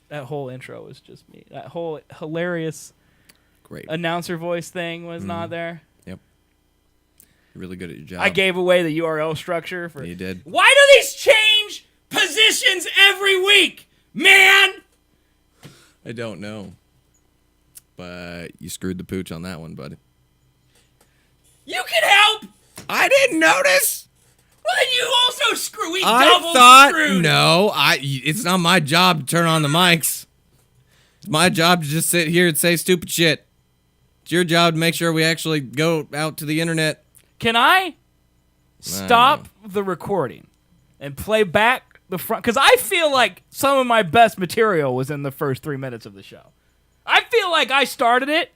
That whole intro was just me. That whole hilarious Great announcer voice thing was not there. Yep. You're really good at your job. I gave away the URL structure for. You did. Why do these change positions every week, man? I don't know. But you screwed the pooch on that one, buddy. You can help. I didn't notice. Well, then you also screw. We I double thought screwed. no. It's not my job to turn on the mics. It's my job to just sit here and say stupid shit. It's your job to make sure we actually go out to the internet. Can I stop the recording and play back the front? Because I feel like some of my best material was in the first 3 minutes of the show. I feel like I started it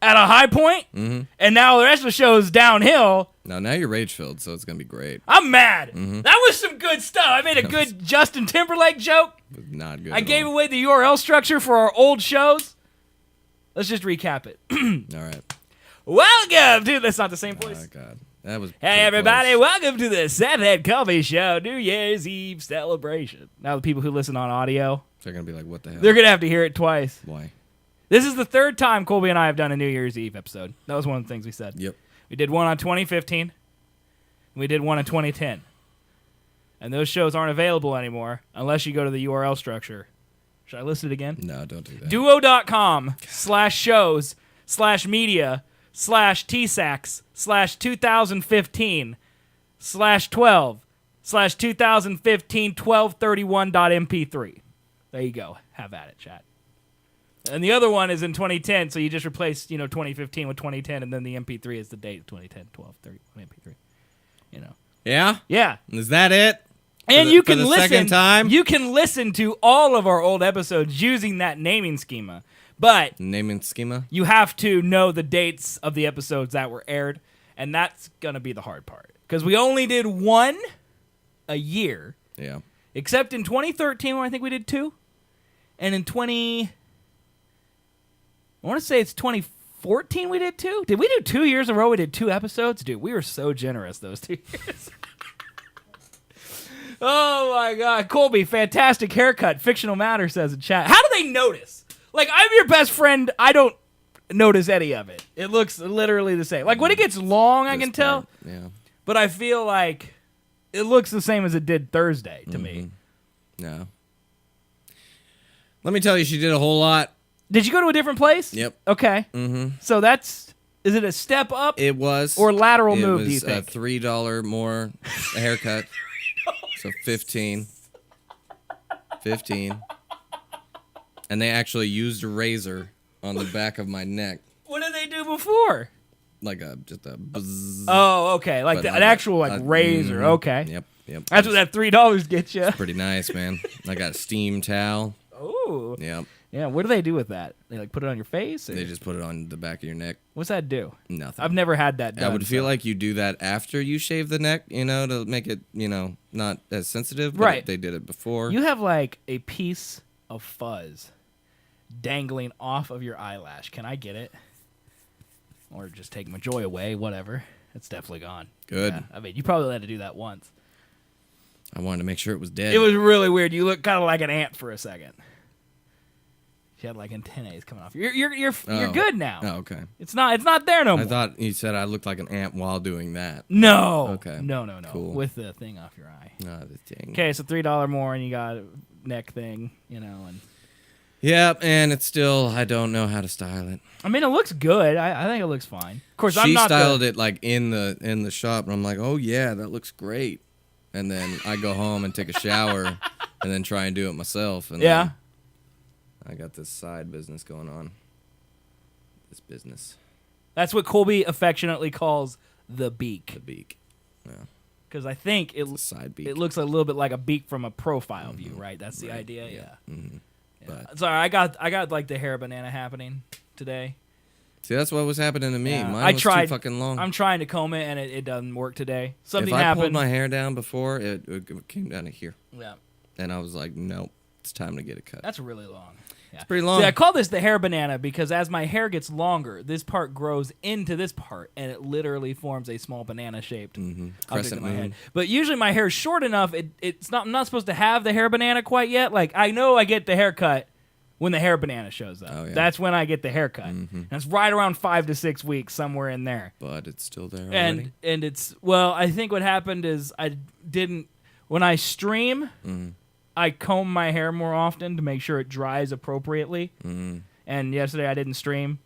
at a high point, and now the rest of the show is downhill. Now you're rage-filled, so it's going to be great. I'm mad. That was some good stuff. I made a good Justin Timberlake joke. It was not good I at gave all. away the URL structure for our old shows. Let's just recap it. All right. Welcome to... That's not the same voice. Oh, God. That was Hey, everybody. close. Welcome to the Seth and Colby Show New Year's Eve celebration. Now, the people who listen on audio, They're going to be like, what the hell? they're going to have to hear it twice. Why? This is the third time Colby and I have done a New Year's Eve episode. That was one of the things we said. Yep. We did one on 2015. And we did one in 2010. And those shows aren't available anymore unless you go to the URL structure. Should I list it again? No, don't do that. duo.com/shows/media/TSACS/2015/1231.mp3. There you go. Have at it, chat. And the other one is in 2010, so you just replace, 2015 with 2010, and then the MP3 is the date, 2010, 12/31 MP3. Yeah? Yeah. Is that it? And For you the can listen. second time? You can listen to all of our old episodes using that naming schema, but Naming schema? you have to know the dates of the episodes that were aired, and that's gonna be the hard part because we only did one a year, Yeah. except in 2013 when I think we did two, and in I want to say it's 2014 we did two. Did we do 2 years in a row? We did 2 episodes, dude. We were so generous those 2 years. Oh my God, Colby, fantastic haircut. Fictional Matter says in chat. How do they notice? Like, I'm your best friend. I don't notice any of it. It looks literally the same. Like when it gets long, I can tell. Yeah. But I feel like it looks the same as it did Thursday to me. No. Let me tell you, she did a whole lot. Did you go to a different place? Yep. Okay. So is it a step up It was. or lateral it move, was do you think? $3 more a haircut. So 15. 15. And they actually used a razor on the back of my neck. What did they do before? Like just a buzz. Oh, okay. Like But an actual razor. Okay. Yep. That's what that $3 gets you. Pretty nice, man. I got a steam towel. Oh. Yep. Yeah, what do they do with that? They like put it on your face? Or? They just put it on the back of your neck. What's that do? Nothing. I've never had that done. I would feel so. like you do that after you shave the neck, to make it, not as sensitive. But Right. They did it before. You have like a piece of fuzz dangling off of your eyelash. Can I get it? Or just take my joy away, whatever. It's definitely gone. Good. Yeah, I mean, you probably had to do that once. I wanted to make sure it was dead. It was really weird. You look kind of like an ant for a second. She had like antennae coming off. You're good now. Oh, okay. It's not there no more. I thought you said I looked like an ant while doing that. No. Okay. No. Cool. With the thing off your eye. Oh, the thing. Okay, so $3 more, and you got a neck thing, and Yep, and it's still, I don't know how to style it. I mean, it looks good. I think it looks fine. Of course, She I'm not styled it like in the shop, and I'm like, oh yeah, that looks great. And then I go home and take a shower, and then try and do it myself. And Yeah. I got this side business going on. This business. That's what Colby affectionately calls the beak. The beak. Yeah. Because I think It's a side beak. it looks a little bit like a beak from a profile view, right? That's the idea. Yeah. Mm-hmm. Yeah. Sorry, I got like the hair banana happening today. See, that's what was happening to me. Yeah. Mine I was tried, too fucking long. I'm trying to comb it, and it doesn't work today. Something if I happened. pulled my hair down before, it came down to here. Yeah. And I was like, nope, it's time to get it cut. That's really long. It's pretty long. See, I call this the hair banana because as my hair gets longer, this part grows into this part, and it literally forms a small banana-shaped object Crescent in my moon. head. But usually my hair is short enough, I'm not supposed to have the hair banana quite yet. Like, I know I get the haircut when the hair banana shows up. Oh, yeah. That's when I get the haircut. And it's right around 5 to 6 weeks, somewhere in there. But it's still there already. And it's, well, I think what happened is when I stream, I comb my hair more often to make sure it dries appropriately. And yesterday I didn't stream,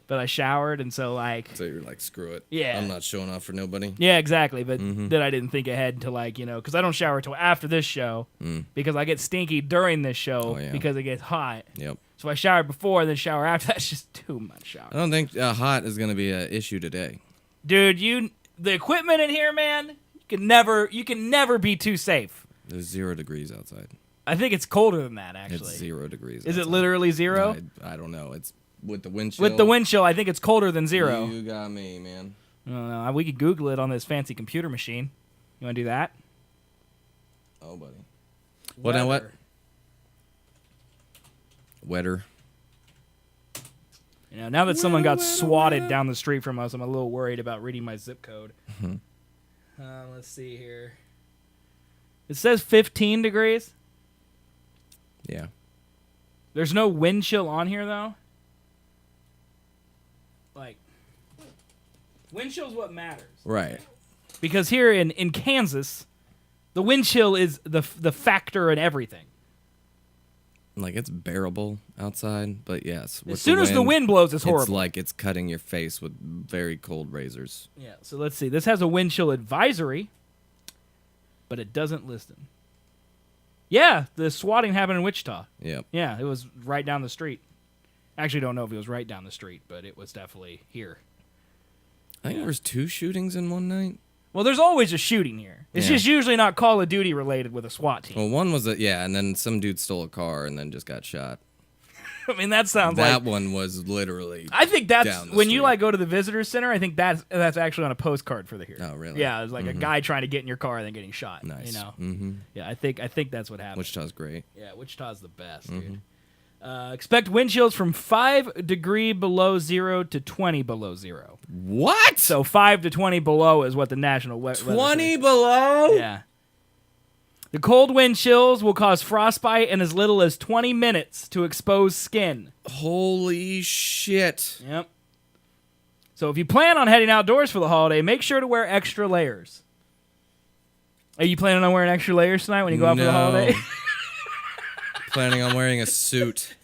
but I showered, and so like... So you're like, screw it. Yeah. I'm not showing off for nobody. Yeah, exactly. But then I didn't think ahead to like, because I don't shower till after this show because I get stinky during this show because it gets hot. Yep. So I shower before and then shower after. That's just too much shower. I don't think hot is going to be an issue today. Dude, the equipment in here, man, you can never be too safe. There's 0 degrees outside. I think it's colder than that, actually. It's 0 degrees Is outside. it literally 0? I don't know. It's with the wind chill. With the wind chill, I think it's colder than 0. You got me, man. I don't know. We could Google it on this fancy computer machine. You want to do that? Oh, buddy. Well, now what? Wetter. Now that someone got swatted down the street from us, I'm a little worried about reading my zip code. Let's see here. It says 15 degrees. Yeah. There's no wind chill on here, though. Like, wind chill's what matters. Right. Because here in Kansas, the wind chill is the factor in everything. Like, it's bearable outside, but yes. As soon as the wind blows, it's horrible. It's like it's cutting your face with very cold razors. Yeah, so let's see. This has a wind chill advisory, but it doesn't list them. Yeah, the swatting happened in Wichita. Yep. Yeah, it was right down the street. Actually, don't know if it was right down the street, but it was definitely here. I think there was 2 shootings in one night. Well, there's always a shooting here. It's Yeah. just usually not Call of Duty related with a SWAT team. Well, one was and then some dude stole a car and then just got shot. I mean, that sounds That like... one was literally I think that's... down the When you, street. like, go to the visitor center, I think that's actually on a postcard for the here. Oh, really? Yeah, it's like a guy trying to get in your car and then getting shot. Nice. You know? Mm-hmm. Yeah, I think that's what happened. Wichita's great. Yeah, Wichita's the best, dude. Expect wind chills from 5 degree below 0 to 20 below 0. What? So 5 to 20 below is what the national weather 20 says. below? Yeah. The cold wind chills will cause frostbite in as little as 20 minutes to expose skin. Holy shit. Yep. So if you plan on heading outdoors for the holiday, make sure to wear extra layers. Are you planning on wearing extra layers tonight when you go out for the holiday? Planning on wearing a suit.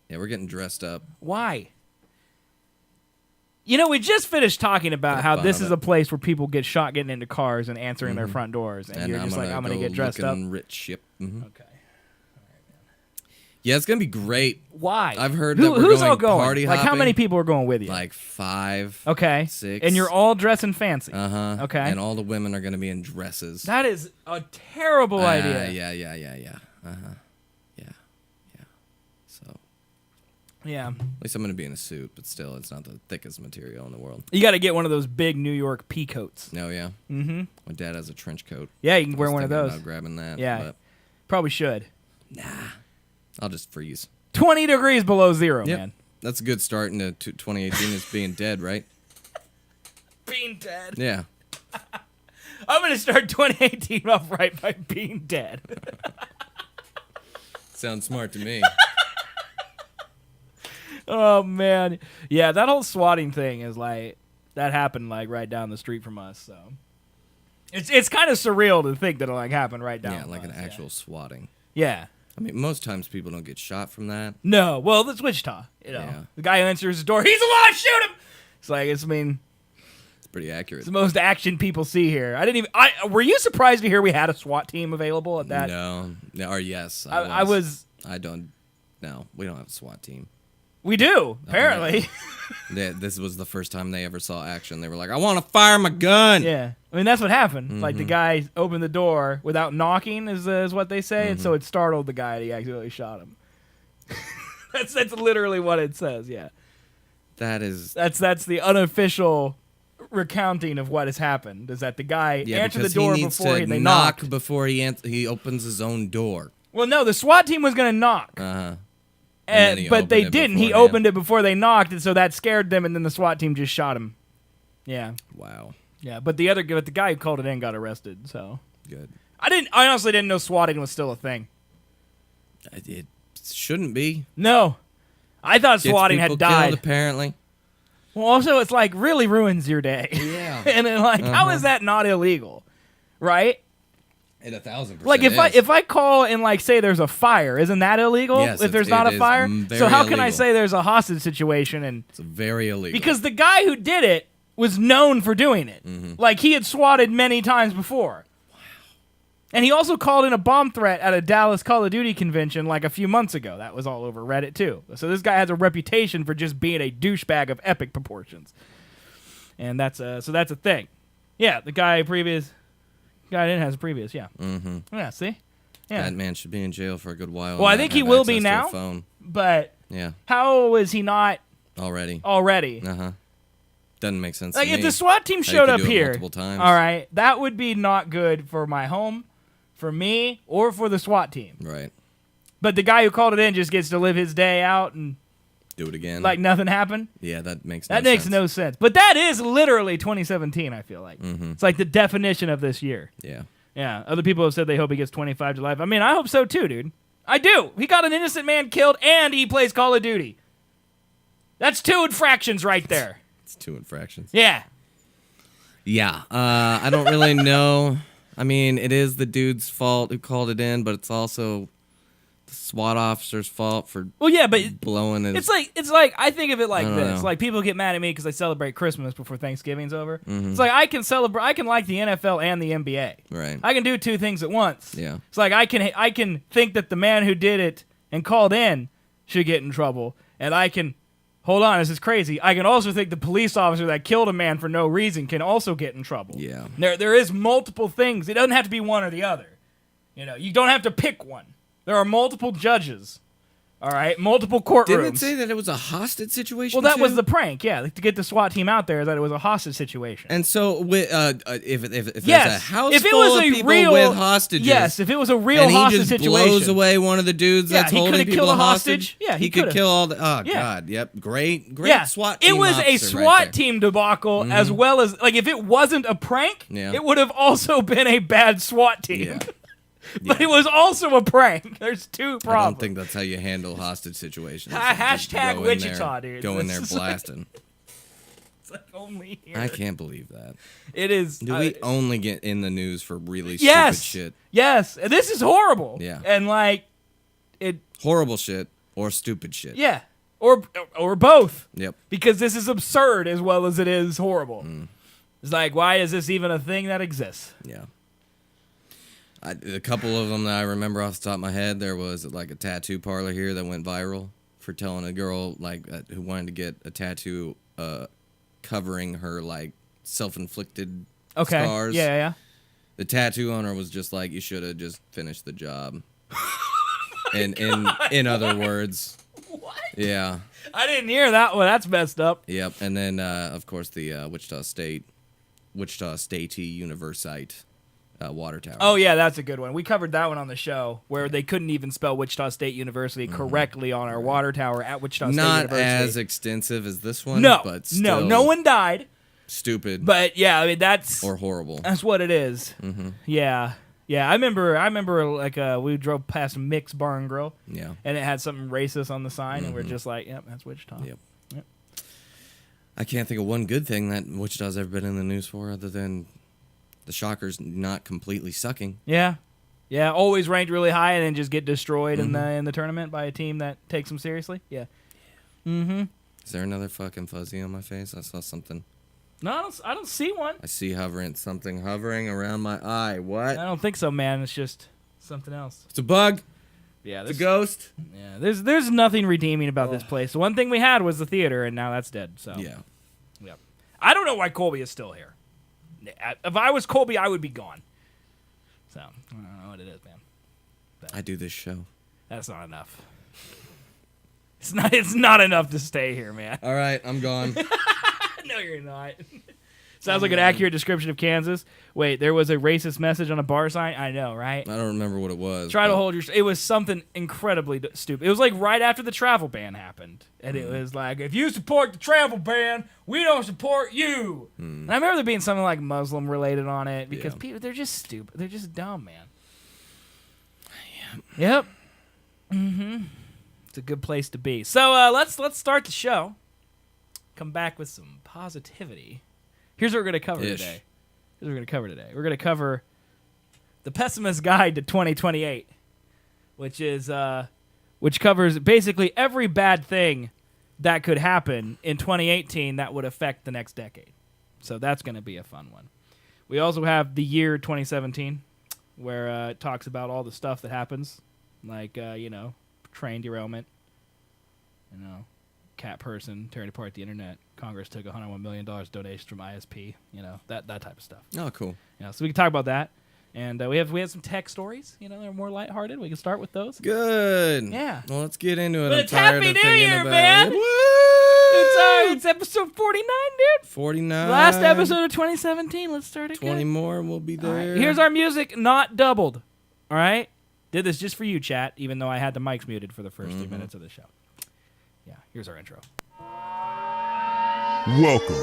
Yeah, we're getting dressed up. Why? We just finished talking about how this is a place where people get shot getting into cars and answering their front doors. And you're just like, I'm going to get dressed up. Rich. Yep. Mm-hmm. Okay. Yeah, it's going to be great. Why? I've heard that we're who's going all going? party Like, how hopping. many people are going with you? Like 5. Okay. 6. And you're all dressing fancy. Uh-huh. Okay. And all the women are going to be in dresses. That is a terrible idea. Yeah. Uh-huh. Yeah. So, Yeah. at least I'm going to be in a suit, but still, it's not the thickest material in the world. You got to get one of those big New York pea coats. No, yeah. Mm-hmm. My dad has a trench coat. Yeah, you can I wear was one of thinking those. about grabbing that. Yeah. But Probably should. I'll just freeze. 20 degrees below 0, Yep. man. That's a good start into 2018 is being dead, right? Being dead. Yeah. I'm going to start 2018 off right by being dead. Sounds smart to me. Oh, man. Yeah, that whole swatting thing is like, that happened like right down the street from us, so. It's kind of surreal to think that it like happened right down Yeah, from like us, an actual swatting. Yeah. I mean, most times people don't get shot from that. No, well, that's Wichita. Yeah. The guy who answers his door, he's alive, shoot him! It's like, it's Pretty accurate. the most action people see here. Were you surprised to hear we had a SWAT team available at that? No, or yes. I was. I don't. No, we don't have a SWAT team. We do, apparently. This was the first time they ever saw action. They were like, "I want to fire my gun." Yeah. I mean, that's what happened. Mm-hmm. Like, the guy opened the door without knocking, is what they say, and so it startled the guy, and he accidentally shot him. That's literally what it says, yeah. That's the unofficial recounting of what has happened, is that the guy answered the door before they knocked. before he opens his own door. Well, no, the SWAT team was going to knock. Uh-huh. But they didn't. He opened it before they knocked, and so that scared them, and then the SWAT team just shot him. Yeah. Wow. Yeah, but the guy who called it in got arrested, so. Good. I honestly didn't know swatting was still a thing. It shouldn't be. No. I thought swatting had died. Killed, apparently. Well, also, it's like really ruins your day. Yeah. And then, like, how is that not illegal? Right? It 1,000% Like if I call and like say there's a fire, isn't that illegal? Yes, if there's not a fire, so how can I illegal. say there's a hostage situation? And it's very illegal because the guy who did it was known for doing it. Like he had swatted many times before. Wow. And he also called in a bomb threat at a Dallas Call of Duty convention like a few months ago. That was all over Reddit too. So this guy has a reputation for just being a douchebag of epic proportions. And that's a thing. Yeah, the guy didn't has a previous, yeah. Mm-hmm. Yeah, see? Yeah. That man should be in jail for a good while. Well, I think he will be now. Phone. But yeah, how is he not already? Uh-huh. Doesn't make sense. Like to if me. the SWAT team showed up here, multiple times. all right, that would be not good for my home, for me, or for the SWAT team. Right. But the guy who called it in just gets to live his day out and do it again, like nothing happened. Yeah, that makes no sense. But that is literally 2017. I feel like it's like the definition of this year. Yeah. Yeah, other people have said they hope he gets 25 to life. I mean, I hope so too, dude. I do. He got an innocent man killed, and he plays Call of Duty. That's 2 infractions right there. It's 2 infractions. Yeah. Yeah. I don't really know. I mean, it is the dude's fault who called it in, but it's also the SWAT officer's fault for blowing it. It's like I think of it like this. know. Like people get mad at me because I celebrate Christmas before Thanksgiving's over. It's like I can like the NFL and the NBA. Right. I can do 2 things at once. Yeah. It's like I can think that the man who did it and called in should get in trouble, and I can hold on, this is crazy. I can also think the police officer that killed a man for no reason can also get in trouble. Yeah. There is multiple things. It doesn't have to be one or the other. You know, you don't have to pick one. There are multiple judges, all right? Multiple courtrooms. Didn't it say that it was a hostage situation? Well, that too? was the prank, yeah. Like, to get the SWAT team out there, that it was a hostage situation. And so, if there's yes, a house if it full was of a people real, with hostages, yes, if it was a real and he hostage just situation, blows away one of the dudes that's he holding could've people killed a hostage. hostage. Yeah, he could could've. kill all the. Oh Yeah. God, yep, great yeah. SWAT team. It was a officer SWAT right there. team debacle as well as like if it wasn't a prank, Yeah. it would have also been a bad SWAT team. Yeah. But it was also a prank. There's 2 problems. I don't think that's how you handle hostage situations. Hashtag Just go in Wichita, there, dude. Go in there This is blasting. It's like only here. I can't believe that. It is. Do we only get in the news for really yes, stupid shit? Yes. And this is horrible. Yeah. And like, it. Horrible shit or stupid shit. Yeah. Or both. Yep. Because this is absurd as well as it is horrible. It's like, why is this even a thing that exists? Yeah. A couple of them that I remember off the top of my head, there was like a tattoo parlor here that went viral for telling a girl like who wanted to get a tattoo covering her like self-inflicted scars. Yeah. The tattoo owner was just like, you should have just finished the job. in other words. What? Yeah. I didn't hear that one. That's messed up. Yep. And then of course the Wichita State Universite. Water tower. Oh, yeah, that's a good one. We covered that one on the show where they couldn't even spell Wichita State University correctly on our water tower at Wichita State University. Not as extensive as this one, no, but still no one died. Stupid. But, yeah, I mean, that's... Or horrible. That's what it is. Mm-hmm. Yeah. Yeah, I remember like we drove past Mick's Bar and Grill. Yeah. And it had something racist on the sign, and we're just like, yep, that's Wichita. Yep. I can't think of one good thing that Wichita's ever been in the news for other than... the Shockers not completely sucking. Yeah. Yeah, always ranked really high and then just get destroyed in the tournament by a team that takes them seriously. Yeah. Mm-hmm. Is there another fucking fuzzy on my face? I saw something. No, I don't see one. I see something hovering around my eye. What? I don't think so, man. It's just something else. It's a bug. Yeah, it's a ghost. Yeah, there's nothing redeeming about this place. The one thing we had was the theater, and now that's dead. So yeah. I don't know why Colby is still here. If I was Colby, I would be gone. So, I don't know what it is, man. But I do this show. That's not enough. It's not enough to stay here, man. All right, I'm gone. No, you're not. Sounds like an accurate description of Kansas. Wait, there was a racist message on a bar sign? I know, right? I don't remember what it was. Try to hold your... It was something incredibly stupid. It was like right after the travel ban happened. And it was like, if you support the travel ban, we don't support you. And I remember there being something like Muslim related on it because people, they're just stupid. They're just dumb, man. Yep. It's a good place to be. So let's start the show. Come back with some positivity. Here's what we're going to cover today. We're going to cover The Pessimist's Guide to 2028, which covers basically every bad thing that could happen in 2018 that would affect the next decade. So that's going to be a fun one. We also have the year 2017, where it talks about all the stuff that happens, like, train derailment, cat person tearing apart the internet. Congress took $101 million donations from ISP. That type of stuff. Oh, cool. Yeah, so we can talk about that. And we have some tech stories. They're more lighthearted. We can start with those. Good. Yeah. Well, let's get into it. But I'm it's tired Happy of New thinking Year, about man. it. Woo! It's episode 49, dude. 49. Last episode of 2017. Let's start again. 20 more and we'll be there. All right. Here's our music, not doubled. All right? Did this just for you, chat, even though I had the mics muted for the first 3 minutes of the show. Yeah, here's our intro. Welcome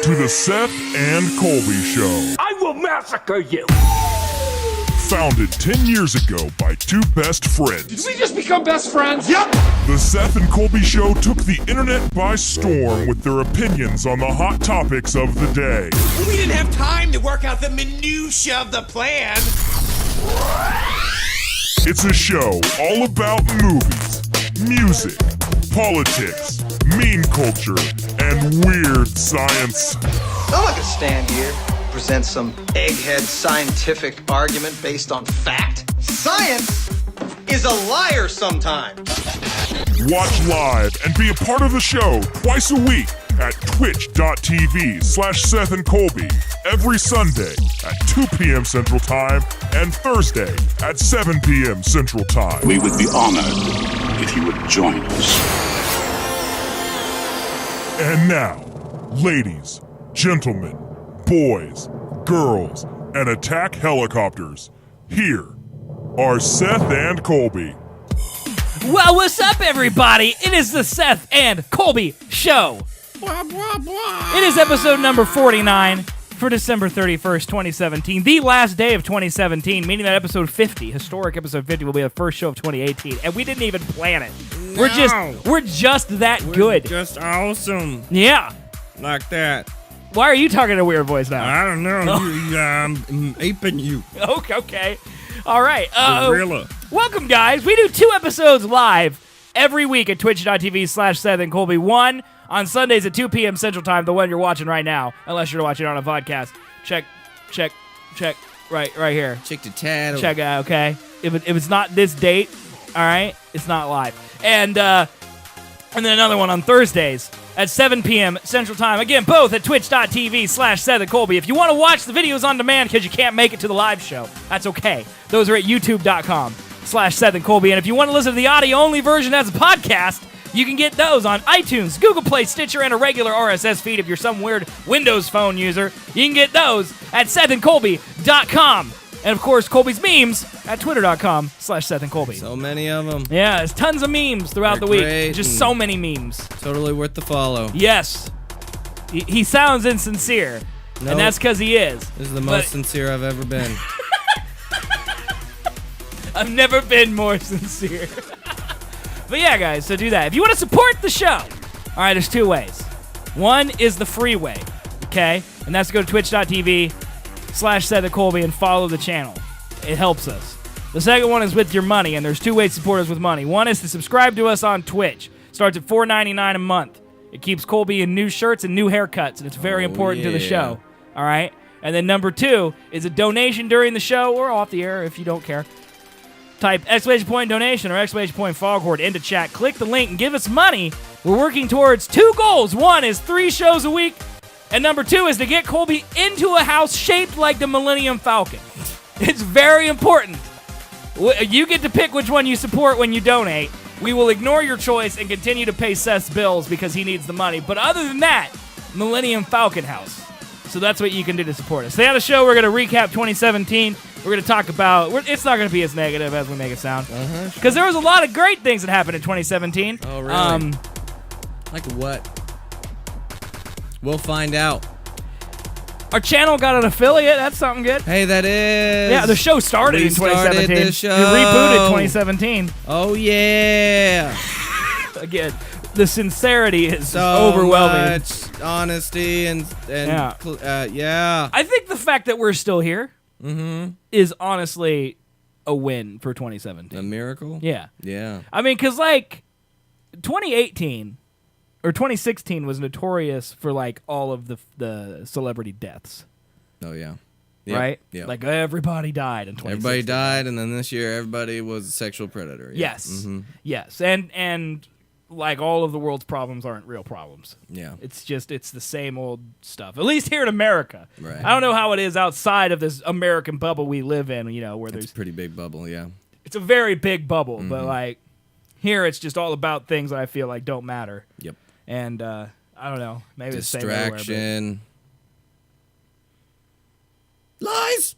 to the Seth and Colby Show. I will massacre you! Founded 10 years ago by two best friends. Did we just become best friends? Yep! The Seth and Colby Show took the internet by storm with their opinions on the hot topics of the day. We didn't have time to work out the minutia of the plan. It's a show all about movies, music, politics, meme culture, and weird science. I'm not gonna stand here and present some egghead scientific argument based on fact. Science is a liar sometimes. Watch live and be a part of the show twice a week at twitch.tv/Seth and Colby every Sunday at 2 p.m. Central Time and Thursday at 7 p.m. Central Time. We would be honored if you would join us. And now, ladies, gentlemen, boys, girls, and attack helicopters, here are Seth and Colby. Well, what's up, everybody? It is the Seth and Colby Show. Blah, blah, blah. It is episode number 49 for December 31st, 2017, the last day of 2017, meaning that episode 50, historic episode 50, will be the first show of 2018, and we didn't even plan it. No. We're just that good. Just awesome. Yeah. Like that. Why are you talking in a weird voice now? I don't know. I'm aping you. Okay. All right. Gorilla. Welcome, guys. We do 2 episodes live every week at twitch.tv/Seth and Colby. One on Sundays at 2 p.m. Central Time, the one you're watching right now, unless you're watching it on a podcast. Check, right here. Check the tat. Check it out, okay? If it's not this date, all right, it's not live. And then another one on Thursdays at 7 p.m. Central Time. Again, both at twitch.tv/Seth and Colby. If you want to watch the videos on demand because you can't make it to the live show, that's okay. Those are at youtube.com/Seth and Colby. And if you want to listen to the audio-only version as a podcast, you can get those on iTunes, Google Play, Stitcher, and a regular RSS feed if you're some weird Windows phone user. You can get those at SethAndColby.com. And, of course, Colby's memes at Twitter.com/Seth and Colby. So many of them. Yeah, there's tons of memes throughout the week. Great. Just so many memes. Totally worth the follow. Yes. He sounds insincere. Nope. And that's because he is. This is the most sincere I've ever been. I've never been more sincere. But yeah, guys, so do that. If you want to support the show, all right, there's 2 ways. One is the free way, okay? And that's to go to twitch.tv/Seth and Colby and follow the channel. It helps us. The second one is with your money, and there's 2 ways to support us with money. One is to subscribe to us on Twitch. Starts at $4.99 a month. It keeps Colby in new shirts and new haircuts, and it's very important to the show, all right? And then number 2 is a donation during the show or off the air if you don't care. Type !donation or !foghorn into chat. Click the link and give us money. We're working towards 2 goals. One is 3 shows a week. And number 2 is to get Colby into a house shaped like the Millennium Falcon. It's very important. You get to pick which one you support when you donate. We will ignore your choice and continue to pay Seth's bills because he needs the money. But other than that, Millennium Falcon house. So that's what you can do to support us. Today on the show, we're going to recap 2017. We're going to talk about... It's not going to be as negative as we make it sound. Because there was a lot of great things that happened in 2017. Oh, really? Like what? We'll find out. Our channel got an affiliate. That's something good. Hey, that is. Yeah, the show started in 2017. This show. We rebooted 2017. Oh, yeah. Again, the sincerity is So overwhelming. much honesty and yeah. I think the fact that we're still here is honestly a win for 2017. A miracle? Yeah. Yeah. I mean, because, like, 2018 or 2016 was notorious for, like, all of the celebrity deaths. Oh, yeah. Right? Yeah. Like, everybody died in 2016. Everybody died, and then this year everybody was a sexual predator. Yeah. Yes. Yes. And like, all of the world's problems aren't real problems. Yeah. It's the same old stuff. At least here in America. Right. I don't know how it is outside of this American bubble we live in, where It's there's... a pretty big bubble, yeah. It's a very big bubble, but, like, here it's just all about things that I feel like don't matter. Yep. And, I don't know. Maybe it's the same everywhere, but- Distraction. Lies.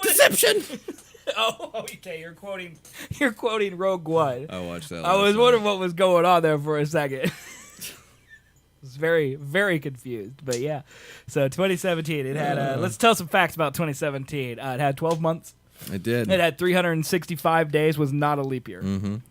Deception. Oh, okay. You're quoting Rogue One. I watched that. I was last night. wondering what was going on there for a second. I was very, very confused. But yeah. So 2017, it had, let's tell some facts about 2017. It had 12 months. It did. It had 365 days, was not a leap year.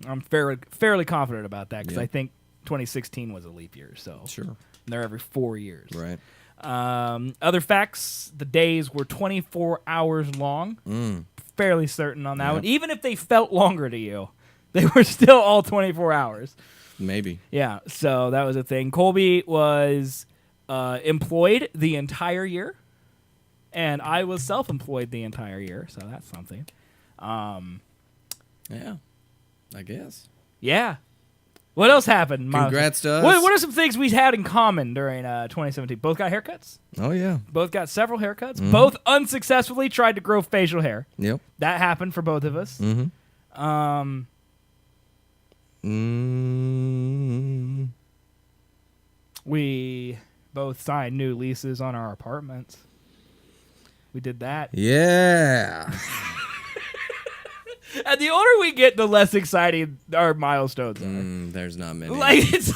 I'm fairly confident about that because I think 2016 was a leap year. So Sure. they're every 4 years. Right. Other facts, the days were 24 hours long. Fairly certain on that one. Even if they felt longer to you, they were still all 24 hours. Maybe. Yeah, so that was a thing. Colby was employed the entire year, and I was self-employed the entire year, so that's something. Yeah. I guess. Yeah. What else happened, Miles? Congrats to us. What are some things we had in common during 2017? Both got haircuts. Oh, yeah. Both got several haircuts. Both unsuccessfully tried to grow facial hair. Yep. That happened for both of us. We both signed new leases on our apartments. We did that. Yeah. And the older we get, the less exciting our milestones are. There's not many. Like, it's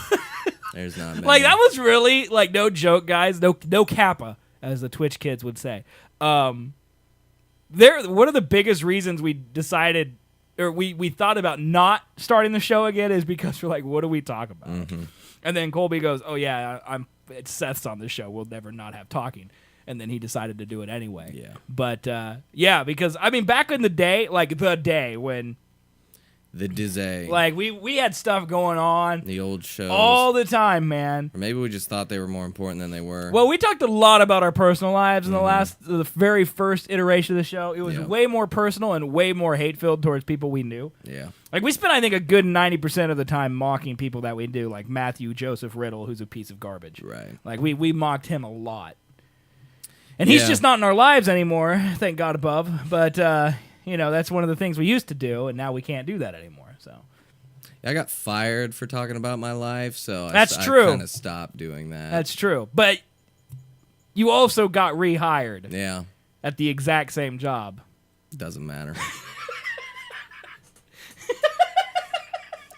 There's not many. like, that was really, like, no joke, guys. No kappa, as the Twitch kids would say. One of the biggest reasons we decided, or we thought about not starting the show again is because we're like, what do we talk about? And then Colby goes, oh, yeah, it's Seth's on the show. We'll never not have talking. And then he decided to do it anyway. Yeah. But, yeah, because, I mean, back in the day, like, the day when... The Dizzy. Like, we had stuff going on The old shows. all the time, man. Or maybe we just thought they were more important than they were. Well, we talked a lot about our personal lives in the very first iteration of the show. It was way more personal and way more hate-filled towards people we knew. Yeah. Like, we spent, I think, a good 90% of the time mocking people that we knew, like Matthew Joseph Riddle, who's a piece of garbage. Right. Like, we mocked him a lot. And he's just not in our lives anymore, thank God above. But, that's one of the things we used to do, and now we can't do that anymore. So I got fired for talking about my life, so That's I true. kind of stopped doing that. that's true. But you also got rehired Yeah. at the exact same job. Doesn't matter.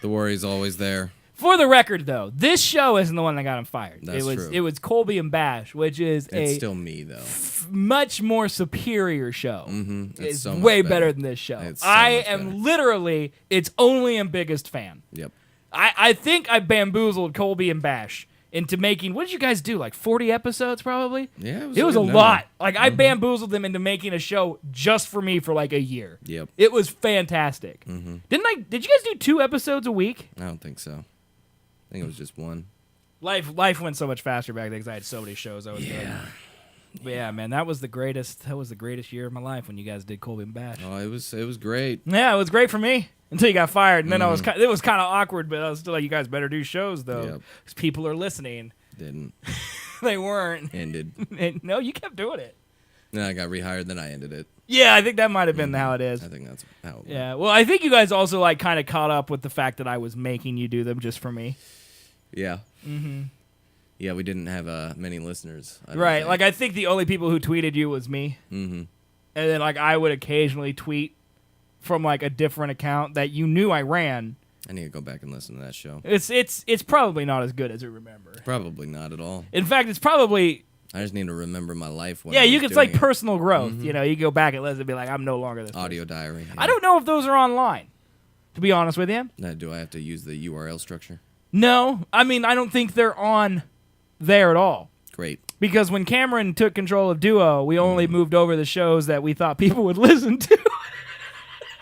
The worry's always there. For the record, though, this show isn't the one that got him fired. That's true. It was Colby and Bash, which is It's a still me, though. much more superior show. It's It's so much way better. better than this show. It's so I much am better. literally its only and biggest fan. Yep. I think I bamboozled Colby and Bash into making, what did you guys do, like 40 episodes probably? Yeah, It was a good number. lot. Like, I bamboozled them into making a show just for me for like a year. Yep. It was fantastic. Did you guys do 2 episodes a week? I don't think so. I think it was just one. Life went so much faster back then because I had so many shows I was doing. But yeah, man, that was the greatest year of my life when you guys did Colby and Bash. Oh, it was great. Yeah, it was great for me until you got fired, and then it was kind of awkward. But I was still like, you guys better do shows though, Yep. because people are listening. Didn't. They weren't. Ended. And, no, you kept doing it. Then I got rehired, then I ended it. Yeah, I think that might have been how it is. I think that's how it went. Yeah, well, I think you guys also like kind of caught up with the fact that I was making you do them just for me. Yeah. Yeah, we didn't have many listeners. Right. Like, I think the only people who tweeted you was me. Mm-hmm. And then, like, I would occasionally tweet from, like, a different account that you knew I ran. I need to go back and listen to that show. It's probably not as good as I remember. Probably not at all. In fact, it's probably... I just need to remember my life. When it's like personal growth. You know, you go back and listen and be like, I'm no longer this audio person. diary. Yeah. I don't know if those are online, to be honest with you. Now, do I have to use the URL structure? No. I mean, I don't think they're on there at all. Great. Because when Cameron took control of Duo, we only moved over the shows that we thought people would listen to.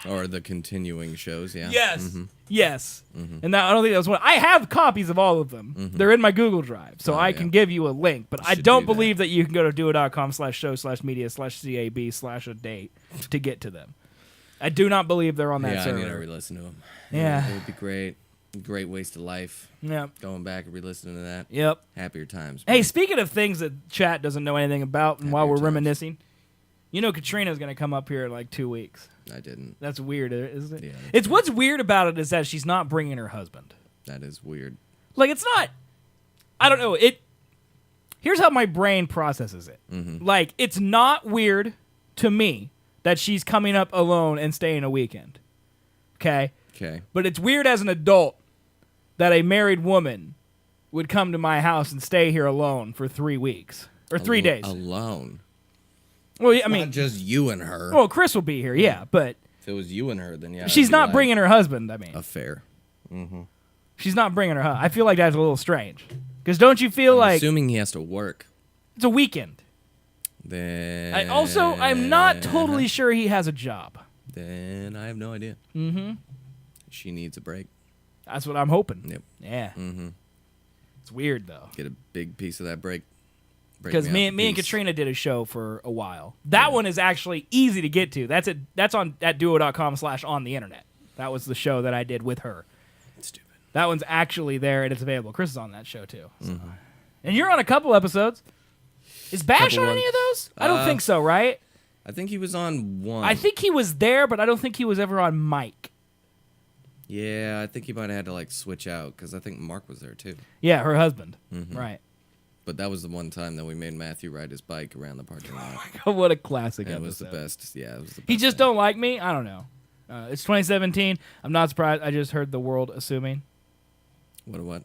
Or the continuing shows, yeah. Yes. Mm-hmm. Yes. Mm-hmm. And that, I don't think that was one. I have copies of all of them. Mm-hmm. They're in my Google Drive, so I can give you a link. But I don't believe that you can go to duo.com/show/media/CAB/a-date to get to them. I do not believe they're on that server. Yeah, I need to re-listen to them. Yeah. It would be great. Great waste of life. Yep. Going back and re-listening to that. Yep. Happier times. Hey, speaking of things that chat doesn't know anything about, and while we're reminiscing, you know Katrina's going to come up here in like 2 weeks. I didn't. That's weird, isn't it? Yeah. It's what's weird about it is that she's not bringing her husband. That is weird. Like, it's not. I don't know. Here's how my brain processes it. Mm-hmm. Like, it's not weird to me that she's coming up alone and staying a weekend. Okay? Okay. But it's weird as an adult that a married woman would come to my house and stay here alone for 3 weeks. Or 3 days. Alone? Well, I mean, not just you and her. Well, Chris will be here, yeah, but if it was you and her, then yeah. She's not bringing her husband. I mean, affair. Mm-hmm. She's not bringing her husband. I feel like that's a little strange. Because don't you feel like assuming he has to work? It's a weekend. Then I'm not totally sure he has a job. Then I have no idea. Mm-hmm. She needs a break. That's what I'm hoping. Yep. Yeah. Mm-hmm. It's weird though. Get a big piece of that break. Because me and Katrina did a show for a while. That one is actually easy to get to. That's on at duo.com/on the internet. That was the show that I did with her. Stupid. That one's actually there and it's available. Chris is on that show too. So. Mm-hmm. And you're on a couple episodes. Is Bash on any of those? I don't think so, right? I think he was on one. I think he was there, but I don't think he was ever on mic. Yeah, I think he might have had to like switch out because I think Mark was there too. Yeah, her husband. Mm-hmm. Right. But that was the one time that we made Matthew ride his bike around the parking lot. Oh my God, what a classic episode. It was the best. Yeah, it was the best. He just don't like me? I don't know. It's 2017. I'm not surprised. I just heard the world assuming. What?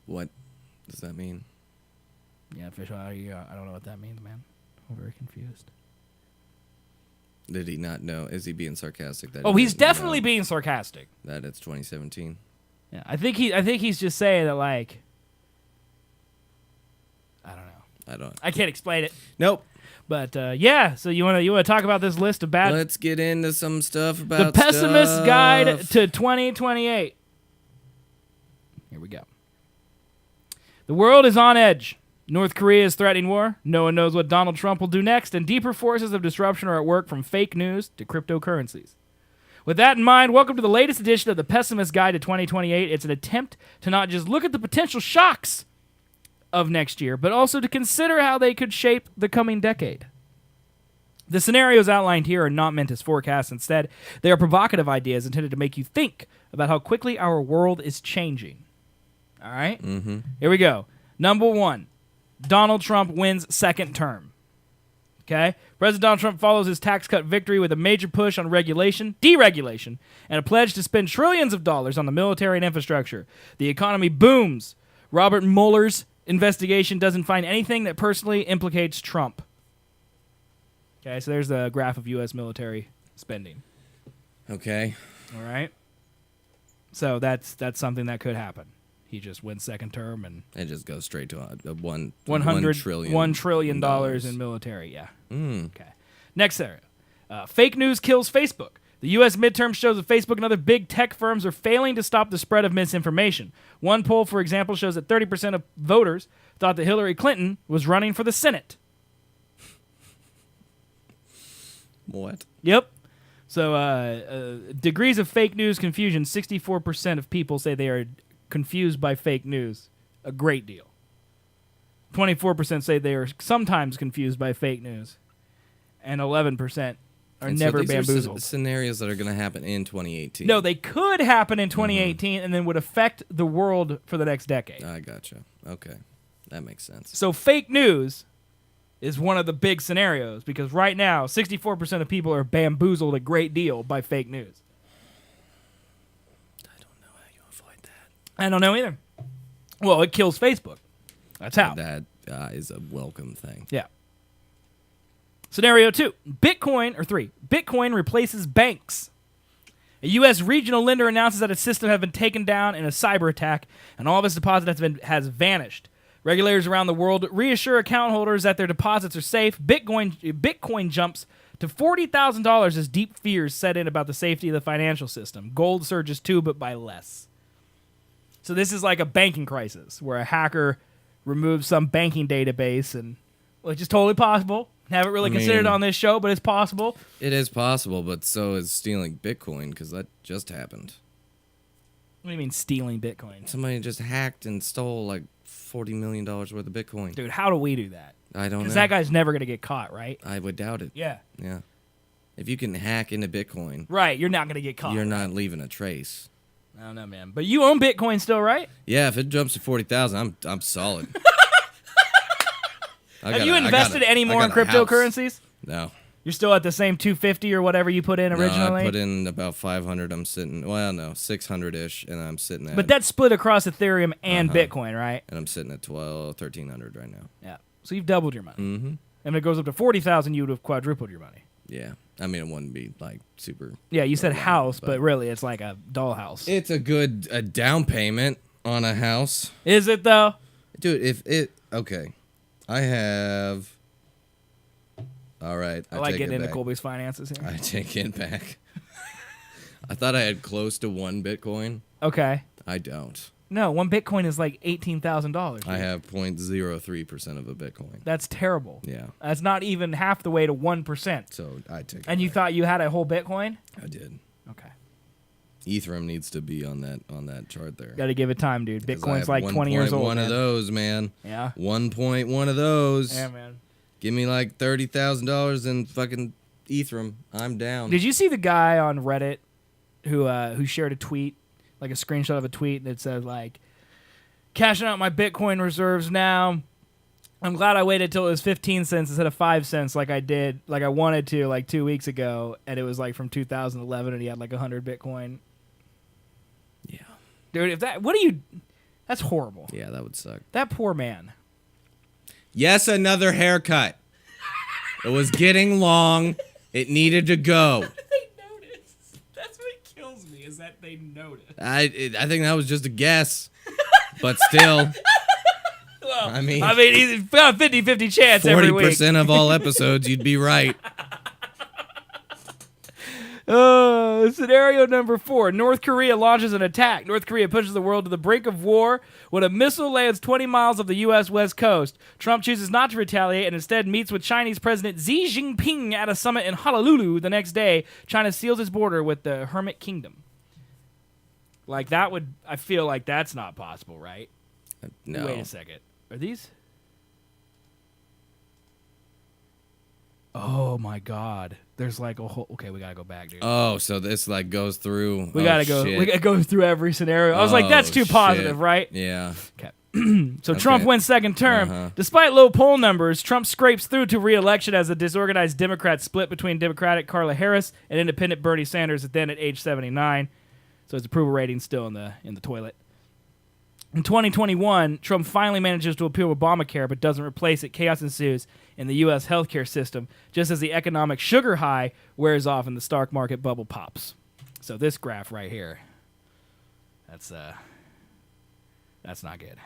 What does that mean? Yeah, official. I don't know what that means, man. I'm very confused. Did he not know? Is he being sarcastic? He's definitely being sarcastic. That it's 2017. Yeah, I think he's just saying that, like, I don't know. I can't explain it. Nope. But yeah, so you want to talk about this list of bad? Let's get into some stuff about the pessimist guide to 2028. Here we go. The world is on edge. North Korea is threatening war. No one knows what Donald Trump will do next, and deeper forces of disruption are at work from fake news to cryptocurrencies. With that in mind, welcome to the latest edition of the Pessimist Guide to 2028. It's an attempt to not just look at the potential shocks of next year, but also to consider how they could shape the coming decade. The scenarios outlined here are not meant as forecasts. Instead, they are provocative ideas intended to make you think about how quickly our world is changing. All right? Mm-hmm. Here we go. Number 1, Donald Trump wins second term. Okay? President Donald Trump follows his tax cut victory with a major push on deregulation, and a pledge to spend trillions of dollars on the military and infrastructure. The economy booms. Robert Mueller's investigation doesn't find anything that personally implicates Trump. Okay, so there's the graph of U.S. military spending. Okay. All right? So that's something that could happen. He just wins second term and it just goes straight to $1 trillion in military. Yeah. Mm. Okay. Next area. Fake news kills Facebook. The U.S. midterm shows that Facebook and other big tech firms are failing to stop the spread of misinformation. One poll, for example, shows that 30% of voters thought that Hillary Clinton was running for the Senate. What? Yep. So degrees of fake news confusion, 64% of people say they are confused by fake news. A great deal. 24% say they are sometimes confused by fake news. And 11% are And never so these bamboozled. are scenarios that are going to happen in 2018. No, they could happen in 2018 and then would affect the world for the next decade. I gotcha. Okay. That makes sense. So fake news is one of the big scenarios because right now, 64% of people are bamboozled a great deal by fake news. I don't know how you avoid that. I don't know either. Well, it kills Facebook. That's how. That is a welcome thing. Yeah. Scenario 2. Bitcoin replaces banks. A U.S. regional lender announces that its system has been taken down in a cyber attack, and all of its deposits has vanished. Regulators around the world reassure account holders that their deposits are safe. Bitcoin jumps to $40,000 as deep fears set in about the safety of the financial system. Gold surges too, but by less. So this is like a banking crisis where a hacker removes some banking database, and which is totally possible. Haven't really considered it on this show, but it's possible. It is possible, but so is stealing Bitcoin, because that just happened. What do you mean stealing Bitcoin? Somebody just hacked and stole like $40 million worth of Bitcoin. Dude, how do we do that? I don't know. Because that guy's never going to get caught, right? I would doubt it. Yeah. Yeah. If you can hack into Bitcoin, Right, you're not going to get caught. you're not leaving a trace. I don't know, man. But you own Bitcoin still, right? Yeah, if it jumps to 40,000, I'm solid. Have you invested any more in cryptocurrencies? No. You're still at the same 250 or whatever you put in originally? No, I put in about 500. I'm sitting, 600-ish, and I'm sitting at... But that's split across Ethereum and Bitcoin, right? And I'm sitting at 1,300 right now. Yeah. So you've doubled your money. Mm-hmm. And if it goes up to 40,000, you would have quadrupled your money. Yeah. I mean, it wouldn't be, like, super... Yeah, you said house, but really it's like a dollhouse. It's a down payment on a house. Is it, though? Dude, if it... Okay. I have... All right. I like take getting it into back. Colby's finances here. I take it back. I thought I had close to 1 Bitcoin. Okay. I don't. No, one Bitcoin is like $18,000. I have 0.03% of a Bitcoin. That's terrible. Yeah. That's not even half the way to 1%. So I take it And you back. thought you had a whole Bitcoin? I did. Okay. Ethereum needs to be on that chart there. Got to give it time, dude. 'Cause I Bitcoin's have like 20 years old. 1.1 man. of those, man. Yeah. 1.1 of those. Yeah, man. Give me like $30,000 in fucking Ethereum. I'm down. Did you see the guy on Reddit who shared a tweet, like a screenshot of a tweet that said like, cashing out my Bitcoin reserves now. I'm glad I waited till it was 15 cents instead of 5 cents like I wanted to like 2 weeks ago, and it was like from 2011 and he had like 100 Bitcoin. Yeah. Dude, that's horrible. Yeah, that would suck. That poor man. Yes, another haircut. It was getting long. It needed to go. They noticed. That's what kills me is that they noticed. I think that was just a guess. But still. Well, I mean, he's got a 50-50 chance every week. 40% of all episodes, you'd be right. Scenario number 4. North Korea launches an attack. North Korea pushes the world to the brink of war when a missile lands 20 miles of the U.S. West Coast. Trump chooses not to retaliate and instead meets with Chinese President Xi Jinping at a summit in Honolulu the next day. China seals its border with the Hermit Kingdom. Like, that would... I feel like that's not possible, right? No. Wait a second. Are these... Oh, my God. There's like a whole... Okay, we gotta go back, dude. Oh, so this like goes through. We gotta go. Shit. We gotta go through every scenario. I was like, that's too positive, shit. right? Yeah. Okay. So Trump wins second term. Despite low poll numbers, Trump scrapes through to re-election as the disorganized Democrats split between Democratic Kamala Harris and independent Bernie Sanders then at age 79. So his approval rating still in the toilet. In 2021, Trump finally manages to appeal Obamacare but doesn't replace it. Chaos ensues in the U.S. healthcare system just as the economic sugar high wears off and the stock market bubble pops. So this graph right here, that's not good.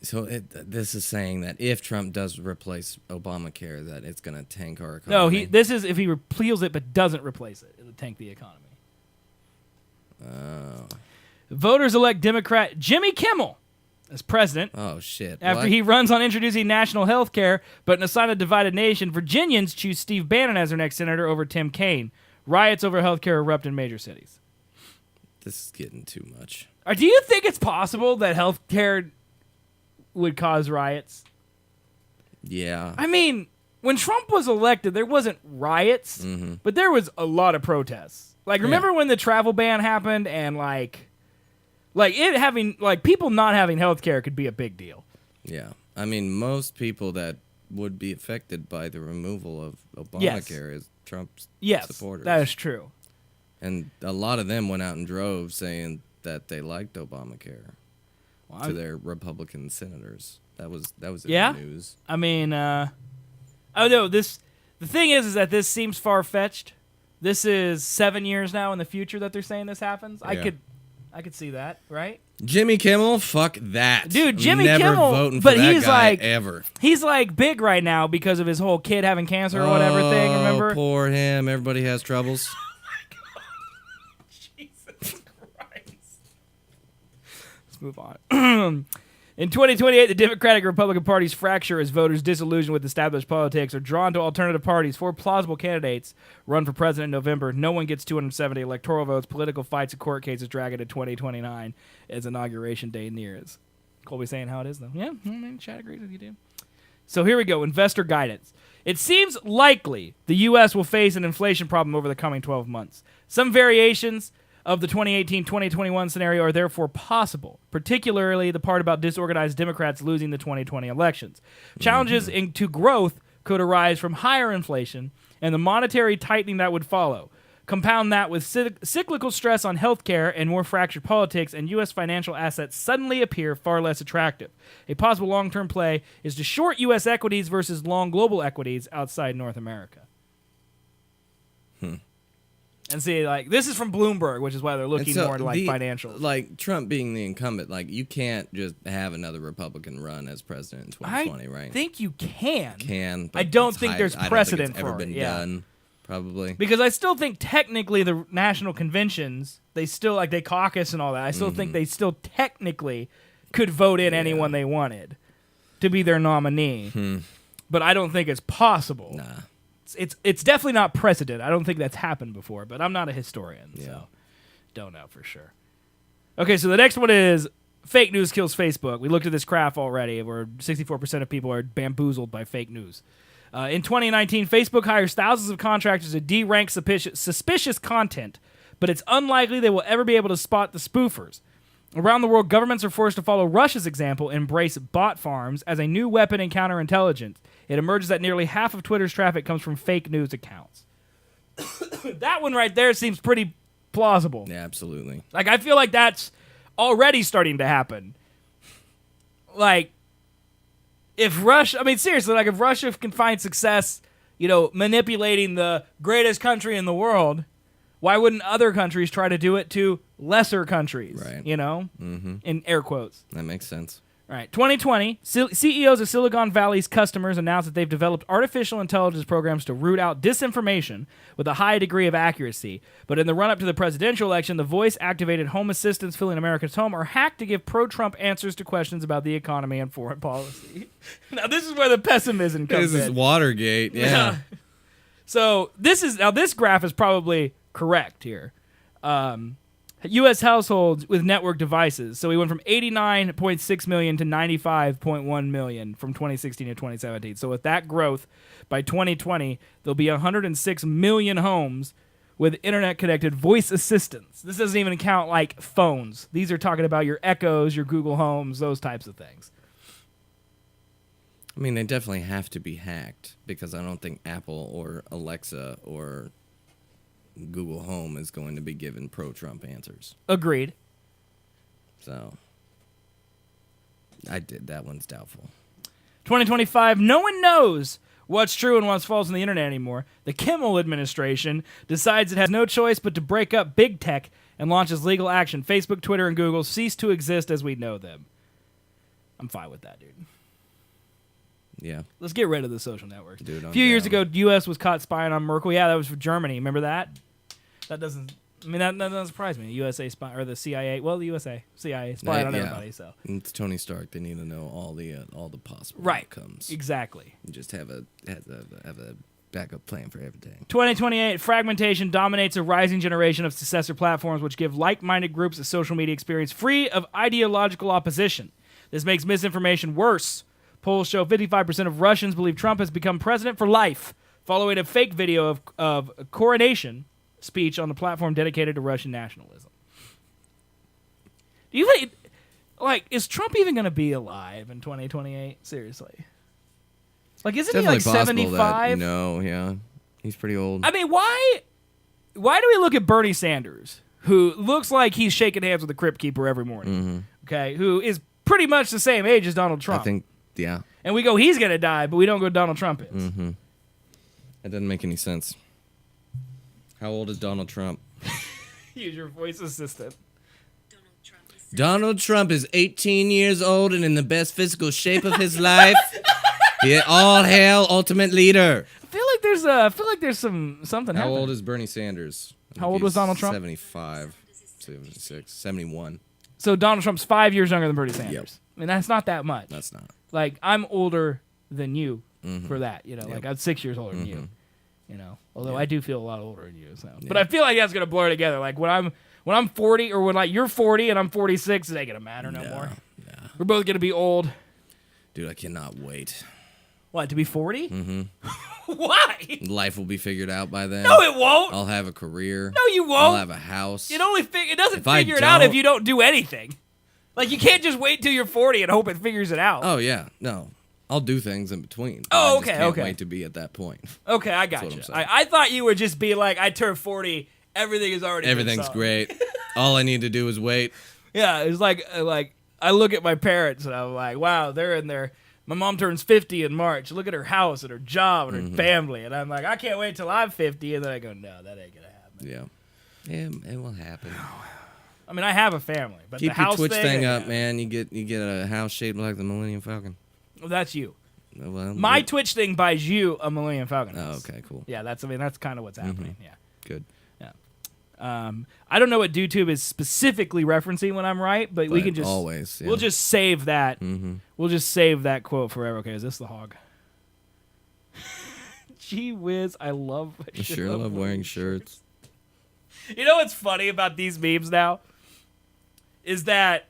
So this is saying that if Trump does replace Obamacare, that it's going to tank our No, economy. this is if he repeals it but doesn't replace it, it'll tank the economy. Oh. Voters elect Democrat Jimmy Kimmel as president. Oh, shit. After What? he runs on introducing national health care, but in a sign of divided nation, Virginians choose Steve Bannon as their next senator over Tim Kaine. Riots over health care erupt in major cities. This is getting too much. Do you think it's possible that health care would cause riots? Yeah. I mean, when Trump was elected, there wasn't riots, but there was a lot of protests. Like, remember when the travel ban happened and like it having like people not having health care could be a big deal. Yeah. I mean, most people that would be affected by the removal of Obamacare is Trump's supporters. That is true. And a lot of them went out in droves saying that they liked Obamacare to their Republican senators. That was in the news. I mean, the thing is that this seems far-fetched. This is 7 years now in the future that they're saying this happens. Yeah. I could see that, right? Jimmy Kimmel, fuck that. Dude, Jimmy Never Kimmel, voting for but that he's guy like ever. He's like big right now because of his whole kid having cancer or whatever thing, remember? Poor him. Everybody has troubles. Jesus Christ. Let's move on. In 2028, the Democratic and Republican parties fracture as voters disillusioned with established politics are drawn to alternative parties. 4 plausible candidates run for president in November. No one gets 270 electoral votes. Political fights and court cases drag into 2029 as Inauguration Day nears. Colby saying how it is, though. Yeah, I mean, Chad agrees with you, dude. So here we go. Investor guidance. It seems likely the U.S. will face an inflation problem over the coming 12 months. Some variations of the 2018-2021 scenario are therefore possible, particularly the part about disorganized Democrats losing the 2020 elections. Challenges to growth could arise from higher inflation and the monetary tightening that would follow. Compound that with cyclical stress on healthcare and more fractured politics, and U.S. financial assets suddenly appear far less attractive. A possible long-term play is to short U.S. equities versus long global equities outside North America. And see, like, this is from Bloomberg, which is why they're looking more into, like, financials. Like, Trump being the incumbent, like, you can't just have another Republican run as president in 2020, right? I think you can. But I don't think there's precedent for it. I don't think it's ever been done, probably. Because I still think technically the national conventions, they still, like, they caucus and all that. I still think they still technically could vote in anyone they wanted to be their nominee. But I don't think it's possible. Nah. It's definitely not precedent. I don't think that's happened before, but I'm not a historian, so don't know for sure. Okay, so the next one is fake news kills Facebook. We looked at this graph already, where 64% of people are bamboozled by fake news. In 2019, Facebook hires thousands of contractors to de-rank suspicious content, but it's unlikely they will ever be able to spot the spoofers. Around the world, governments are forced to follow Russia's example and embrace bot farms as a new weapon in counterintelligence. It emerges that nearly half of Twitter's traffic comes from fake news accounts. That one right there seems pretty plausible. Yeah, absolutely. Like, I feel like that's already starting to happen. Like, if Russia, I mean, seriously, like, if Russia can find success, manipulating the greatest country in the world, why wouldn't other countries try to do it to lesser countries? Right. In air quotes. That makes sense. All right. 2020, CEOs of Silicon Valley's customers announced that they've developed artificial intelligence programs to root out disinformation with a high degree of accuracy. But in the run-up to the presidential election, the voice-activated home assistants filling America's home are hacked to give pro-Trump answers to questions about the economy and foreign policy. Now, this is where the pessimism comes in. This is Watergate, yeah. So this graph is probably correct here. U.S. households with network devices. So we went from 89.6 million to 95.1 million from 2016 to 2017. So with that growth, by 2020, there'll be 106 million homes with internet-connected voice assistants. This doesn't even count, like, phones. These are talking about your Echoes, your Google Homes, those types of things. I mean, they definitely have to be hacked because I don't think Apple or Alexa or Google Home is going to be given pro-Trump answers. Agreed. So, that one's doubtful. 2025, no one knows what's true and what's false on the internet anymore. The Kimmel administration decides it has no choice but to break up big tech and launches legal action. Facebook, Twitter, and Google cease to exist as we know them. I'm fine with that, dude. Yeah. Let's get rid of the social networks. Dude, a few years ago, U.S. was caught spying on Merkel. Yeah, that was for Germany. Remember that? That doesn't surprise me. USA spy or the CIA. Well, the CIA spying on everybody. So it's Tony Stark. They need to know all the possible outcomes. Exactly. And just have a backup plan for everything. 2028, fragmentation dominates a rising generation of successor platforms, which give like-minded groups a social media experience free of ideological opposition. This makes misinformation worse. Polls show 55% of Russians believe Trump has become president for life, following a fake video of a coronation speech on the platform dedicated to Russian nationalism. Do you think, like, is Trump even going to be alive in 2028? Seriously. Like, isn't he like 75? No, yeah. He's pretty old. I mean, why do we look at Bernie Sanders, who looks like he's shaking hands with the Crypt Keeper every morning, okay, who is pretty much the same age as Donald Trump? I think, yeah. And we go, he's going to die, but we don't go, Donald Trump is. Mm-hmm. That doesn't make any sense. How old is Donald Trump? Use your voice assistant. Donald Trump is 18 years old and in the best physical shape of his life. All hail, ultimate leader. I feel like there's something How happening. old is Bernie Sanders? How old was Donald Trump? 75, 76, 71. So Donald Trump's 5 years younger than Bernie Sanders. Yep. I mean, that's not that much. That's not. Like, I'm older than you for that. You know, like I'm 6 years older than you. You know, although I do feel a lot older than you. So, but I feel like that's gonna blur together. Like when I'm 40, or when like you're 40 and I'm 46, it ain't gonna matter no more. Yeah. We're both gonna be old. Dude, I cannot wait. What, to be 40? Mm-hmm. Why? Life will be figured out by then. No, it won't. I'll have a career. No, you won't. I'll have a house. It doesn't If I figure it out if don't- you don't do anything. Like, you can't just wait till you're 40 and hope it figures it out. Oh, yeah. No. I'll do things in between. Oh, I just okay, can't okay. wait to be at that point. Okay, I got what you. I'm saying. I thought you would just be like, I turned 40, everything is already Everything's great. All I need to do is wait. Yeah, it's like I look at my parents and I'm like, wow, they're in there. My mom turns 50 in March. Look at her house and her job and her family. And I'm like, I can't wait till I'm 50. And then I go, no, that ain't going to happen. Yeah. Yeah, it will happen. I mean, I have a family. But Keep the your house Twitch thing up, yeah. man. You get a house shaped like the Millennium Falcon. Well, that's you. Well, My good. Twitch thing buys you a Millennium Falcon Oh, house. okay, cool. Yeah, that's kind of what's happening. Yeah. Good. I don't know what DTube is specifically referencing when I'm right, but we But can just always, yeah. we'll just save that. We'll just save that quote forever. Okay, is this the hog? Gee whiz, I sure love wearing shirts. You know what's funny about these memes now? Is that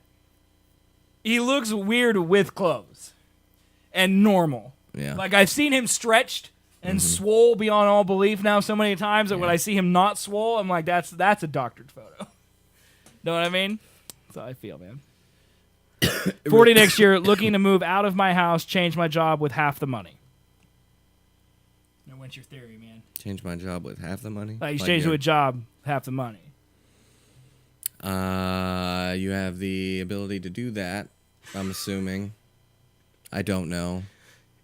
he looks weird with clothes and normal. Yeah. Like, I've seen him stretched and swole beyond all belief now so many times that when I see him not swole, I'm like, that's a doctored photo. Know what I mean? That's how I feel, man. 40 next year, looking to move out of my house, change my job with half the money. Now, what's your theory, man? Change my job with half the money? Like, you change to a job, half the money. You have the ability to do that, I'm assuming. I don't know.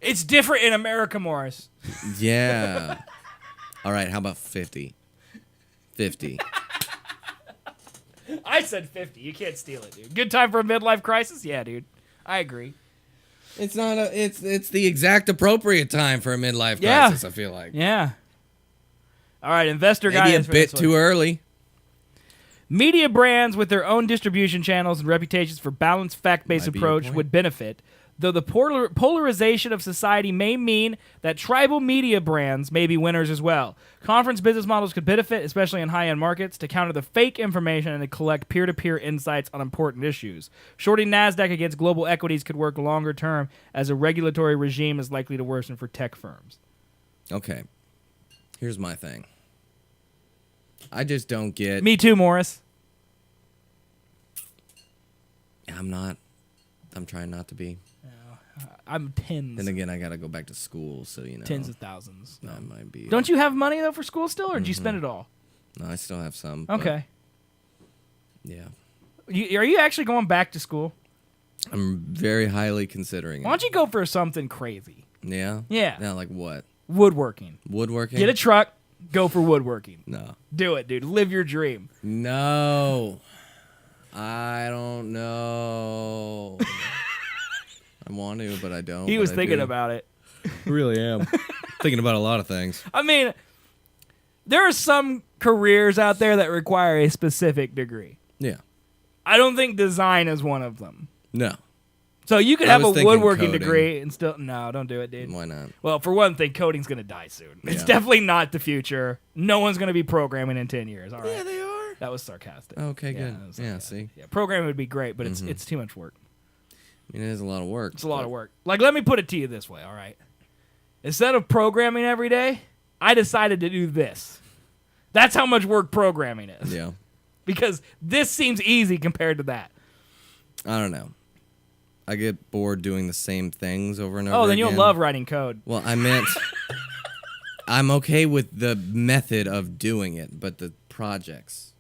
It's different in America, Morris. Yeah. All right, how about 50? 50. I said 50. You can't steal it, dude. Good time for a midlife crisis? Yeah, dude. I agree. It's not it's the exact appropriate time for a midlife Yeah. crisis, I feel like. Yeah. All right, investor Maybe a guidance. for bit this too one. early. Media brands with their own distribution channels and reputations for balanced, fact-based Might be your approach point. would benefit, though the polarization of society may mean that tribal media brands may be winners as well. Conference business models could benefit, especially in high-end markets, to counter the fake information and to collect peer-to-peer insights on important issues. Shorting NASDAQ against global equities could work longer term, as a regulatory regime is likely to worsen for tech firms. Okay. Here's my thing. I just don't get... Me too, Morris. I'm trying not to be. I'm tens. Then again, I got to go back to school, so, you know. Tens of thousands. That might be... Don't you have money, though, for school still, or did you spend it all? No, I still have some. but Okay. Yeah. Are you actually going back to school? I'm very highly considering Why don't you go for something crazy? it. Yeah? Yeah. Yeah, like what? Woodworking. Woodworking? Get a truck, go for woodworking. No. Do it, dude. Live your dream. No. I don't know. I want to, but I don't. He but was I thinking do. about it. I really am. Thinking about a lot of things. I mean, there are some careers out there that require a specific degree. Yeah. I don't think design is one of them. No. So you could I have a was thinking woodworking coding. degree and still... No, don't do it, dude. Why not? Well, for one thing, coding's going to die soon. It's Yeah. definitely not the future. No one's going to be programming in 10 years. All right. Yeah, they are. That was sarcastic. Okay, good. that was Yeah, sarcastic. see? Yeah, programming would be great, but it's too much work. I mean, it is a lot of work. It's a lot of work. Like, let me put it to you this way, all right? Instead of programming every day, I decided to do this. That's how much work programming is. Yeah. Because this seems easy compared to that. I don't know. I get bored doing the same things over and over again. Oh, then you'll love writing code. Well, I meant I'm okay with the method of doing it, but the projects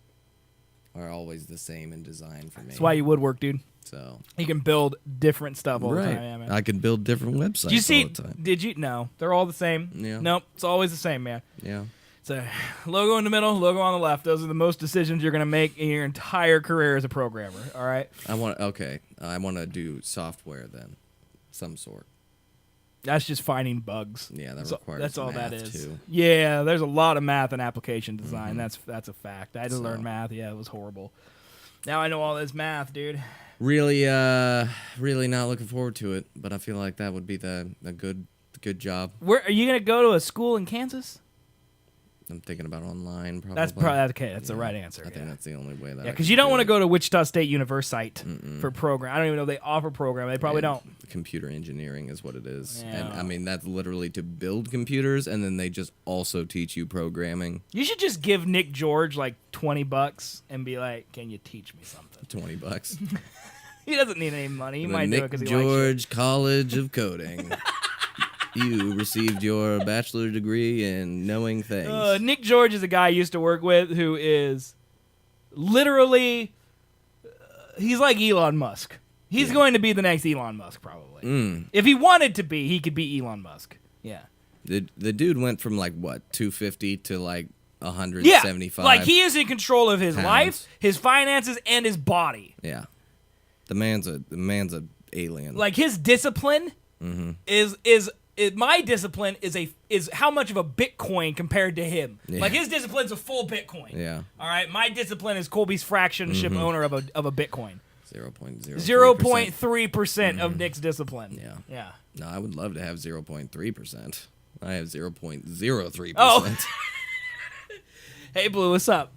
are always the same in design for me. That's why you woodwork, dude. So You can build different stuff all the right, time. Yeah, man. I could build different websites Did you see? all the time. Did you? No, they're all the same. Yeah. Nope, it's always the same, man. Yeah. It's a logo in the middle, logo on the left. Those are the most decisions you're gonna make in your entire career as a programmer. All right. I want to do software then, some sort. That's just finding bugs. Yeah, that So requires that's all math that is. too. Yeah, there's a lot of math in application design. That's a fact. I had to learn So- math. Yeah, it was horrible. Now I know all this math, dude. Really, really not looking forward to it, but I feel like that would be a good job. Where are you gonna go to a school in Kansas? I'm thinking about online probably. That's probably okay. That's the right answer. I think that's the only way that. Yeah, because you don't want to go to Wichita State University for program. I don't even know if they offer program. They probably don't. Computer engineering is what it is, Yeah. and I mean that's literally to build computers, and then they just also teach you programming. You should just give Nick George like $20 and be like, "Can you teach me something?" $20. He doesn't need any money. He The might do it Nick because he likes it. George College of Coding. You received your bachelor degree in knowing things. Nick George is a guy I used to work with who is literally, he's like Elon Musk. He's going to be the next Elon Musk, probably. If he wanted to be, he could be Elon Musk. Yeah. The dude went from like what 250 to like Yeah. 175. Like he is in control of his pounds. life, his finances, and his body. Yeah, the man's a alien. Like his discipline is my discipline is how much of a Bitcoin compared to him. Yeah. Like his discipline's a full Bitcoin. Yeah. All right. My discipline is Colby's fraction ship owner of a Bitcoin. 0.03%. of Nick's discipline. Yeah. Yeah. No, I would love to have 0.3%. I have 0.03%. Oh. Hey Blue, what's up?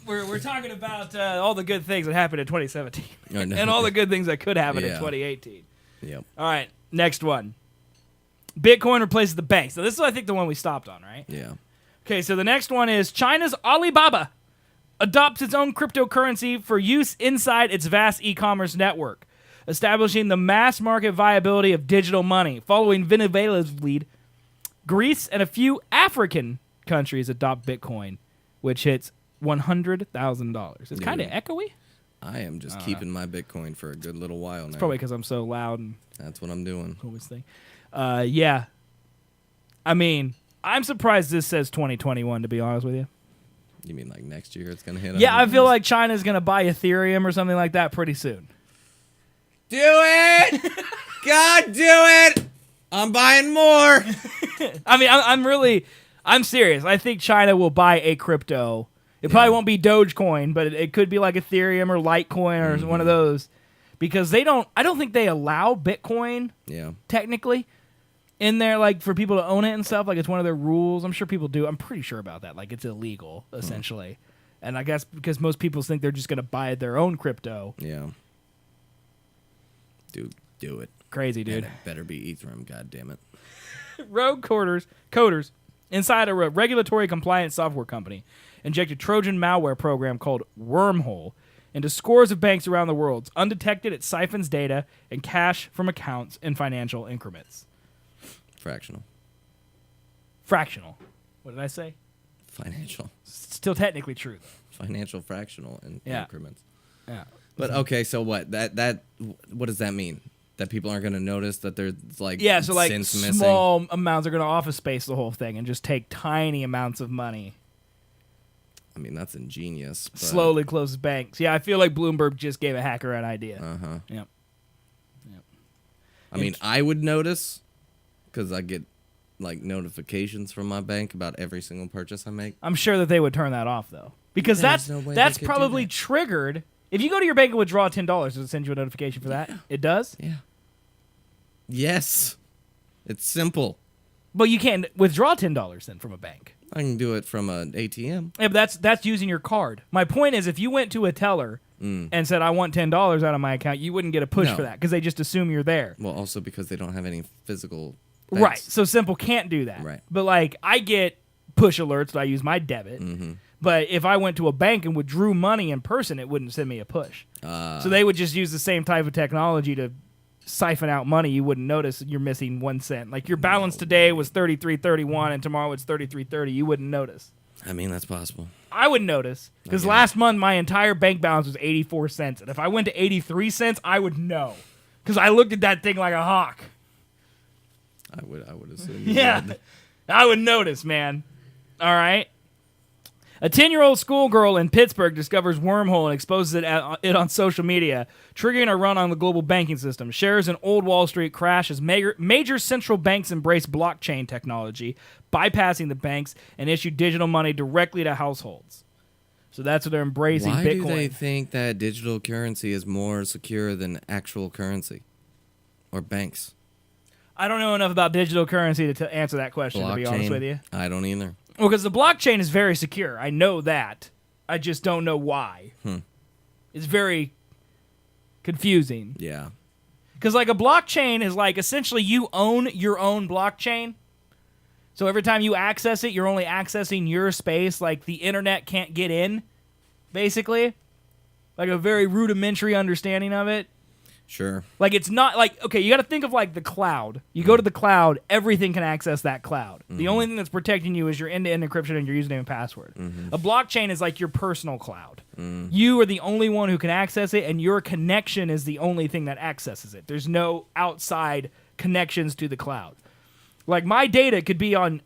We're talking about all the good things that happened in 2017 I know. and all the good things that could happen in Yeah. 2018. Yep. All right, next one. Bitcoin replaces the bank. So this is, I think, the one we stopped on, right? Yeah. Okay, so the next one is China's Alibaba adopts its own cryptocurrency for use inside its vast e-commerce network, establishing the mass market viability of digital money. Following Venezuela's lead, Greece and a few African countries adopt Bitcoin, which hits $100,000. It's kind of echoey. I am just keeping my Bitcoin for a good little while now. Probably because I'm so loud and That's what I'm doing. all this thing. Yeah. I mean, I'm surprised this says 2021, to be honest with you. You mean like next year it's going to hit? Yeah, I 100? feel like China's going to buy Ethereum or something like that pretty soon. Do it! God, do it! I'm buying more. I mean, I'm serious. I think China will buy a crypto. It probably won't be Dogecoin, but it could be like Ethereum or Litecoin or one of those. Because I don't think they allow Bitcoin, Yeah. technically, in there, like, for people to own it and stuff. Like, it's one of their rules. I'm sure people do. I'm pretty sure about that. Like, it's illegal, essentially. And I guess because most people think they're just going to buy their own crypto. Yeah. Dude, do it. Crazy, dude. And it better be Ethereum, God damn it. Rogue coders inside a regulatory compliance software company injected Trojan malware program called Wormhole into scores of banks around the world. Undetected, it siphons data and cash from accounts in financial increments. Fractional. Fractional. What did I say? Financial. Still technically true, though. Financial fractional in Yeah. increments. Yeah. But okay, so what? That what does that mean? That people aren't going to notice that there's like Yeah, so like cents missing? small amounts are going to office space the whole thing and just take tiny amounts of money. I mean, that's ingenious. But, Slowly closes banks. Yeah, I feel like Bloomberg just gave a hacker an idea. Uh-huh. Yep. I mean, I would notice because I get like notifications from my bank about every single purchase I make. I'm sure that they would turn that off though, because There's that's no way that's they could do probably that. triggered. If you go to your bank and withdraw $10, does it send you a notification for that? It does. Yeah. Yes. It's simple. But you can't withdraw $10 then from a bank. I can do it from an ATM. Yeah, but that's using your card. My point is, if you went to a teller and said, I want $10 out of my account, you wouldn't get a push No. for that because they just assume you're there. Well, also because they don't have any physical things. Right. So Simple can't do that. Right. But like I get push alerts that I use my debit. But if I went to a bank and withdrew money in person, it wouldn't send me a push. So they would just use the same type of technology to siphon out money. You wouldn't notice you're missing 1 cent. Like your balance today was $33.31 and tomorrow it's $33.30. You wouldn't notice. I mean, that's possible. I would notice because last month my entire bank balance was 84 cents. And if I went to 83 cents, I would know because I looked at that thing like a hawk. I would assume. You Yeah, would. I would notice, man. All right. A 10-year-old schoolgirl in Pittsburgh discovers wormhole and exposes it on social media, triggering a run on the global banking system. Shares an old Wall Street crash as major central banks embrace blockchain technology, bypassing the banks and issue digital money directly to households. So that's what they're embracing. Why Bitcoin. do they think that digital currency is more secure than actual currency or banks? I don't know enough about digital currency to answer that question, to be honest with you. I don't either. Well, because the blockchain is very secure. I know that. I just don't know why. It's very confusing. Yeah. Because, like, a blockchain is, like, essentially you own your own blockchain. So every time you access it, you're only accessing your space. Like, the internet can't get in, basically. Like, a very rudimentary understanding of it. Sure. Like, it's not like, okay, you got to think of like the cloud. You go to the cloud, everything can access that cloud. The only thing that's protecting you is your end-to-end encryption and your username and password. A blockchain is like your personal cloud. You are the only one who can access it, and your connection is the only thing that accesses it. There's no outside connections to the cloud. Like, my data could be on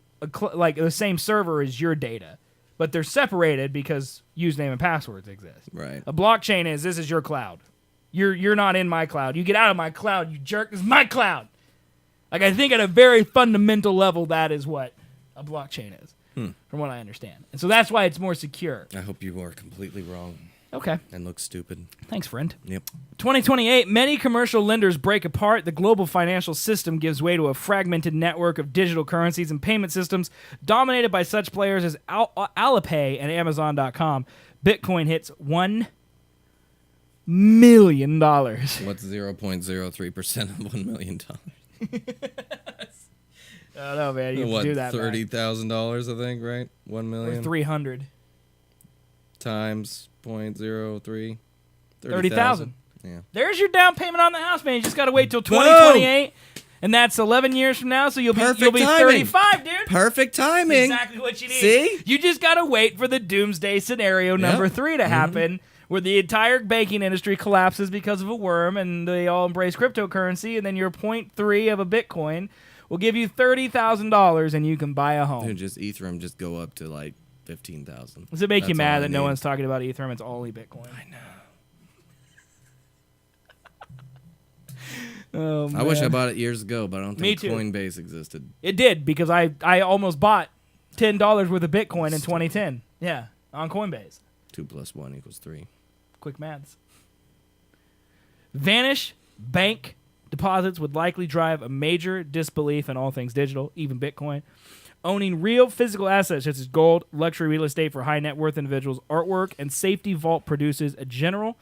like the same server as your data, but they're separated because username and passwords exist. Right. A blockchain is, this is your cloud. You're not in my cloud. You get out of my cloud, you jerk. This is my cloud. Like, I think at a very fundamental level, that is what a blockchain is, from what I understand. And so that's why it's more secure. I hope you are completely wrong Okay. and look stupid. Thanks, friend. Yep. 2028, many commercial lenders break apart. The global financial system gives way to a fragmented network of digital currencies and payment systems dominated by such players as Alipay and Amazon.com. Bitcoin hits $1 million. What's 0.03% of $1 million? I don't know, man. You have What, to do that. $30,000, I think, right? 1 Or million 300. times 0.03. 30,000. Yeah. There's your down payment on the house, man. You just got to wait till 2028. And that's 11 years from now, so you'll be Perfect timing. 35, dude. Perfect timing. Exactly what you need. See? You just got to wait for the doomsday scenario number 3 to happen, where the entire banking industry collapses because of a worm, and they all embrace cryptocurrency, and then your 0.3 of a Bitcoin will give you $30,000, and you can buy a home. Dude, just Ethereum just go up to like 15,000. Does it make you That's all mad I that no need. one's talking about Ethereum? It's only Bitcoin. I know. Oh, I wish I man. bought it years ago, but I don't Me think too. Coinbase existed. It did, because I almost bought $10 worth of Bitcoin in 2010. Yeah, on Coinbase. 2 + 1 = 3. Quick maths. Vanish bank deposits would likely drive a major disbelief in all things digital, even Bitcoin. Owning real physical assets such as gold, luxury real estate for high net worth individuals, artwork, and safety vault produces a general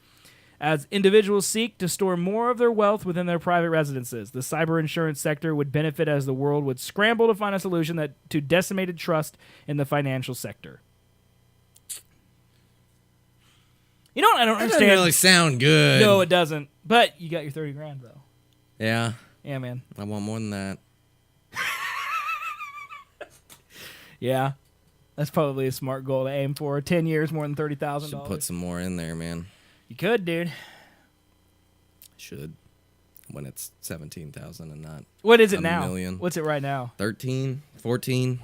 as individuals seek to store more of their wealth within their private residences. The cyber insurance sector would benefit as the world would scramble to find a solution to decimated trust in the financial sector. You know what I don't That understand? doesn't really sound good. No, it doesn't. But you got your 30 grand, though. Yeah, Yeah, man. I want more than that. Yeah. That's probably a smart goal to aim for. 10 years, more than $30,000. Should put some more in there, man. You could, dude. Should. When it's 17,000 and not What is it a now? million. What's it right now? 13, 14,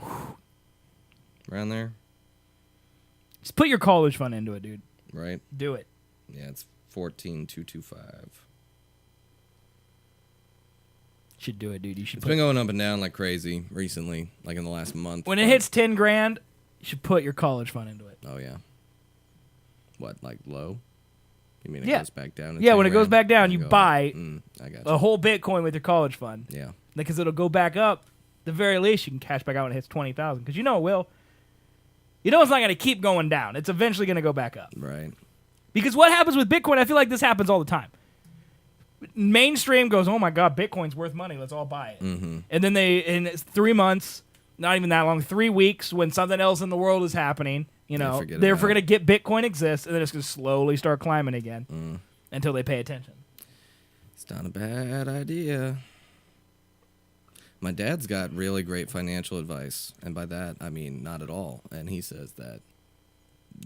around there, Just put your college fund into it, dude. right? Do it. Yeah, it's 14,225. Should do it, dude. You should It's put been going up and down like crazy recently, like in the last month. When it but- hits 10 grand, you should put your college fund into it. Oh yeah. What, like low? You mean it Yeah. goes back down? to Yeah, 10 when it goes grand? back down, you Go up. buy I got you. a whole Bitcoin with your college fund. Yeah. Because it'll go back up. The very least, you can cash back out when it hits 20,000. Because you know it will. You know it's not going to keep going down. It's eventually going to go back up. Right. Because what happens with Bitcoin, I feel like this happens all the time. Mainstream goes, oh my God, Bitcoin's worth money. Let's all buy it. Mm-hmm. And then in 3 months, not even that long, 3 weeks, when something else in the world is happening, they're going to get Bitcoin exists, and then it's going to slowly start climbing again until they pay attention. It's not a bad idea. My dad's got really great financial advice, and by that, I mean not at all. And he says that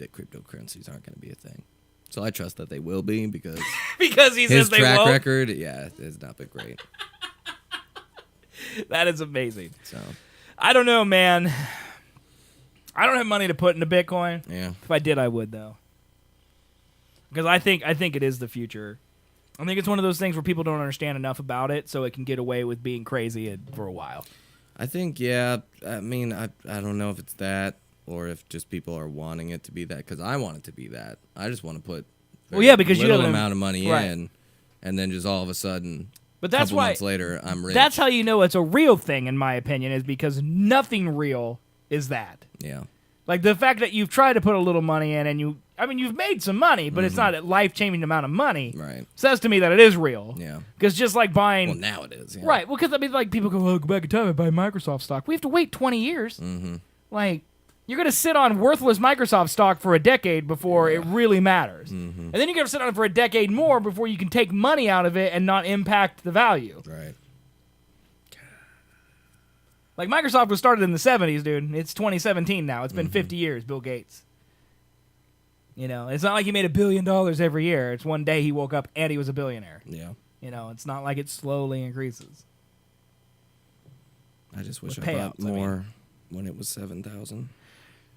cryptocurrencies aren't going to be a thing. So I trust that they will be because because he says they won't. His track record, has not been great. That is amazing. So I don't know, man. I don't have money to put into Bitcoin. Yeah. If I did, I would though, because I think it is the future. I think it's one of those things where people don't understand enough about it, so it can get away with being crazy for a while. I think, yeah. I mean, I don't know if it's that or if just people are wanting it to be that, because I want it to be that. I just want to put because you have little amount of money in, and then just all of a sudden, but that's couple months later, I'm rich. That's how you know it's a real thing, in my opinion, is because nothing real is that. Yeah. Like the fact that you've tried to put a little money in and you've made some money, but it's not a life-changing amount of money. Right. Says to me that it is real. Yeah. Because just like buying... Well, now it is. Yeah. Right. Well, because like people go, oh, go back in time and buy Microsoft stock. We have to wait 20 years. Mm-hmm. Like, you're going to sit on worthless Microsoft stock for a decade before it really matters. Mm-hmm. And then you're going to sit on it for a decade more before you can take money out of it and not impact the value. Right. Like, Microsoft was started in the 70s, dude. It's 2017 now. It's been 50 years, Bill Gates. It's not like he made $1 billion every year. It's one day he woke up and he was a billionaire. Yeah. It's not like it slowly increases. I just wish I bought more when it was 7,000.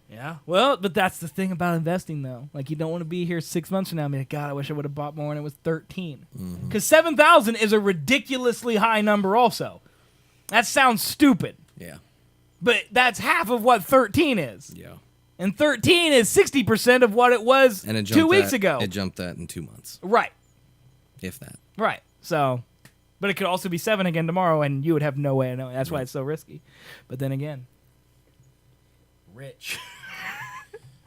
Yeah. Well, but that's the thing about investing, though. Like, you don't want to be here 6 months from now and be like, God, I wish I would have bought more when it was 13. Because 7,000 is a ridiculously high number also. That sounds stupid. Yeah. But that's half of what 13 is. Yeah. And 13 is 60% of what it was 2 weeks ago. It jumped that in 2 months. Right. If that. Right. So, but it could also be 7 again tomorrow, and you would have no way of knowing. That's why it's so risky. But then again, rich.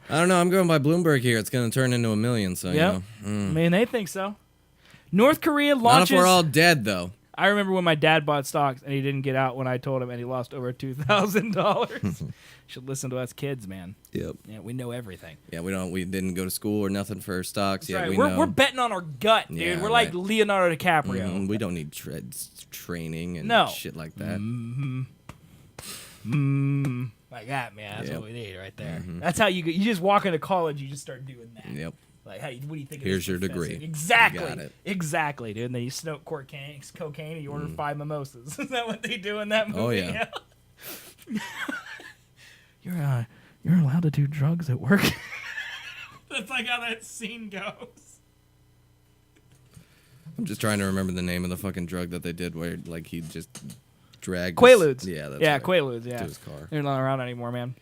I don't know. I'm going by Bloomberg here. It's going to turn into $1 million. So, I mean, they think so. North Korea launches... Not if we're all dead, though. I remember when my dad bought stocks and he didn't get out when I told him, and he lost over $2,000. Should listen to us kids, man. Yep. Yeah, we know everything. Yeah, we didn't go to school or nothing for stocks. That's Yeah, right. We're betting on our gut, dude. Yeah, we're like Leonardo DiCaprio. Mm-hmm. We don't need training and shit like that. Like that, man. That's what we need right there. Mm-hmm. That's how you just walk into college, you just start doing that. Yep. Like, hey, what do you think? Here's your degree. Exactly. You got it. Exactly, dude. And then you smoke cocaine, and you order 5 mimosas. Is that what they do in that movie? Oh yeah. You're allowed to do drugs at work. That's like how that scene goes. I'm just trying to remember the name of the fucking drug that they did where like he just dragged Quaaludes. That's right, Quaaludes, yeah. To his car. They're not around anymore, man.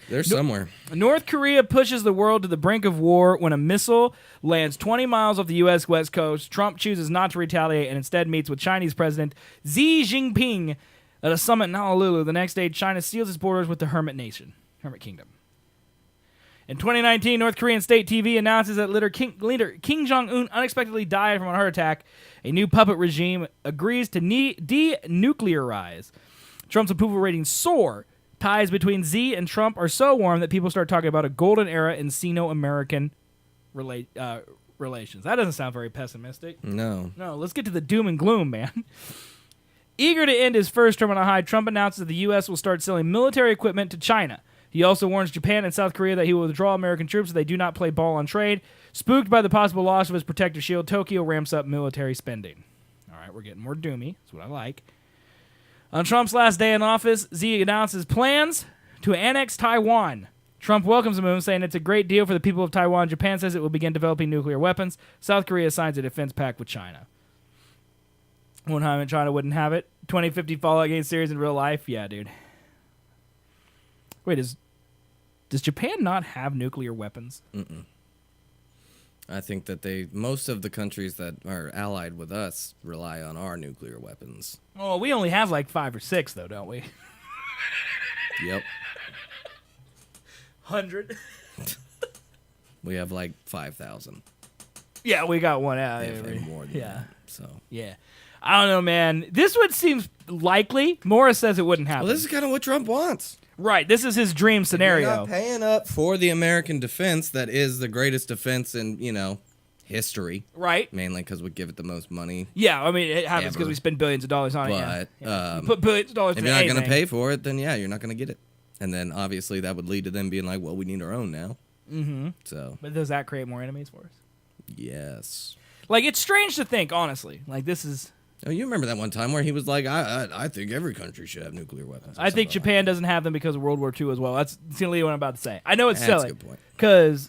They're somewhere. North Korea pushes the world to the brink of war when a missile lands 20 miles off the U.S. West Coast. Trump chooses not to retaliate and instead meets with Chinese President Xi Jinping at a summit in Honolulu. The next day, China seals its borders with the Hermit Kingdom. In 2019, North Korean state TV announces that leader Kim Jong-un unexpectedly died from a heart attack. A new puppet regime agrees to denuclearize. Trump's approval ratings soar. Ties between Xi and Trump are so warm that people start talking about a golden era in Sino-American relations. That doesn't sound very pessimistic. No, let's get to the doom and gloom, man. Eager to end his first term on a high, Trump announces that the U.S. will start selling military equipment to China. He also warns Japan and South Korea that he will withdraw American troops if they do not play ball on trade. Spooked by the possible loss of his protective shield, Tokyo ramps up military spending. All right, we're getting more doomy. That's what I like. On Trump's last day in office, Xi announces plans to annex Taiwan. Trump welcomes the move, saying it's a great deal for the people of Taiwan. Japan says it will begin developing nuclear weapons. South Korea signs a defense pact with China. One time China wouldn't have it. 2050 Fallout game series in real life? Yeah, dude. Wait, does Japan not have nuclear weapons? Mm-mm. I think that most of the countries that are allied with us rely on our nuclear weapons. Oh, we only have like 5 or 6, though, don't we? Yep. 100. We have like 5,000. Yeah, we got one out. They have more than that. So. Yeah. I don't know, man. This one seems likely. Morris says it wouldn't happen. Well, this is kind of what Trump wants. Right. This is his dream scenario. You're not paying up for the American defense that is the greatest defense in, history. Right. Mainly because we give it the most money. Yeah, I mean, it happens because Ever. we spend billions of dollars on it. But Yeah. You put billions of dollars if into you're not going to anything. pay for it, then yeah, you're not going to get it. And then obviously that would lead to them being like, well, we need our own now. Mm-hmm. So. But does that create more enemies for us? Yes. Like, it's strange to think, honestly. Like, this is... Oh, you remember that one time where he was like, I think every country should have nuclear weapons. I think Japan doesn't have them because of World War II as well. That's silly what I'm about to say. I know it's That's a silly. good point. Because,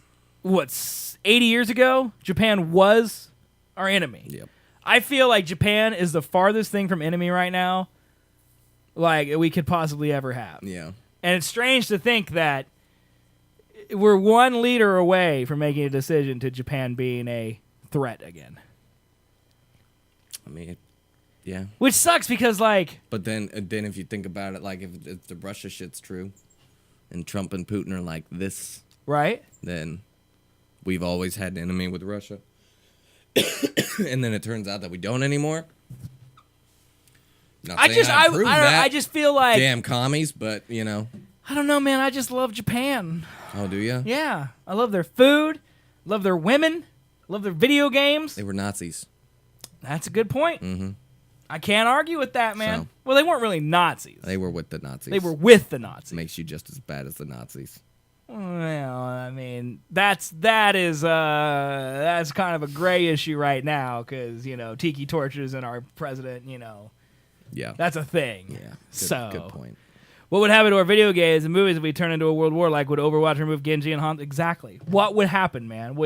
80 years ago, Japan was our enemy. Yep. I feel like Japan is the farthest thing from enemy right now, like, we could possibly ever have. Yeah. And it's strange to think that we're one leader away from making a decision to Japan being a threat again. I mean, yeah. Which sucks because, like... But then if you think about it, like, if the Russia shit's true, and Trump and Putin are like this, Right? then we've always had an enemy with Russia. And then it turns out that we don't anymore. Not saying I proved that. I just feel like... Damn commies, but, I don't know, man. I just love Japan. Oh, do you? Yeah. I love their food, love their women, love their video games. They were Nazis. That's a good point. Mm-hmm. I can't argue with that, man. So- Well, they weren't really Nazis. They were with the Nazis. They were with the Nazis. Makes you just as bad as the Nazis. Well, I mean, that's kind of a gray issue right now because, tiki torches and our president, Yeah. that's a thing. Yeah. Good point. What would happen to our video games and movies if we turn into a world war? Like, would Overwatch remove Genji and Han? Exactly. What would happen, man?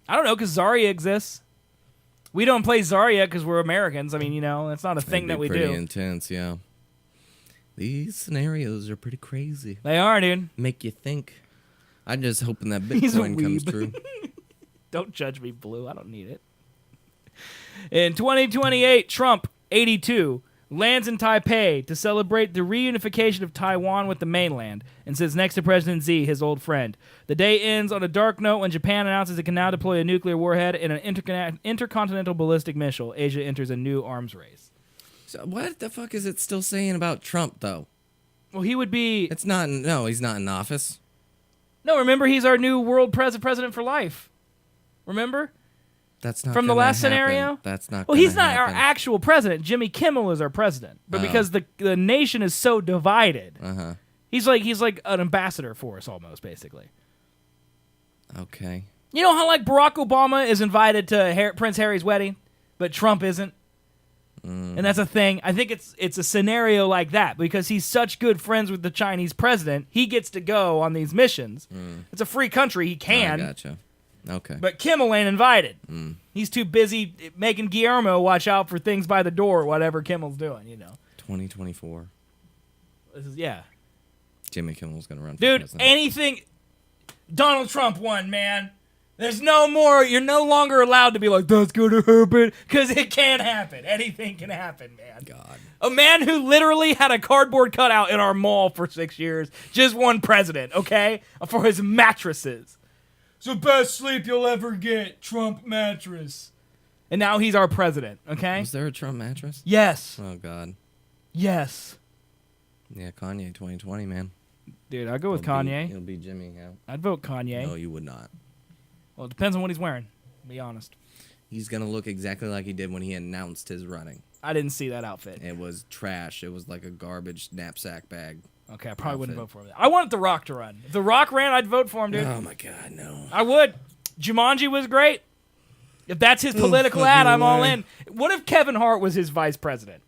I don't know, because Zarya exists. We don't play Zarya because we're Americans. I mean, that's not a thing that we do. Pretty intense, yeah. These scenarios are pretty crazy. They are, dude. Make you think. I'm just hoping that He's a Bitcoin comes weeb. true. Don't judge me, Blue. I don't need it. In 2028, Trump, 82, lands in Taipei to celebrate the reunification of Taiwan with the mainland and sits next to President Xi, his old friend. The day ends on a dark note when Japan announces it can now deploy a nuclear warhead in an intercontinental ballistic missile. Asia enters a new arms race. So what the fuck is it still saying about Trump, though? Well, he would be... It's not... No, he's not in office. No, remember, he's our new world president for life. Remember? That's not From the gonna last happen. scenario? That's not Well, gonna he's not happen. our actual president. Jimmy Kimmel is our president. But Oh. because the nation is so divided, Uh-huh. he's like an ambassador for us almost, basically. Okay. You know how, like, Barack Obama is invited to Prince Harry's wedding, but Trump isn't? And that's a thing. I think it's a scenario like that because he's such good friends with the Chinese president. He gets to go on these missions. It's a free country. He can. I gotcha. Okay. But Kimmel ain't invited. He's too busy making Guillermo watch out for things by the door, whatever Kimmel's doing, 2024. This is, yeah. Jimmy Kimmel's gonna run for Dude, president. anything... Donald Trump won, man. There's no more... You're no longer allowed to be like, that's gonna happen, because it can happen. Anything can happen, man. God. A man who literally had a cardboard cutout in our mall for 6 years just won president, okay? For his mattresses. It's the best sleep you'll ever get, Trump mattress. And now he's our president, okay? Was there a Trump mattress? Yes. Oh, God. Yes. Yeah, Kanye 2020, man. Dude, I'd go with Kanye. It'll be Jimmy, yeah. I'd vote Kanye. No, you would not. Well, it depends on what he's wearing, to be honest. He's gonna look exactly like he did when he announced his running. I didn't see that outfit. It was trash. It was like a garbage knapsack bag. Okay, I probably wouldn't vote for him. I wanted The Rock to run. If The Rock ran, I'd vote for him, dude. Oh, my God, no. I would. Jumanji was great. If that's his political ad, I'm all in. What if Kevin Hart was his vice president?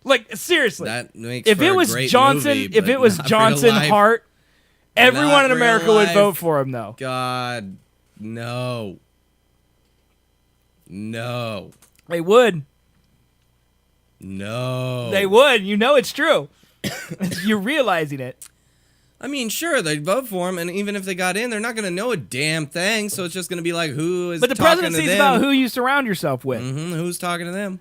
Like, seriously. That makes if for it a was great Johnson, movie, if but it was not Johnson real life. Hart, everyone Not in America real would life. vote for him, though. God, no. No. They would. No. They would. You know it's true. You're realizing it. I mean, sure, they'd vote for him, and even if they got in, they're not going to know a damn thing, so it's just going to be like, who is But the talking to presidency is them? about who you surround yourself with. Who's talking to them?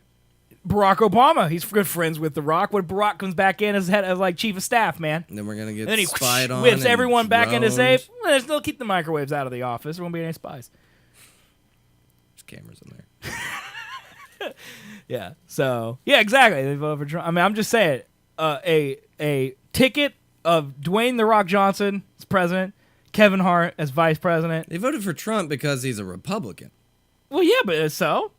Barack Obama. He's good friends with The Rock. When Barack comes back in as head as like chief of staff, man. And then we're gonna get And then he spied on. whips and everyone back into drones. safe. Well, they'll keep the microwaves out of the office. There won't be any spies. There's cameras in there. Yeah. So yeah, exactly. They voted for Trump. I mean, I'm just saying, a ticket of Dwayne The Rock Johnson as president, Kevin Hart as vice president. They voted for Trump because he's a Republican. Well, yeah, but so.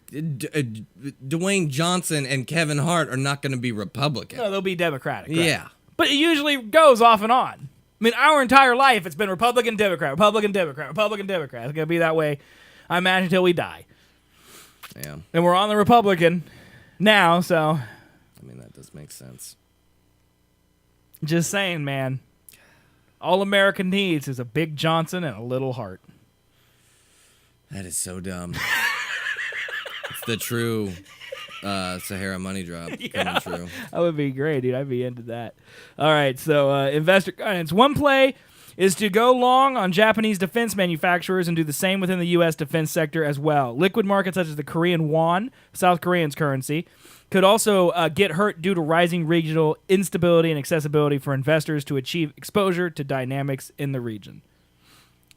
Dwayne Johnson and Kevin Hart are not going to be Republican. No, they'll be Democratic. Right? Yeah. But it usually goes off and on. I mean, our entire life, it's been Republican, Democrat, Republican, Democrat, Republican, Democrat. It's going to be that way, I imagine, until we die. Yeah. And we're on the Republican now, so I mean, that does make sense. just saying, man. All America needs is a big Johnson and a little Hart. That is so dumb. It's the true Sahara money drop coming true. That would be great, dude. I'd be into that. All right, so investor guidance. One play is to go long on Japanese defense manufacturers and do the same within the U.S. defense sector as well. Liquid markets such as the Korean won, South Korean's currency, could also get hurt due to rising regional instability and accessibility for investors to achieve exposure to dynamics in the region.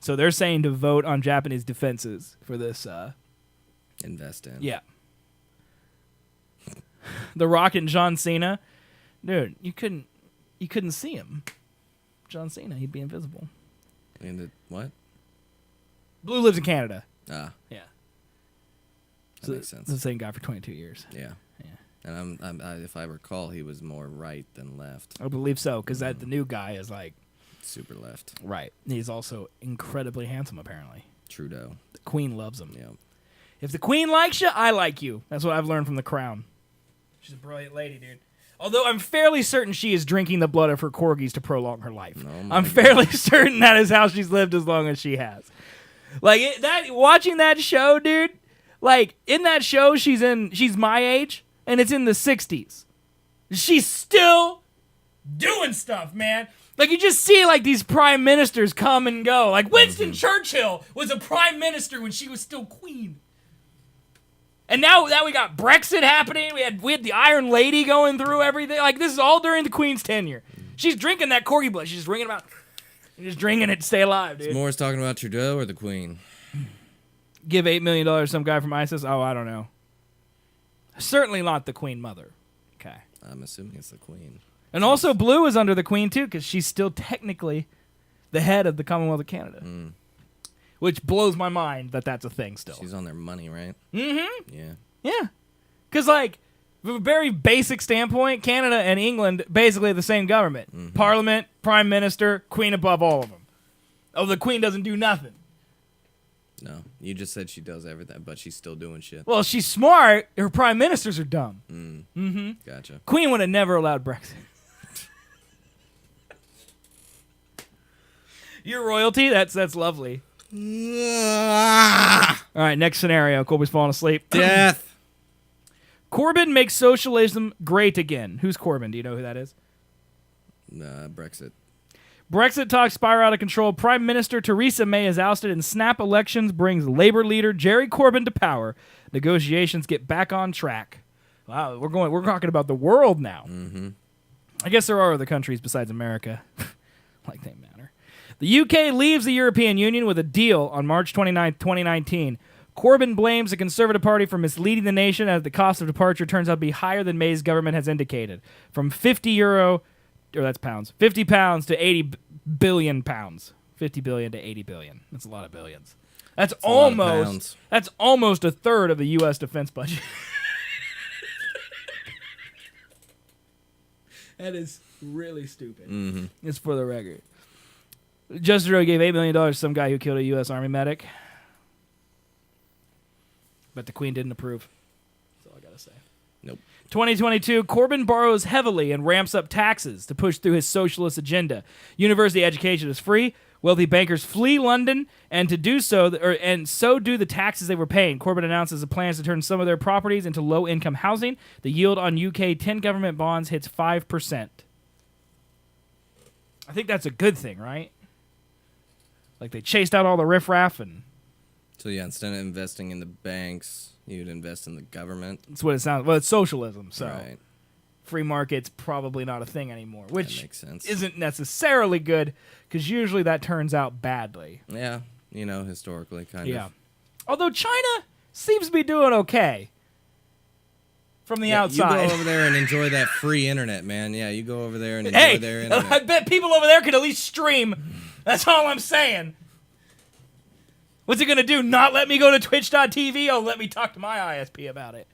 So they're saying to vote on Japanese defenses for this. Invest in. Yeah. The Rock and John Cena. Dude, you couldn't see him. John Cena, he'd be invisible. What? Blue lives in Canada. Ah, Yeah. that makes sense. The same guy for 22 years. Yeah. Yeah. And if I recall, he was more right than left. I believe so, because the new guy is like... Super left. Right. He's also incredibly handsome, apparently. Trudeau. The Queen loves him. Yeah. If the Queen likes you, I like you. That's what I've learned from The Crown. She's a brilliant lady, dude. Although I'm fairly certain she is drinking the blood of her corgis to prolong her life. Oh my I'm fairly certain that is how she's lived as long as she has. Like watching that show, dude. Like in that show, she's my age, and it's in the 60s. She's still doing stuff, man. Like you just see like these prime ministers come and go. Like Winston Churchill was a prime minister when she was still queen. And now we got Brexit happening. We had the Iron Lady going through everything. Like this is all during the Queen's tenure. She's drinking that corgi blood. She's just drinking about, just drinking it to stay alive, dude. Moore's talking about Trudeau or the Queen? Give $8 million to some guy from ISIS. Oh, I don't know. Certainly not the Queen Mother. Okay. I'm assuming it's the Queen. And also, Blue is under the Queen too, because she's still technically the head of the Commonwealth of Canada. Which blows my mind that that's a thing still. She's on their money, right? Mm-hmm. Yeah. Yeah. Because, like, from a very basic standpoint, Canada and England basically the same government. Parliament, Prime Minister, Queen above all of them. Oh, the Queen doesn't do nothing. No, you just said she does everything, but she's still doing shit. Well, she's smart. Her prime ministers are dumb. Gotcha. Queen would have never allowed Brexit. Your royalty? That's lovely. All right, next scenario. Colby's falling asleep. Death. Corbyn makes socialism great again. Who's Corbyn? Do you know who that is? Brexit. Brexit talks spiral out of control. Prime Minister Theresa May is ousted, and snap elections brings Labour leader Jerry Corbyn to power. Negotiations get back on track. Wow, we're talking about the world now. I guess there are other countries besides America. Like they matter. The UK leaves the European Union with a deal on March 29, 2019. Corbyn blames the Conservative Party for misleading the nation as the cost of departure turns out to be higher than May's government has indicated. From £50 to 80 billion pounds. 50 billion to 80 billion. That's a lot of billions. That's almost a third of the U.S. defense budget. That is really stupid. It's for the record. Justice Trudeau gave $8 million to some guy who killed a U.S. Army medic. But the Queen didn't approve. That's all I got to say. Nope. 2022, Corbyn borrows heavily and ramps up taxes to push through his socialist agenda. University education is free. Wealthy bankers flee London, and so do the taxes they were paying. Corbyn announces the plans to turn some of their properties into low-income housing. The yield on UK 10 government bonds hits 5%. I think that's a good thing, right? Like they chased out all the riffraff and So yeah, instead of investing in the banks, you'd invest in the government. That's what it sounds. Well, it's socialism, so Right. free market's probably not a thing anymore, which makes sense. isn't necessarily good because usually that turns out badly. Yeah, historically, kind Yeah. of. Although China seems to be doing okay from the Yeah, outside. You go over there and enjoy that free internet, man. Yeah, you go over there and enjoy Hey, their internet. I bet people over there could at least stream. That's all I'm saying. What's it going to do? Not let me go to twitch.tv? Oh, let me talk to my ISP about it.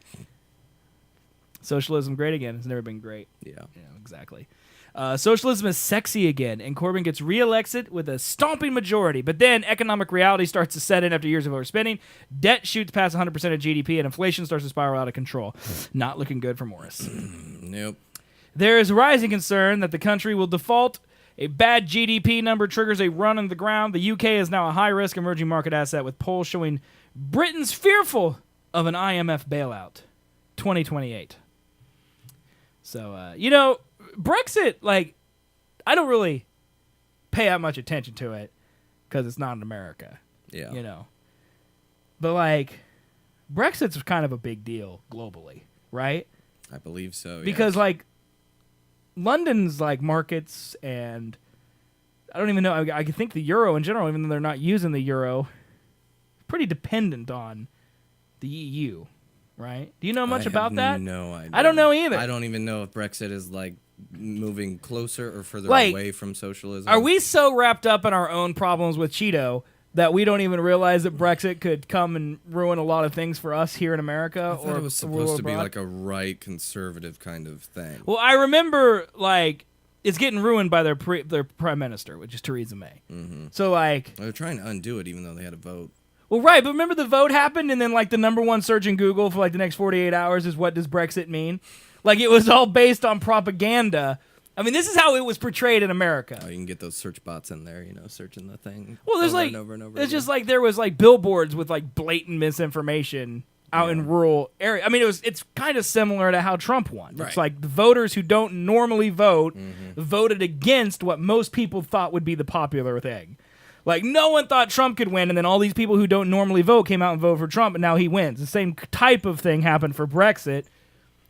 Socialism great again. It's never been great. Yeah. Yeah, exactly. Socialism is sexy again, and Corbyn gets re-elected with a stomping majority. But then economic reality starts to set in after years of overspending. Debt shoots past 100% of GDP, and inflation starts to spiral out of control. Not looking good for Morris. Nope. There is rising concern that the country will default. A bad GDP number triggers a run on the ground. The UK is now a high-risk emerging market asset, with polls showing Britain's fearful of an IMF bailout. 2028. So, Brexit, I don't really pay that much attention to it because it's not in America, Yeah. But, Brexit's kind of a big deal globally, right? I believe so. Because, yes. London's, markets, and I don't even know, I think the euro in general, even though they're not using the euro, pretty dependent on the EU, right? Do you know much about that? No idea. I don't know either. I don't even know if Brexit is moving closer or further Like, away from socialism. Are we so wrapped up in our own problems with Cheeto that we don't even realize that Brexit could come and ruin a lot of things for us here in America? I thought or it was the world supposed to be abroad? like a right conservative kind of thing. Well, I remember it's getting ruined by their prime minister, which is Theresa May. Mm-hmm. So They're trying to undo it, even though they had a vote. well, right, but remember the vote happened, and then the number one search in Google for the next 48 hours is what does Brexit mean? It was all based on propaganda. I mean, this is how it was portrayed in America. Oh, you can get those search bots in there, searching the thing. Well, there's over and over and over it's again. just there was billboards with blatant misinformation out in rural area. I mean, it's kind of similar to how Trump won. Right. It's the voters who don't normally vote voted against what most people thought would be the popular thing. No one thought Trump could win, and then all these people who don't normally vote came out and voted for Trump, and now he wins. The same type of thing happened for Brexit,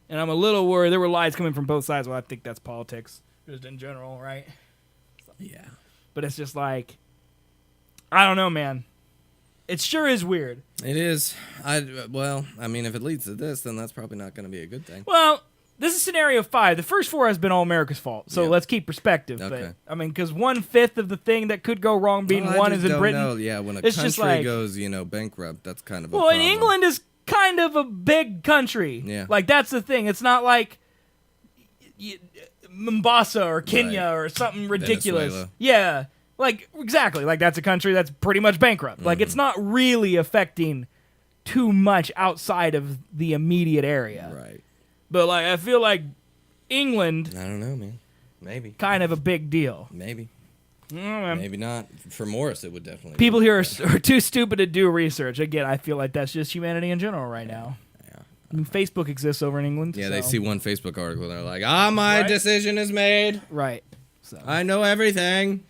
and I'm a little worried. There were lies coming from both sides. Well, I think that's politics, just in general, right? Yeah. But it's just I don't know, man. It sure is weird. It is. If it leads to this, then that's probably not going to be a good thing. Well, this is scenario 5. The first 4 has been all America's fault, so Yeah. let's keep perspective. Okay. But because 1/5 of the thing that could go wrong being Well, I one just is in don't Britain. know. Yeah, when a It's just country goes, bankrupt, that's kind of a Well, and problem. England is kind of a big country. Yeah. That's the thing. It's not Mombasa or Kenya Right. or something ridiculous. Venezuela. Yeah. Exactly. That's a country that's pretty much bankrupt. It's not really affecting too much outside of the immediate area. Right. But I feel like England, I don't know, man. Maybe. kind of a big deal. Maybe. Mm, Maybe not. For Morris, it would definitely. People be. here are too stupid to do research. Again, I feel like that's just humanity in general right now. Yeah. I mean, Facebook exists over in England. Yeah, so- they see one Facebook article and they're like, my Right. decision is made. Right. So. I know everything.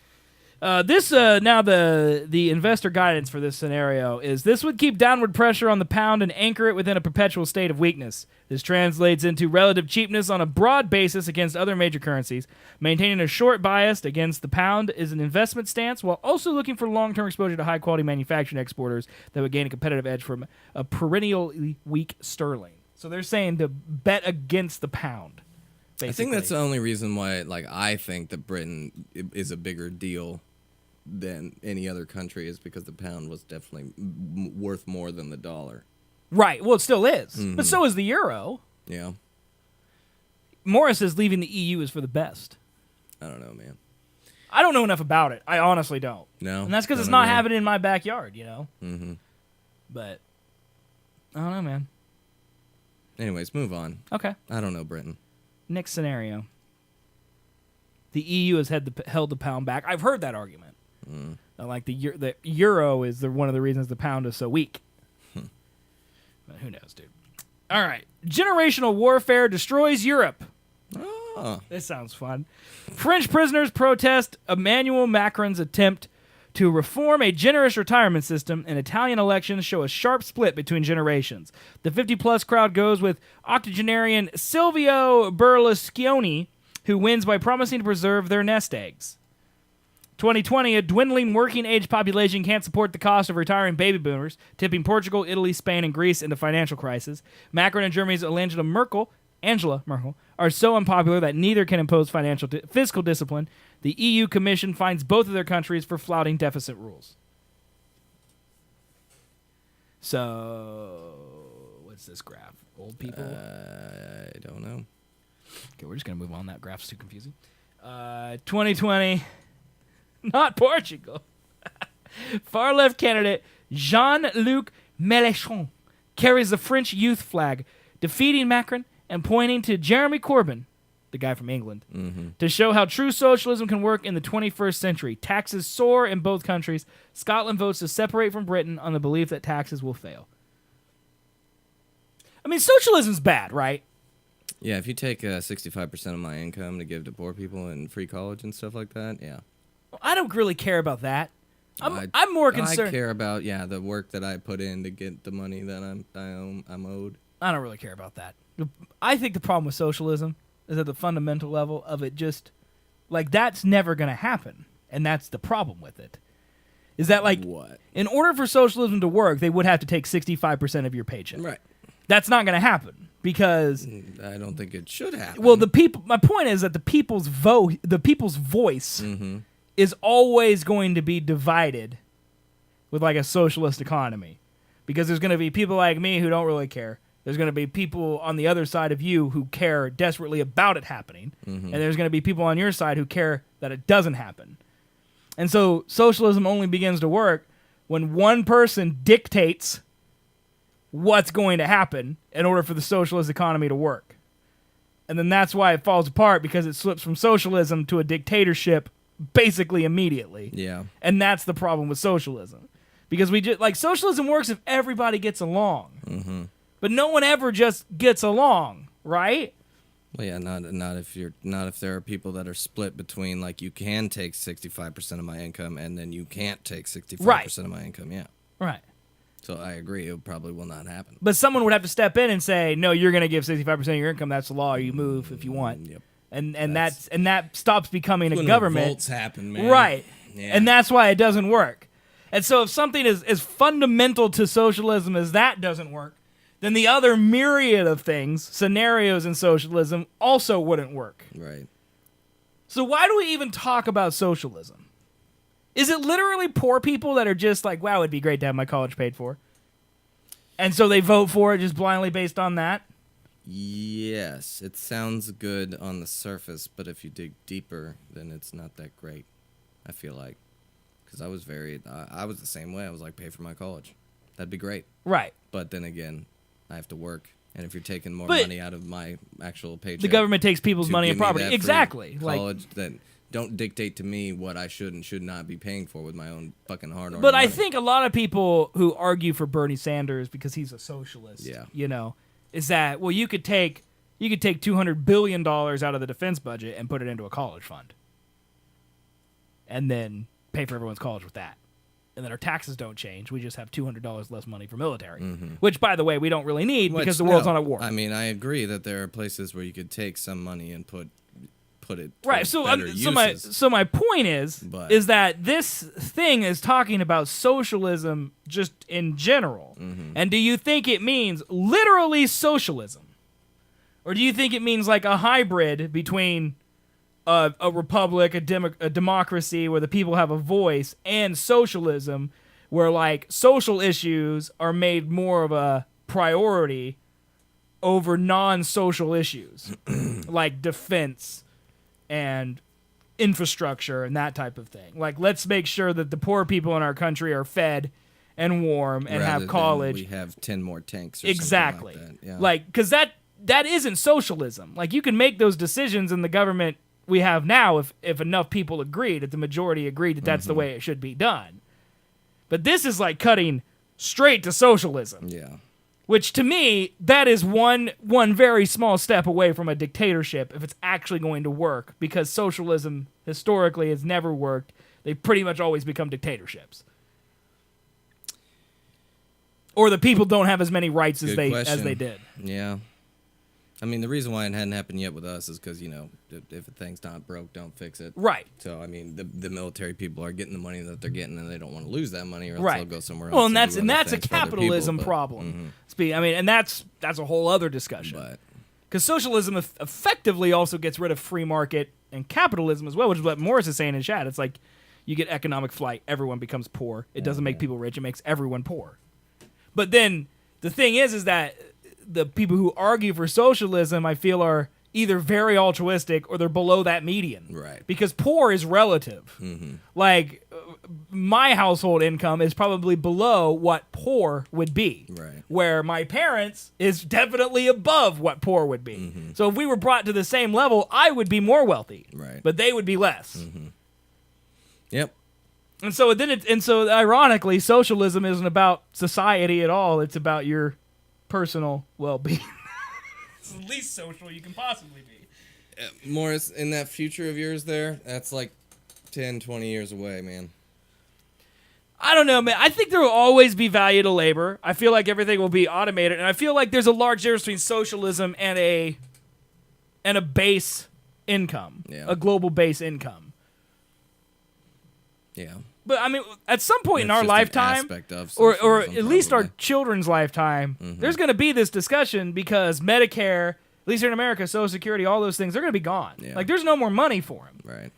Now the investor guidance for this scenario is this would keep downward pressure on the pound and anchor it within a perpetual state of weakness. This translates into relative cheapness on a broad basis against other major currencies. Maintaining a short bias against the pound is an investment stance while also looking for long-term exposure to high-quality manufacturing exporters that would gain a competitive edge from a perennially weak sterling. So they're saying to bet against the pound. Basically. I think that's the only reason why, I think that Britain is a bigger deal than any other country is because the pound was definitely worth more than the dollar. Right. Well, it still is. But so is the euro. Yeah. Morris says leaving the EU is for the best. I don't know, man. I don't know enough about it. I honestly don't. No. And that's because it's don't not agree. happening in my backyard, Mm-hmm. But, I don't know, man. Anyways, move on. Okay. I don't know Britain. Next scenario. The EU has held the pound back. I've heard that argument. The euro is one of the reasons the pound is so weak. But who knows, dude? All right. Generational warfare destroys Europe. Oh. This sounds fun. French prisoners protest Emmanuel Macron's attempt to reform a generous retirement system, and Italian elections show a sharp split between generations. The 50-plus crowd goes with octogenarian Silvio Berlusconi, who wins by promising to preserve their nest eggs. 2020, a dwindling working-age population can't support the cost of retiring baby boomers, tipping Portugal, Italy, Spain, and Greece into financial crisis. Macron and Germany's Angela Merkel are so unpopular that neither can impose fiscal discipline. The EU Commission fines both of their countries for flouting deficit rules. So, what's this graph? Old people? I don't know. Okay, we're just going to move on. That graph's too confusing. 2020, not Portugal. Far-left candidate Jean-Luc Mélenchon carries the French youth flag, defeating Macron and pointing to Jeremy Corbyn, the guy from England, to show how true socialism can work in the 21st century. Taxes soar in both countries. Scotland votes to separate from Britain on the belief that taxes will fail. I mean, socialism's bad, right? Yeah, if you take 65% of my income to give to poor people and free college and stuff like that, yeah. I don't really care about that. I'm more concerned. I care about the work that I put in to get the money that I'm owed. I don't really care about that. I think the problem with socialism is at the fundamental level of it just, like, that's never going to happen. And that's the problem with it. Is that, like, what? In order for socialism to work, they would have to take 65% of your paycheck. Right. That's not going to happen because I don't think it should happen. Well, my point is that the people's voice is always going to be divided with, like, a socialist economy. Because there's going to be people like me who don't really care. There's going to be people on the other side of you who care desperately about it happening. And there's going to be people on your side who care that it doesn't happen. And so socialism only begins to work when one person dictates what's going to happen in order for the socialist economy to work. And then that's why it falls apart, because it slips from socialism to a dictatorship basically immediately. Yeah. And that's the problem with socialism. Because socialism works if everybody gets along. But no one ever just gets along, right? Well, yeah, not if there are people that are split between, like, you can take 65% of my income and then you can't take 65% of my income. Yeah. Right. So I agree, it probably will not happen. But someone would have to step in and say, no, you're going to give 65% of your income. That's the law. You move if you want. Yep. And that stops becoming a government. Revolts happen, man. Right. Yeah. And that's why it doesn't work. And so if something is as fundamental to socialism as that doesn't work, then the other myriad of scenarios in socialism, also wouldn't work. Right. So why do we even talk about socialism? Is it literally poor people that are just like, wow, it'd be great to have my college paid for? And so they vote for it just blindly based on that? Yes, it sounds good on the surface, but if you dig deeper, then it's not that great, I feel like. Because I was the same way. I was like, pay for my college. That'd be great. Right. But then again, I have to work. And if you're taking more money out of my actual paycheck, the government takes people's money and property. Exactly. College, then don't dictate to me what I should and should not be paying for with my own fucking hard-earned But money. I think a lot of people who argue for Bernie Sanders because he's a socialist, is that, well, you could take $200 billion out of the defense budget and put it into a college fund. And then pay for everyone's college with that. And then our taxes don't change. We just have $200 less money for military, which, by the way, we don't really need because the world's not at war. I mean, I agree that there are places where you could take some money and put it right. So my point is that this thing is talking about socialism just in general. And do you think it means literally socialism, or do you think it means like a hybrid between a republic, a democracy where the people have a voice, and socialism, where like social issues are made more of a priority over non-social issues like defense and infrastructure and that type of thing. Like, let's make sure that the poor people in our country are fed and warm and have college. We have 10 more tanks. Or exactly. Something like that. Yeah. Like, because that isn't socialism. Like, you can make those decisions in the government we have now if enough people agreed, if the majority agreed that that's the way it should be done. But this is like cutting straight to socialism. Yeah. Which to me, that is one very small step away from a dictatorship if it's actually going to work, because socialism historically has never worked. They pretty much always become dictatorships. Or the people don't have as many rights as they did. Yeah. I mean, the reason why it hadn't happened yet with us is because, if a thing's not broke, don't fix it. Right. So, I mean, the military people are getting the money that they're getting, and they don't want to lose that money, or else Right. they'll go somewhere else. Well, and that's a capitalism problem. I mean, and that's a whole other discussion. But Because socialism effectively also gets rid of free market and capitalism as well, which is what Morris is saying in chat. It's like you get economic flight, everyone becomes poor. It doesn't make people rich, it makes everyone poor. But then the thing is that the people who argue for socialism, I feel, are either very altruistic or they're below that median. Right. Because poor is relative. Like, my household income is probably below what poor would be. Right. Where my parents is definitely above what poor would be. So if we were brought to the same level, I would be more wealthy. Right. But they would be less. Yep. And so ironically, socialism isn't about society at all. It's about your personal well-being. It's the least social you can possibly be. Morris, in that future of yours there, that's like 10, 20 years away, man. I don't know, man. I think there will always be value to labor. I feel like everything will be automated, and I feel like there's a large difference between socialism and a base income, a global base income. Yeah. But I mean, at some point in It's our just an lifetime, aspect of or socialism, at least our probably. children's lifetime, there's going to be this discussion because Medicare, at least here in America, Social Security, all those things, they're going to be gone. Yeah. Like, there's no more money for them. Right.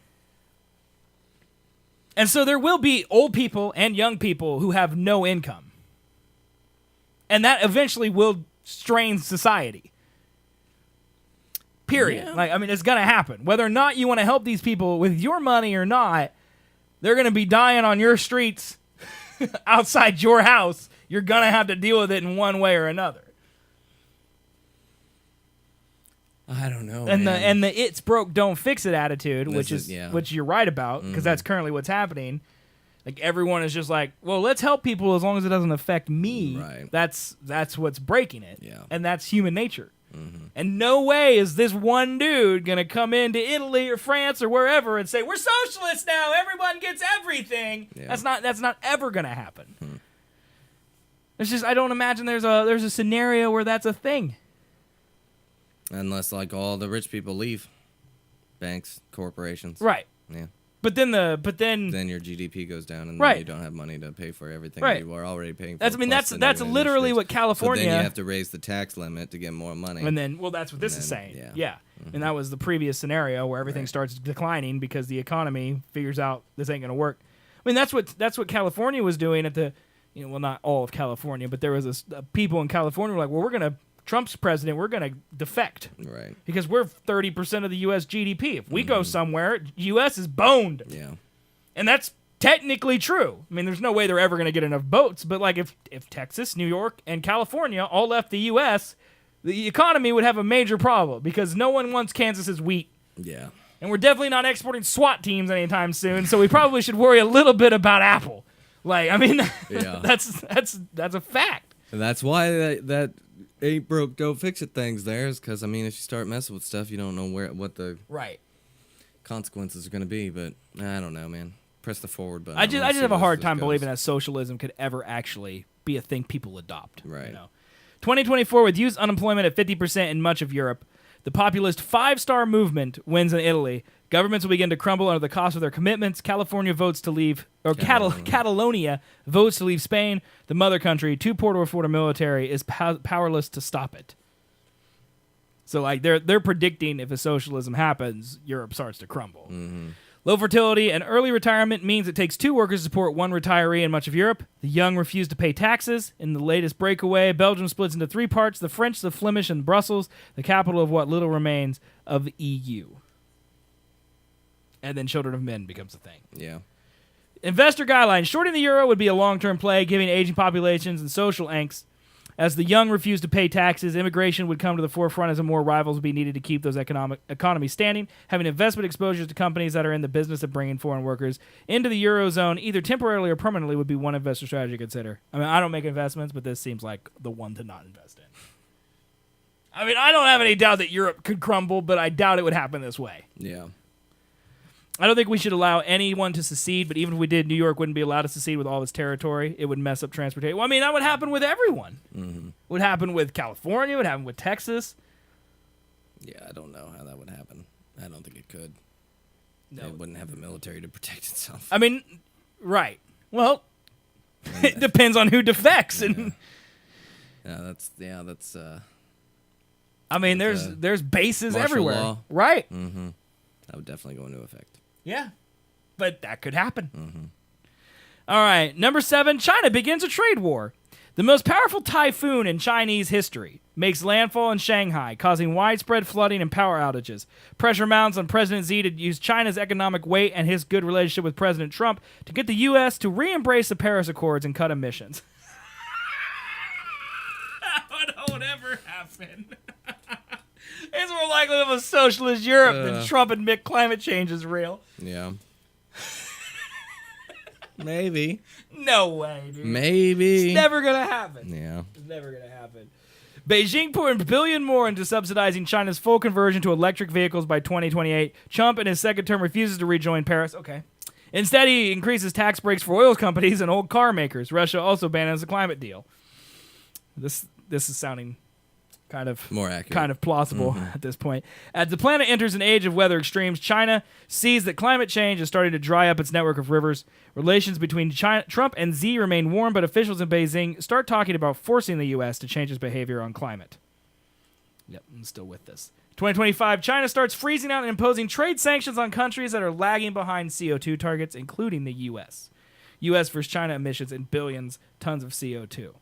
And so there will be old people and young people who have no income. And that eventually will strain society. Period. Yeah. Like, I mean, it's going to happen. Whether or not you want to help these people with your money or not, they're going to be dying on your streets outside your house. You're going to have to deal with it in one way or another. I don't know, And man. the it's broke, don't fix it attitude, which is you're right about, because that's currently what's happening. Like, everyone is just like, well, let's help people as long as it doesn't affect me. Right. That's what's breaking it. Yeah. And that's human nature. And no way is this one dude gonna come into Italy or France or wherever and say, we're socialists now, everyone gets everything. Yeah. That's not ever gonna happen. It's just, I don't imagine there's a scenario where that's a thing. Unless, like, all the rich people leave. Banks, corporations. Right. Yeah. But then Then your GDP goes down, and Right. then you don't have money to pay for everything Right. you are already paying for. that's plus the that's new literally what industries. California. So then you have to raise the tax limit to get more money. And then, well, that's what this is then, saying. yeah. And that was the previous scenario where everything starts declining because the economy figures out this ain't going to work. I mean, that's what California was doing at the, well, not all of California, but there was people in California were like, well, Trump's president, we're going to defect. Right. Because we're 30% of the U.S. GDP. If we go somewhere, U.S. is boned. Yeah. And that's technically true. I mean, there's no way they're ever going to get enough votes, but like if Texas, New York, and California all left the U.S., the economy would have a major problem because no one wants Kansas's wheat. Yeah. And we're definitely not exporting SWAT teams anytime soon, so we probably should worry a little bit about Apple. Like, I mean, Yeah. that's a fact. And that's why that ain't broke, don't fix it things there is because, I mean, if you start messing with stuff, you don't know what the Right. consequences are going to be. But I don't know, man. Press the forward button. I just Let's see have a where hard this time goes. believing that socialism could ever actually be a thing people adopt. Right. 2024, with youth unemployment at 50% in much of Europe, the populist five-star movement wins in Italy. Governments will begin to crumble under the cost of their commitments. California votes to leave, or Catalonia votes to leave Spain, the mother country. Too poor to afford a military, is powerless to stop it. So, like, they're predicting if a socialism happens, Europe starts to crumble. Low fertility and early retirement means it takes two workers to support one retiree in much of Europe. The young refuse to pay taxes. In the latest breakaway, Belgium splits into three parts: the French, the Flemish, and Brussels, the capital of what little remains of the EU. And then children of men becomes a thing. Yeah. Investor guidelines. Shorting the euro would be a long-term play, giving aging populations and social angst. As the young refuse to pay taxes, immigration would come to the forefront as more rivals would be needed to keep those economies standing. Having investment exposures to companies that are in the business of bringing foreign workers into the Eurozone, either temporarily or permanently, would be one investor strategy to consider. I mean, I don't make investments, but this seems like the one to not invest in. I mean, I don't have any doubt that Europe could crumble, but I doubt it would happen this way. Yeah. I don't think we should allow anyone to secede, but even if we did, New York wouldn't be allowed to secede with all its territory. It would mess up transportation. Well, I mean, that would happen with everyone. Mm-hmm. It would happen with California. It would happen with Texas. Yeah, I don't know how that would happen. I don't think it could. No. It wouldn't have the military to protect itself. I mean, right. Well, it depends on who defects. And that's. I mean, there's bases martial everywhere. law. Right. Mm-hmm. That would definitely go into effect. Yeah. But that could happen. Mm-hmm. All right. Number 7, China begins a trade war. The most powerful typhoon in Chinese history makes landfall in Shanghai, causing widespread flooding and power outages. Pressure mounts on President Xi to use China's economic weight and his good relationship with President Trump to get the U.S. to re-embrace the Paris Accords and cut emissions. That would ever happen. It's more likely of a socialist Europe than Trump admit climate change is real. Yeah. Maybe. No way, dude. Maybe. It's never going to happen. Yeah. It's never going to happen. Beijing pouring $1 billion more into subsidizing China's full conversion to electric vehicles by 2028. Trump in his second term refuses to rejoin Paris. Okay. Instead, he increases tax breaks for oil companies and old car makers. Russia also bans the climate deal. This is sounding kind of more accurate, kind of plausible at this point. As the planet enters an age of weather extremes, China sees that climate change is starting to dry up its network of rivers. Relations between Trump and Xi remain warm, but officials in Beijing start talking about forcing the U.S. to change its behavior on climate. Yep, I'm still with this. 2025, China starts freezing out and imposing trade sanctions on countries that are lagging behind CO2 targets, including the U.S. U.S. versus China emissions in billions tons of CO2.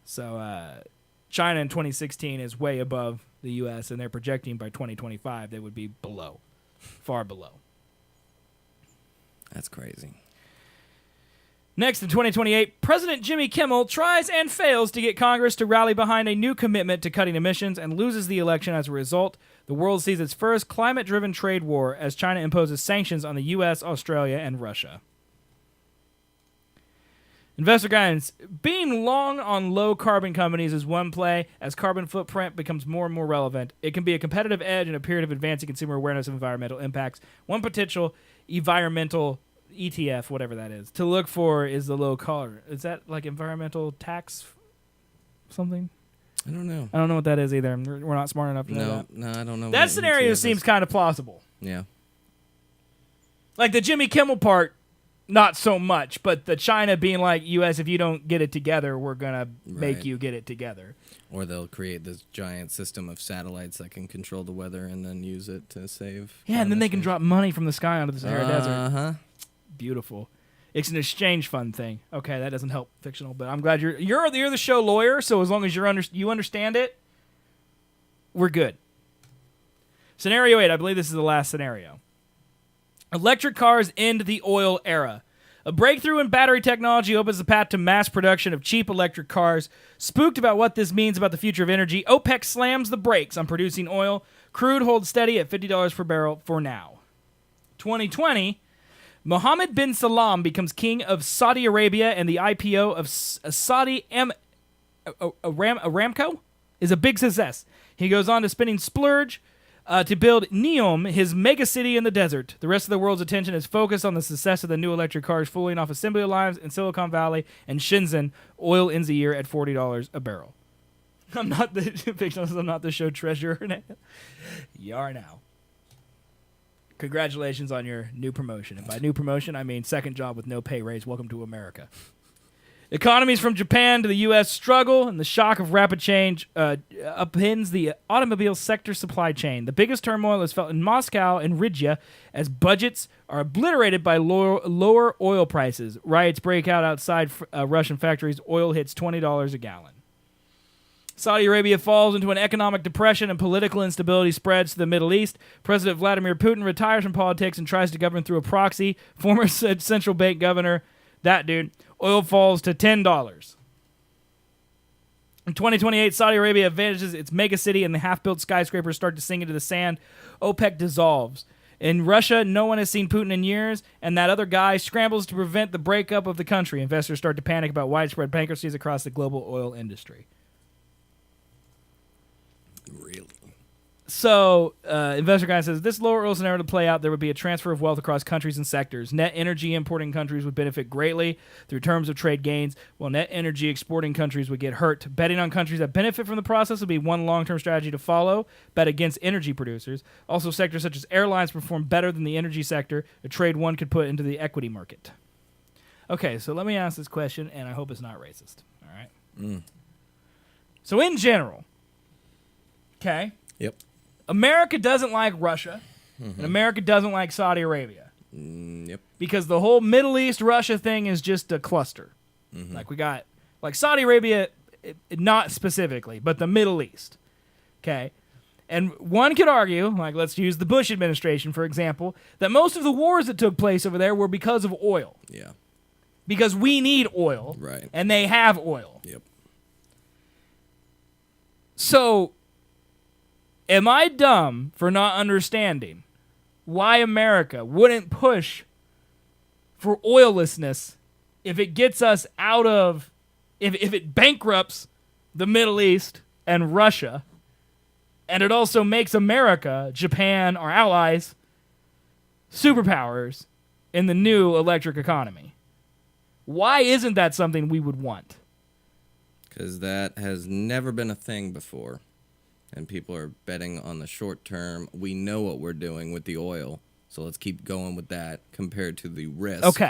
So, China in 2016 is way above the U.S., and they're projecting by 2025 they would be below, far below. That's crazy. Next, in 2028, President Jimmy Kimmel tries and fails to get Congress to rally behind a new commitment to cutting emissions and loses the election as a result. The world sees its first climate-driven trade war as China imposes sanctions on the U.S., Australia, and Russia. Investor guidance. Being long on low-carbon companies is one play. As carbon footprint becomes more and more relevant, it can be a competitive edge in a period of advancing consumer awareness of environmental impacts. One potential environmental ETF, whatever that is, to look for is the low carbon. Is that like environmental tax something? I don't know. I don't know what that is either. We're not smart enough to know that. No, I don't know. That scenario seems kind of plausible. Yeah. Like the Jimmy Kimmel part, not so much, but the China being like, U.S., if you don't get it together, we're going to make you get it together. Or they'll create this giant system of satellites that can control the weather and then use it to save. Yeah, and then they can drop money from the sky onto the Sahara Desert. Uh-huh. Beautiful. It's an exchange fund thing. Okay, that doesn't help fictional, but I'm glad you're the show lawyer, so as long as you understand it, we're good. Scenario 8, I believe this is the last scenario. Electric cars end the oil era. A breakthrough in battery technology opens the path to mass production of cheap electric cars. Spooked about what this means about the future of energy, OPEC slams the brakes on producing oil. Crude holds steady at $50 per barrel for now. 2020, Mohammed bin Salman becomes king of Saudi Arabia, and the IPO of Saudi Aramco is a big success. He goes on to spending splurge to build Neom, his mega city in the desert. The rest of the world's attention is focused on the success of the new electric cars fooling off assembly lines in Silicon Valley and Shenzhen. Oil ends the year at $40 a barrel. I'm not the show treasurer. You are now. Congratulations on your new promotion. And by new promotion, I mean second job with no pay raise. Welcome to America. Economies from Japan to the U.S. struggle, and the shock of rapid change upends the automobile sector supply chain. The biggest turmoil is felt in Moscow and Riga as budgets are obliterated by lower oil prices. Riots break out outside Russian factories. Oil hits $20 a gallon. Saudi Arabia falls into an economic depression and political instability spreads to the Middle East. President Vladimir Putin retires from politics and tries to govern through a proxy. Former central bank governor, that dude, oil falls to $10. In 2028, Saudi Arabia advantages its mega city and the half-built skyscrapers start to sink into the sand. OPEC dissolves. In Russia, no one has seen Putin in years, and that other guy scrambles to prevent the breakup of the country. Investors start to panic about widespread bankruptcies across the global oil industry. Really? So, Investor Guy says, this lower oil scenario to play out, there would be a transfer of wealth across countries and sectors. Net energy importing countries would benefit greatly through terms of trade gains, while net energy exporting countries would get hurt. Betting on countries that benefit from the process would be one long-term strategy to follow. Bet against energy producers. Also, sectors such as airlines perform better than the energy sector, a trade one could put into the equity market. Okay, so let me ask this question, and I hope it's not racist. All right? So, in general, okay? Yep. America doesn't like Russia, and America doesn't like Saudi Arabia. Yep. Because the whole Middle East Russia thing is just a cluster. Like we got, like Saudi Arabia, not specifically, but the Middle East. Okay? And one could argue, like let's use the Bush administration, for example, that most of the wars that took place over there were because of oil. Yeah. Because we need oil. Right. And they have oil. Yep. So, am I dumb for not understanding why America wouldn't push for oillessness if it gets us out of, if it bankrupts the Middle East and Russia, and it also makes America, Japan, our allies, superpowers in the new electric economy? Why isn't that something we would want? Because that has never been a thing before. And people are betting on the short term. We know what we're doing with the oil, so let's keep going with that compared to the risk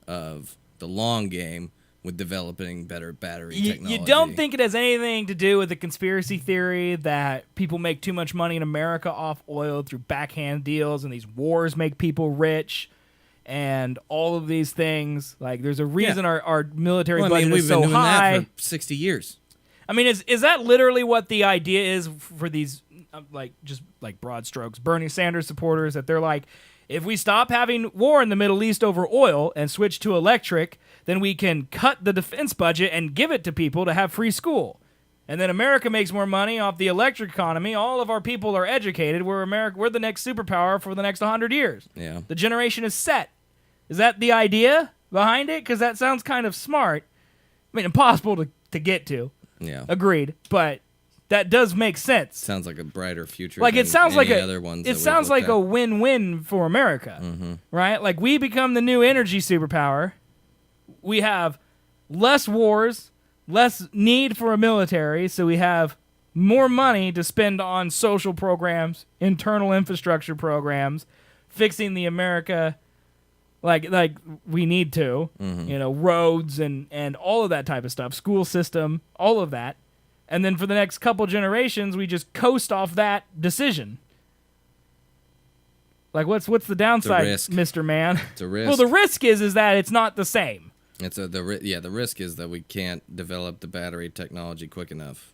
of the long game with developing better battery technology. You don't think it has anything to do with the conspiracy theory that people make too much money in America off oil through backhand deals and these wars make people rich and all of these things? Like, there's a reason our military budget is so high. We've been doing that for 60 years. I mean, is that literally what the idea is for these, just broad strokes, Bernie Sanders supporters, that they're like, if we stop having war in the Middle East over oil and switch to electric, then we can cut the defense budget and give it to people to have free school. And then America makes more money off the electric economy. All of our people are educated. We're the next superpower for the next 100 years. Yeah. The generation is set. Is that the idea behind it? Because that sounds kind of smart. I mean, impossible to get to. Yeah. Agreed, but that does make sense. Sounds like a brighter future. Like it sounds like it sounds like a win-win for America, right? Like we become the new energy superpower. We have less wars, less need for a military, so we have more money to spend on social programs, internal infrastructure programs, fixing the America like we need to, roads and all of that type of stuff, school system, all of that. And then for the next couple generations, we just coast off that decision. Like, what's the downside, Mr. Man? It's a risk. Well, the risk is that it's not the same. The risk is that we can't develop the battery technology quick enough,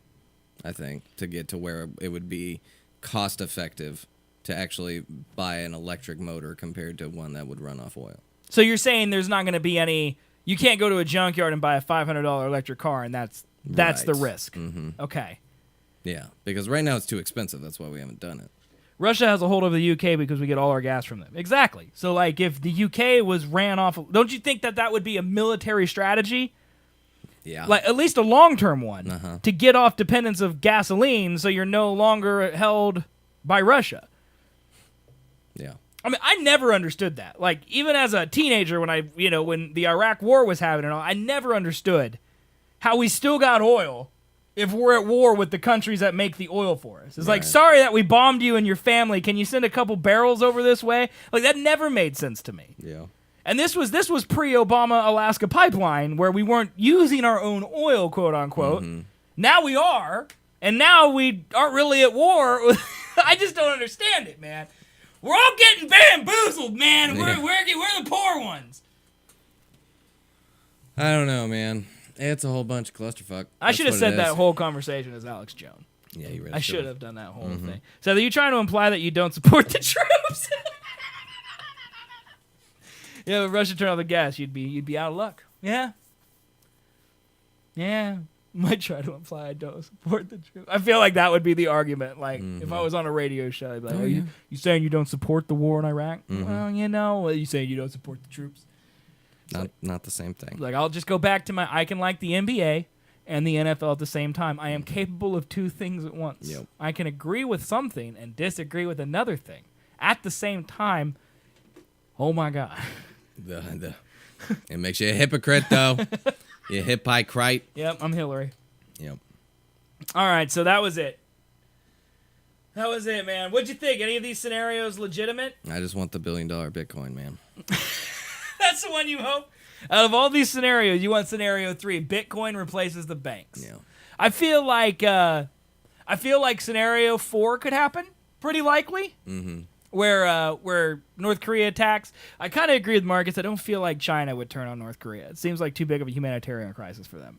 I think, to get to where it would be cost effective to actually buy an electric motor compared to one that would run off oil. So you're saying there's not going to be any... You can't go to a junkyard and buy a $500 electric car, and that's the risk. Okay. Yeah, because right now it's too expensive. That's why we haven't done it. Russia has a hold of the UK because we get all our gas from them. Exactly. So, like, if the UK was ran off... Don't you think that would be a military strategy? Yeah. Like, at least a long-term one, to get off dependence of gasoline so you're no longer held by Russia. Yeah. I mean, I never understood that. Like, even as a teenager, when the Iraq War was happening and all, I never understood how we still got oil if we're at war with the countries that make the oil for us. It's like, sorry that we bombed you and your family. Can you send a couple barrels over this way? Like, that never made sense to me. Yeah. And this was pre-Obama Alaska pipeline where we weren't using our own oil, quote unquote. Now we are, and now we aren't really at war. I just don't understand it, man. We're all getting bamboozled, man. Yeah. We're the poor ones. I don't know, man. It's a whole bunch of clusterfuck. I should have said that whole conversation as Alex Jones. Yeah, you really I should have done that whole thing. So are you trying to imply that you don't support the troops? Yeah, if Russia turned off the gas, you'd be out of luck. Yeah. Yeah. Might try to imply I don't support the troops. I feel like that would be the argument. Like, if I was on a radio show, I'd be like, you saying you don't support the war in Iraq? Well, you saying you don't support the troops? Not the same thing. Like, I'll just go back to I can like the NBA, and the NFL at the same time. I am capable of two things at once. Yep. I can agree with something and disagree with another thing at the same time. Oh my God. It makes you a hypocrite, though. You hypocrite. Yep, I'm Hillary. Yep. All right, so that was it. That was it, man. What'd you think? Any of these scenarios legitimate? I just want the $1 billion Bitcoin, man. That's the one you hope? Out of all these scenarios, you want scenario 3. Bitcoin replaces the banks. Yeah. I feel like scenario 4 could happen. Pretty likely. Mm-hmm. Where North Korea attacks. I kind of agree with Marcus. I don't feel like China would turn on North Korea. It seems like too big of a humanitarian crisis for them.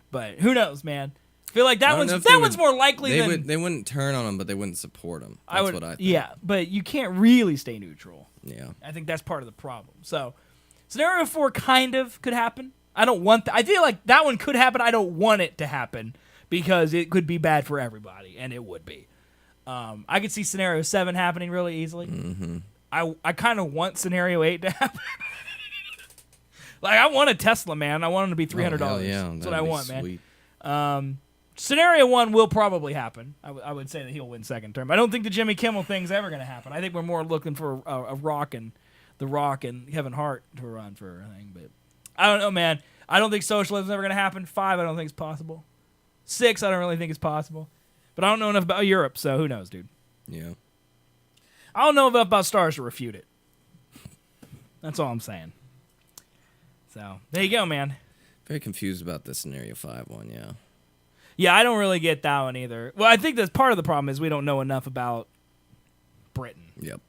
But who knows, man? I feel like that one's more likely than... They wouldn't turn on them, but they wouldn't support them. That's what I think. Yeah, but you can't really stay neutral. Yeah. I think that's part of the problem. So, scenario 4 kind of could happen. I don't want... I feel like that one could happen. I don't want it to happen because it could be bad for everybody, and it would be. I could see scenario 7 happening really easily. Mm-hmm. I kind of want scenario 8 to happen. Like, I want a Tesla, man. I want them to be $300. Oh, yeah. That's what I want, sweet. man. Scenario 1 will probably happen. I would say that he'll win second term. I don't think the Jimmy Kimmel thing's ever going to happen. I think we're more looking for The Rock and Kevin Hart to run for a thing. But I don't know, man. I don't think socialism's ever going to happen. 5, I don't think it's possible. 6, I don't really think it's possible. But I don't know enough about Europe, so who knows, dude? Yeah. I don't know enough about stars to refute it. That's all I'm saying. So, there you go, man. Very confused about the scenario 5 one, yeah. Yeah, I don't really get that one either. Well, I think that's part of the problem is we don't know enough about Britain. Yep.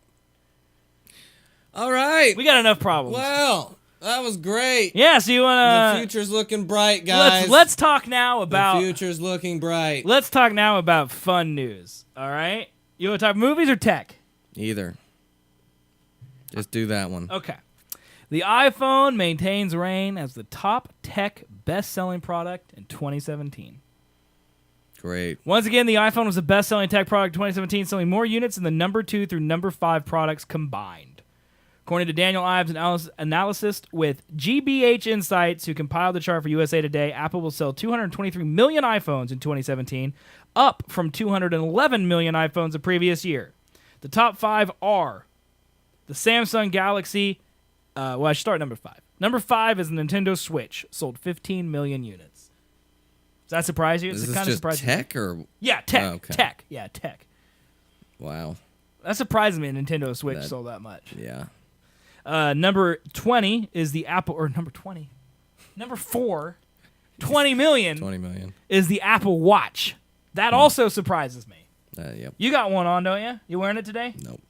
All right. We got enough problems. Well, that was great. Yeah, so you want The future's looking bright, guys. Let's talk now about... The future's looking bright. Let's talk now about fun news, all right? You want to talk movies or tech? Either. Just do that one. Okay. The iPhone maintains reign as the top tech best-selling product in 2017. Great. Once again, the iPhone was the best-selling tech product in 2017, selling more units than the number 2 through number 5 products combined. According to Daniel Ives, an analyst with GBH Insights, who compiled the chart for USA Today, Apple will sell 223 million iPhones in 2017, up from 211 million iPhones the previous year. The top 5 are the Samsung Galaxy. I should start at number 5. Number 5 is the Nintendo Switch, sold 15 million units. Does that surprise you? Is this just tech or? Yeah, tech. Oh, okay. Tech. Yeah, tech. Wow. That surprises me. A Nintendo Switch sold that much. Yeah. Number 20 is the Apple, or number 20. Number 4, 20 million. 20 million. Is the Apple Watch. That also surprises me. Yep. You got one on, don't you? You wearing it today? Nope.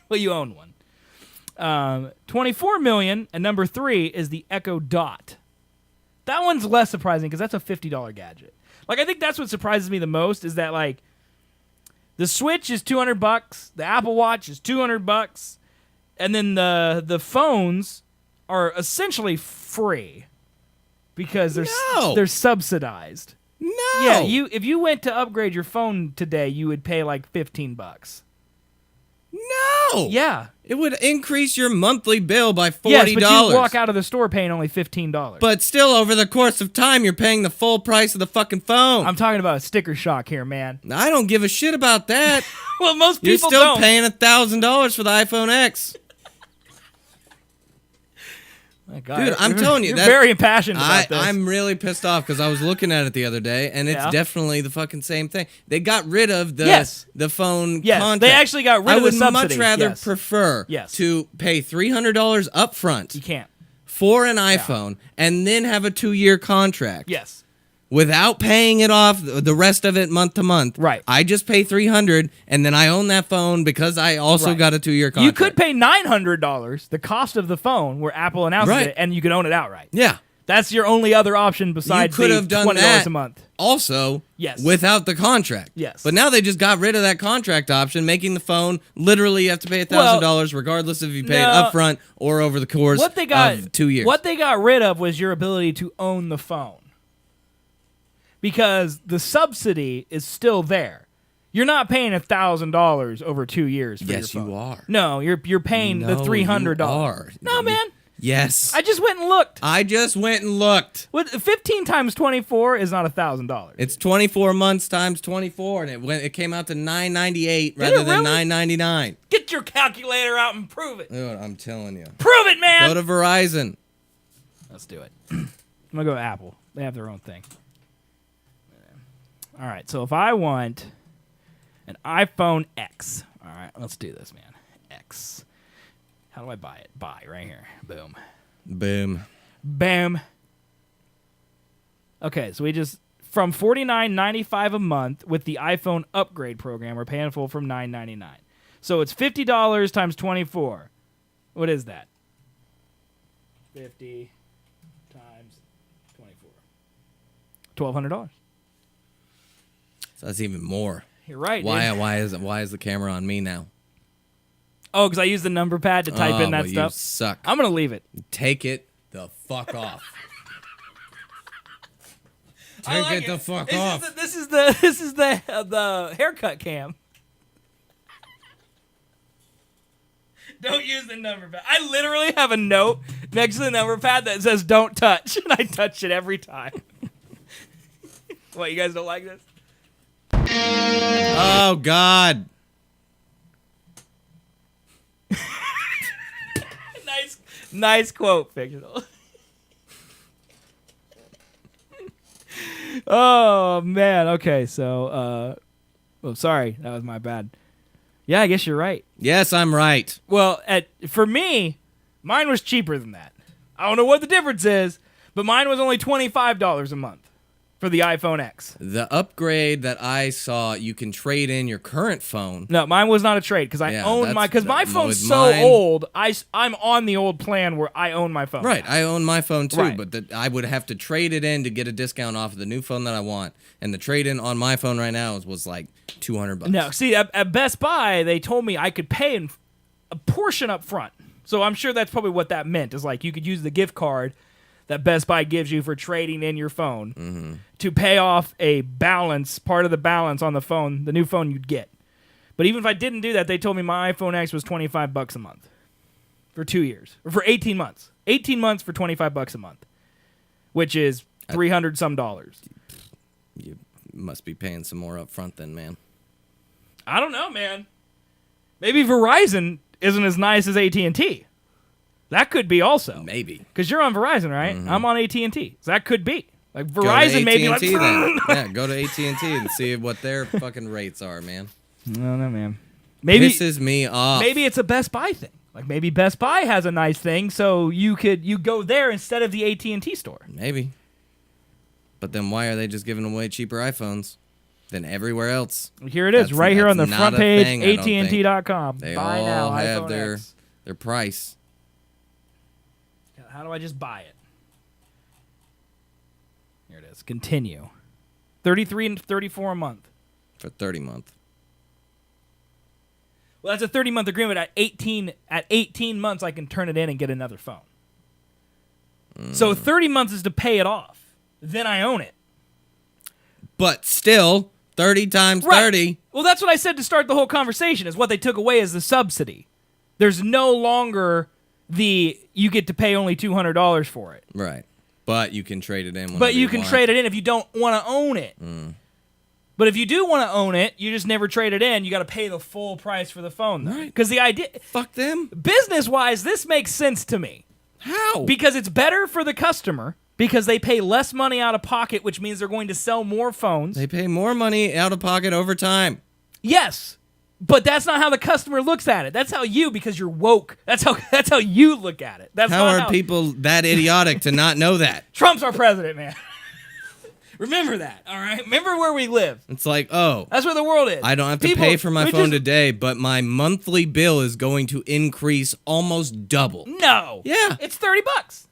Well, you own one. 24 million, and number 3 is the Echo Dot. That one's less surprising because that's a $50 gadget. Like, I think that's what surprises me the most is that, like, the Switch is $200, the Apple Watch is $200, and then the phones are essentially free because they're subsidized. No. Yeah, if you went to upgrade your phone today, you would pay like $15. No. Yeah. It would increase your monthly bill by $40. Yes, but you walk out of the store paying only $15. But still, over the course of time, you're paying the full price of the fucking phone. I'm talking about a sticker shock here, man. I don't give a shit about that. Well, most people You're still don't. paying $1,000 for the iPhone X. My God, Dude, I'm telling you, you're very impassioned about this. I'm really pissed off because I was looking at it the other day, and it's definitely the fucking same thing. They got rid of the phone contract. They actually got rid of the subsidy. I would much rather prefer to pay $300 up front. You can't. For an iPhone, and then have a 2-year contract. Yes. Without paying it off, the rest of it month to month. Right. I just pay $300, and then I own that phone because I also got a 2-year contract. You could pay $900, the cost of the phone, where Apple announced it, and you could own it outright. Yeah. That's your only other option besides you could have done $20 that a month. Also, without the contract. Yes. But now they just got rid of that contract option, making the phone literally you have to pay $1,000 regardless if you pay it up front or over the course of 2 years. What they got rid of was your ability to own the phone. Because the subsidy is still there. You're not paying $1,000 over 2 years for your phone. Yes, you are. No, you're paying the $300. You are. No, man. Yes. I just went and looked. I just went and looked. What 15 times 24 is not $1,000. It's 24 months times 24, and it came out to $998 rather than $999. Get your calculator out and prove it. Dude, I'm telling you. Prove it, man. Go to Verizon. Let's do it. I'm gonna go to Apple. They have their own thing. All right. So if I want an iPhone X, all right, let's do this, man. X. How do I buy it? Buy right here. Boom. Boom. Bam. Okay, so we just from $49.95 a month with the iPhone upgrade program, we're paying full from $9.99. So it's $50 times 24. What is that? 50 times 24. $1,200. So that's even more. You're right. Why is the camera on me now? Oh, because I used the number pad to type in that well, stuff. You suck. I'm gonna leave it. Take it the fuck off. I Take like it the fuck this off. This is the haircut cam. Don't use the number pad. I literally have a note next to the number pad that says "Don't touch," and I touch it every time. What, you guys don't like this? Oh God. Nice quote, fictional. Oh man. Okay, so sorry, that was my bad. Yeah, I guess you're right. Yes, I'm right. Well, for me, mine was cheaper than that. I don't know what the difference is, but mine was only $25 a month for the iPhone X. The upgrade that I saw, you can trade in your current phone. No, mine was not a trade because I own because my phone's so old. I'm on the old plan where I own my phone. Right, I own my phone too, Right. but I would have to trade it in to get a discount off of the new phone that I want. And the trade-in on my phone right now was like $200. No, see, at Best Buy, they told me I could pay in a portion up front. So I'm sure that's probably what that meant, is like you could use the gift card that Best Buy gives you for trading in your phone to pay off a balance, part of the balance on the phone, the new phone you'd get. But even if I didn't do that, they told me my iPhone X was $25 a month for 2 years, or for 18 months. 18 months for $25 a month, which is $300 some. You must be paying some more up front then, man. I don't know, man. Maybe Verizon isn't as nice as AT&T. That could be also. Maybe. Because you're on Verizon, right? I'm on AT&T. So that could be. Like Go to Verizon maybe like... AT&T then. Yeah, go to AT&T and see what their fucking rates are, man. I don't know, man. Maybe Pisses me off. Maybe it's a Best Buy thing. Like maybe Best Buy has a nice thing, so you go there instead of the AT&T store. Maybe. But then why are they just giving away cheaper iPhones than everywhere else? Here it is, right here on the not front a page, thing, I don't think. AT&T.com. They Buy all now, have iPhone their X. price. How do I just buy it? Here it is. Continue. $33 and $34 a month. For 30 month. Well, that's a 30-month agreement. At 18 months, I can turn it in and get another phone. So 30 months is to pay it off. Then I own it. But still, 30 times Right. 30. Well, that's what I said to start the whole conversation, is what they took away is the subsidy. There's no longer you get to pay only $200 for it. Right. But you can trade it in whenever But you can want. trade it in if you don't want to own it. But if you do want to own it, you just never trade it in. You got to pay the full price for the phone. Right. Because the idea... Fuck them. Business-wise, this makes sense to me. How? Because it's better for the customer, because they pay less money out of pocket, which means they're going to sell more phones. They pay more money out of pocket over time. Yes, but that's not how the customer looks at it. That's how because you're woke. That's how you look at it. That's How not are people that idiotic to not know that? Trump's our president, man. Remember that, all right? Remember where we live. It's like, oh, That's where the world is. I don't have to pay for my phone today, but my monthly bill is going to increase almost double. No. Yeah. It's $30.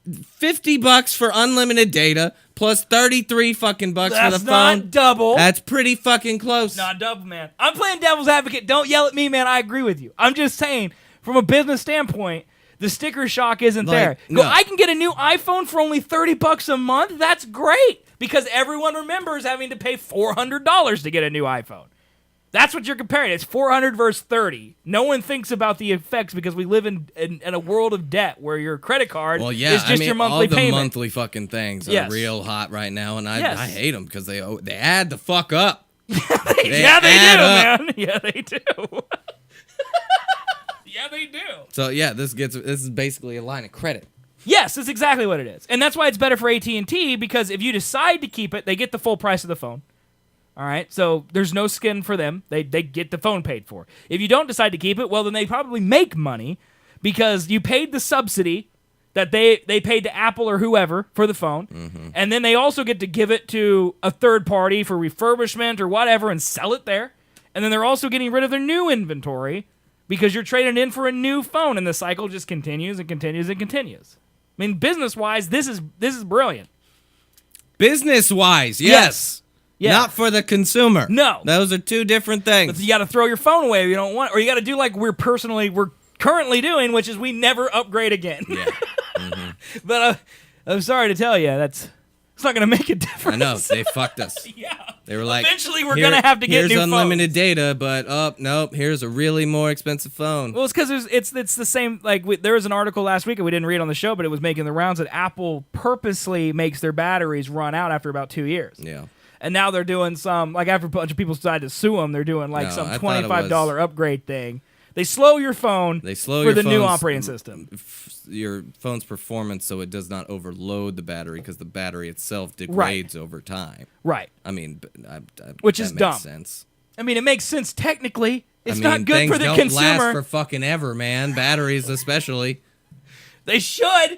$50 for unlimited data plus 33 fucking bucks for the That's phone. not double. That's pretty fucking close. Not double, man. I'm playing devil's advocate. Don't yell at me, man. I agree with you. I'm just saying, from a business standpoint, the sticker shock isn't there. no. I can get a new iPhone for only $30 a month. That's great, because everyone remembers having to pay $400 to get a new iPhone. That's what you're comparing. It's 400 versus 30. No one thinks about the effects because we live in a world of debt where your credit card is just your monthly all the payment. monthly fucking things are real hot right now, and Yes. I hate them because they add the fuck up. Yeah, they do, man. Yeah, they do. Yeah, they do. So yeah, this is basically a line of credit. Yes, that's exactly what it is. And that's why it's better for AT&T, because if you decide to keep it, they get the full price of the phone. All right? So there's no skin for them. They get the phone paid for. If you don't decide to keep it, well, then they probably make money because you paid the subsidy that they paid to Apple or whoever for the phone. Mm-hmm. And then they also get to give it to a third party for refurbishment or whatever and sell it there. And then they're also getting rid of their new inventory because you're trading in for a new phone, and the cycle just continues and continues and continues. I mean, business-wise, this is brilliant. Business-wise, yes. Yeah. Not for the consumer. No. Those are two different things. But you got to throw your phone away if you don't want, or you got to do like we're currently doing, which is we never upgrade again. Yeah. Mm-hmm. But I'm sorry to tell you, it's not going to make a difference. I know, they fucked us. Yeah. They were like, eventually we're going to have to get new here's unlimited phones. data, but nope, here's a really more expensive phone. Well, it's because it's the same. Like there was an article last week that we didn't read on the show, but it was making the rounds that Apple purposely makes their batteries run out after about 2 years. Yeah. And now they're doing some, like after a bunch of people decided to sue them, they're doing like some $25 upgrade thing. They slow your phone for the new operating system. Your phone's performance so it does not overload the battery because the battery itself degrades over time. Right. I mean, which that is makes dumb. Sense. I mean, it makes sense technically. It's I mean, not good for the things consumer. don't last for fucking ever, man. Batteries especially. They should.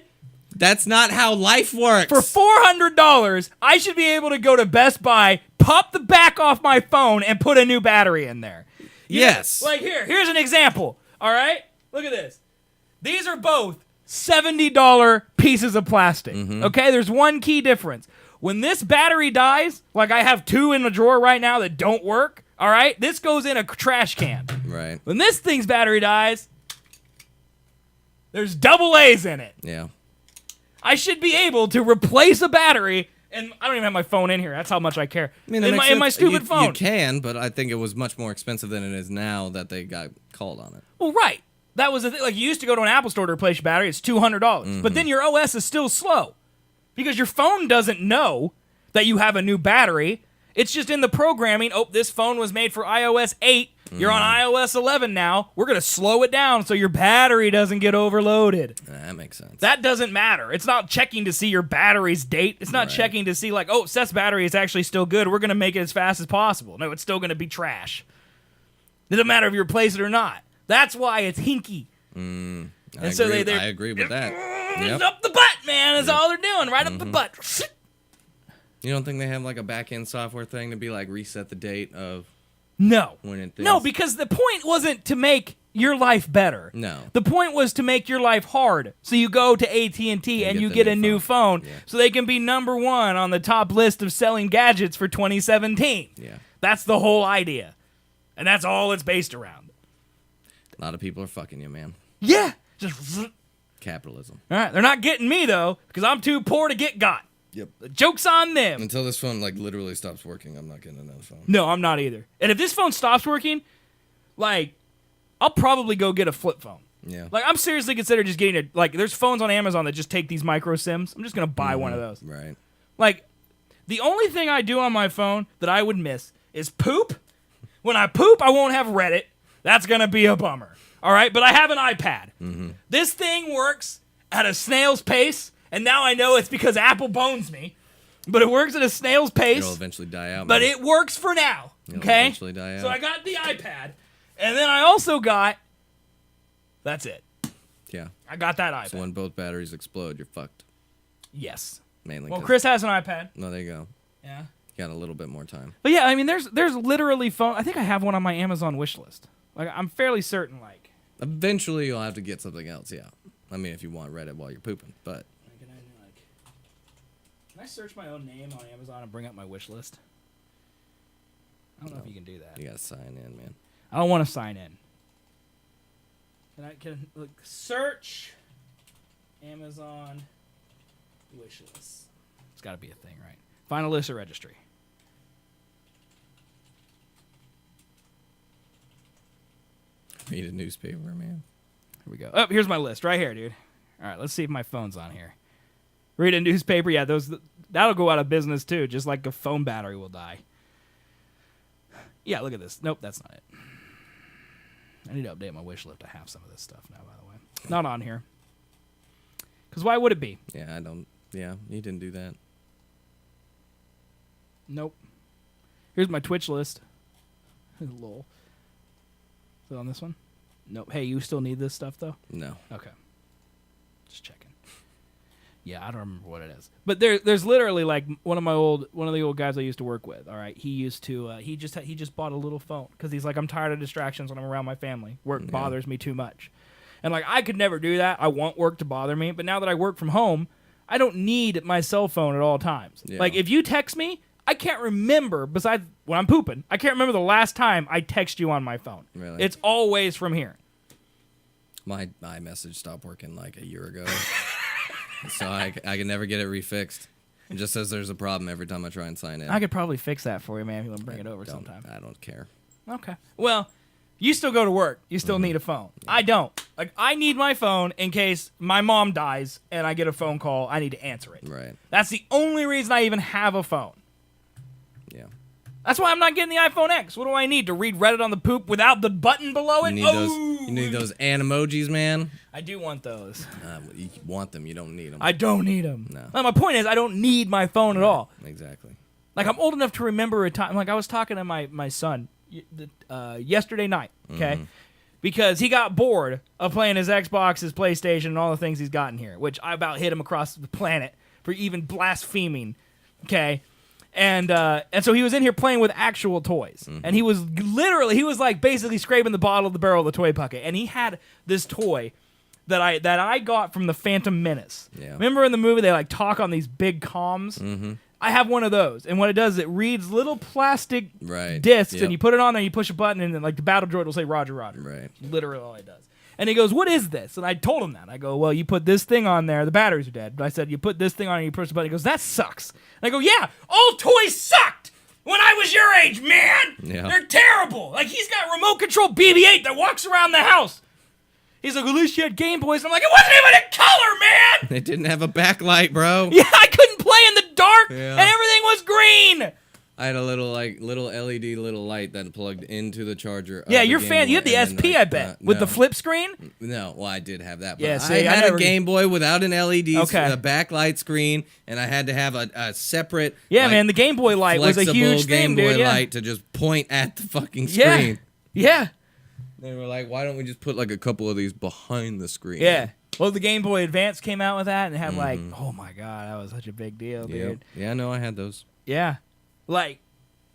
That's not how life works. For $400, I should be able to go to Best Buy, pop the back off my phone, and put a new battery in there. Yes. Like here's an example. All right? Look at this. These are both $70 pieces of plastic. Mm-hmm. Okay? There's one key difference. When this battery dies, like I have 2 in the drawer right now that don't work, all right? This goes in a trash can. Right. When this thing's battery dies, there's double A's in it. Yeah. I should be able to replace a battery, and I don't even have my phone in here. That's how much I care. I mean, in my stupid phone. You can, but I think it was much more expensive than it is now that they got called on it. Well, right. That was the thing. Like, you used to go to an Apple store to replace your battery. It's $200. Mm-hmm. But then your OS is still slow because your phone doesn't know that you have a new battery. It's just in the programming. Oh, this phone was made for iOS 8. You're on iOS 11 now. We're going to slow it down so your battery doesn't get overloaded. That makes sense. That doesn't matter. It's not checking to see your battery's date. It's not checking to see, like, oh, Seth's battery is actually still good. We're going to make it as fast as possible. No, it's still going to be trash. It doesn't matter if you replace it or not. That's why it's hinky. I agree with that. It's up the butt, man. That's all they're doing. Right up the butt. You don't think they have, like, a back-end software thing to be, like, reset the date of... No. When it no, because the point wasn't to make your life better. No. The point was to make your life hard. So you go to AT&T and you get a new phone so they can be number 1 on the top list of selling gadgets for 2017. Yeah. That's the whole idea. And that's all it's based around. A lot of people are fucking you, man. Yeah. Just capitalism. All right. They're not getting me, though, because I'm too poor to get got. Yep. The joke's on them. Until this phone, like, literally stops working, I'm not getting another phone. No, I'm not either. And if this phone stops working, like, I'll probably go get a flip phone. Yeah. Like, I'm seriously considering just getting a, like, there's phones on Amazon that just take these micro SIMs. I'm just going to buy one of those. Right. Like, the only thing I do on my phone that I would miss is poop. When I poop, I won't have Reddit. That's going to be a bummer. All right? But I have an iPad. Mm-hmm. This thing works at a snail's pace. And now I know it's because Apple bones me. But it works at a snail's pace. It'll eventually die out. But it works for now. It'll okay? eventually die out. So I got the iPad. And then I also got... That's it. Yeah. I got that iPad. So when both batteries explode, you're fucked. Yes. Mainly. Well, Chris has an iPad. No, there you go. Yeah. You got a little bit more time. But yeah, I mean, there's literally phone... I think I have one on my Amazon wish list. Like, I'm fairly certain, like... Eventually, you'll have to get something else, yeah. I mean, if you want Reddit while you're pooping, but... Can I search my own name on Amazon and bring up my wish list? I don't know if you can do that. You gotta sign in, man. I don't want to sign in. Can look, search Amazon wish list? It's got to be a thing, right? Find a list or registry. Read a newspaper, man. Here we go. Oh, here's my list right here, dude. All right, let's see if my phone's on here. Read a newspaper. Yeah, that'll go out of business too, just like a phone battery will die. Yeah, look at this. Nope, that's not it. I need to update my wish list to have some of this stuff now, by the way. Not on here. Because why would it be? Yeah, I don't. Yeah, you didn't do that. Nope. Here's my Twitch list. Lol. Is it on this one? Nope. Hey, you still need this stuff, though? No. Okay. Just checking. Yeah, I don't remember what it is. But there's literally like one of the old guys I used to work with. All right, he used to he just bought a little phone because he's like, I'm tired of distractions when I'm around my family. Work bothers me too much, and like I could never do that. I want work to bother me, but now that I work from home, I don't need my cell phone at all times. Yeah. Like if you text me, I can't remember. Besides when I'm pooping, I can't remember the last time I text you on my phone. Really? It's always from here. My iMessage stopped working like a year ago. So I can never get it refixed. It just says there's a problem every time I try and sign in. I could probably fix that for you, man, if you want to bring it over sometime. I don't care. Okay. Well, you still go to work. You still need a phone. Yeah. I don't. Like, I need my phone in case my mom dies and I get a phone call. I need to answer it. Right. That's the only reason I even have a phone. Yeah. That's why I'm not getting the iPhone X. What do I need? To read Reddit on the poop without the button below it? You need those animojis, man. I do want those. You want them. You don't need them. I don't need them. No. Well, my point is, I don't need my phone at all. Exactly. Like, I'm old enough to remember a time. Like, I was talking to my son yesterday night, okay? Mm-hmm. Because he got bored of playing his Xbox, his PlayStation, and all the things he's gotten here, which I about hit him across the planet for even blaspheming, okay? And so he was in here playing with actual toys. Mm-hmm. And he was like basically scraping the bottom of the barrel of the toy bucket. And he had this toy that I got from the Phantom Menace. Yeah. Remember in the movie they like talk on these big comms? Mm-hmm. I have one of those. And what it does is it reads little plastic discs and you put it on there and you push a button and then like the battle droid will say Roger, Roger. Right. Literally all it does. And he goes, what is this? And I told him that. I go, well, you put this thing on there. The batteries are dead. But I said, you put this thing on and you push the button. He goes, that sucks. And I go, yeah, all toys sucked when I was your age, man. Yeah. They're terrible. Like, he's got remote control BB-8 that walks around the house. He's like, at least you had Game Boys. And I'm like, it wasn't even in color, man. It didn't have a backlight, bro. Yeah, I couldn't play in the dark, and everything was green. I had a little LED light that plugged into the charger. Yeah, you're fan. You had the SP, I bet, with the flip screen. No, well, I did have that. But yeah, I had a Game Boy without an LED, a backlight screen, and I had to have a separate. Yeah, man, the Game Boy light was a huge thing, Game dude. Boy light to just point at the fucking screen. Yeah. They were like, why don't we just put like a couple of these behind the screen? Yeah. Well, the Game Boy Advance came out with that, and it had like, oh my god, that was such a big deal, dude. Yeah, no, I had those. Yeah. Like,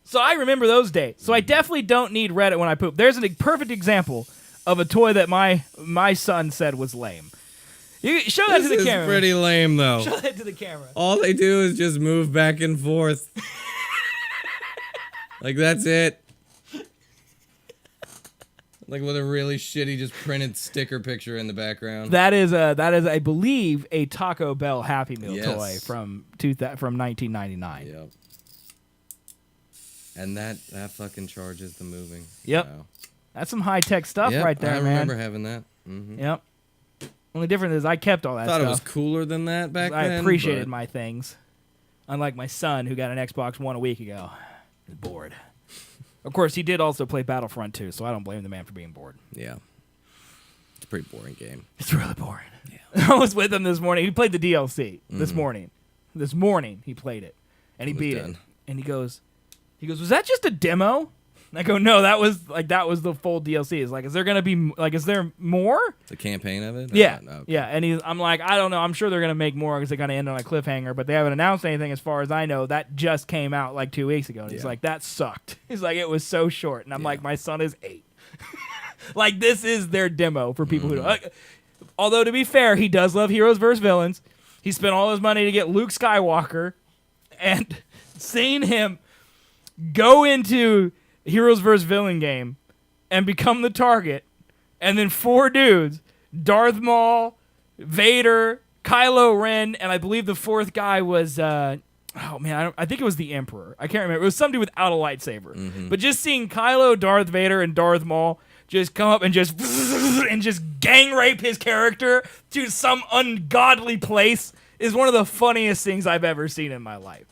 so I remember those days. So I definitely don't need Reddit when I poop. There's a perfect example of a toy that my son said was lame. You show that to the camera. This is pretty lame, though. Show that to the camera. All they do is just move back and forth. Like, that's it. Like with a really shitty, just printed sticker picture in the background. That is, I believe, a Taco Bell Happy Meal toy from 1999. Yep. And that fucking charges the moving. Yep. Wow. That's some high-tech stuff right there, man. I remember having that. Mm-hmm. Yep. Only difference is I kept all that stuff. I thought it was cooler than that back then. I appreciated my things. Unlike my son, who got an Xbox One a week ago. He's bored. Of course, he did also play Battlefront 2, so I don't blame the man for being bored. Yeah. It's a pretty boring game. It's really boring. Yeah. I was with him this morning. He played the DLC this morning. This morning, he played it. And he beat it. And he goes, was that just a demo? And I go, no, that was the full DLC. It's like, is there going to be, like, is there more? The campaign of it? Yeah. Okay. Yeah. And I'm like, I don't know. I'm sure they're going to make more because they're going to end on a cliffhanger, but they haven't announced anything as far as I know. That just came out like 2 weeks ago. And he's like, that sucked. He's like, it was so short. And I'm like, my son is 8. Like, this is their demo for people who don't. Although, to be fair, he does love Heroes vs. Villains. He spent all his money to get Luke Skywalker, and seeing him go into Heroes vs. Villain game and become the target, and then 4 dudes, Darth Maul, Vader, Kylo Ren, and I believe the 4th guy was, I think it was the Emperor. I can't remember. It was somebody without a lightsaber. Mm-hmm. But just seeing Kylo, Darth Vader, and Darth Maul just come up and just gang rape his character to some ungodly place is one of the funniest things I've ever seen in my life.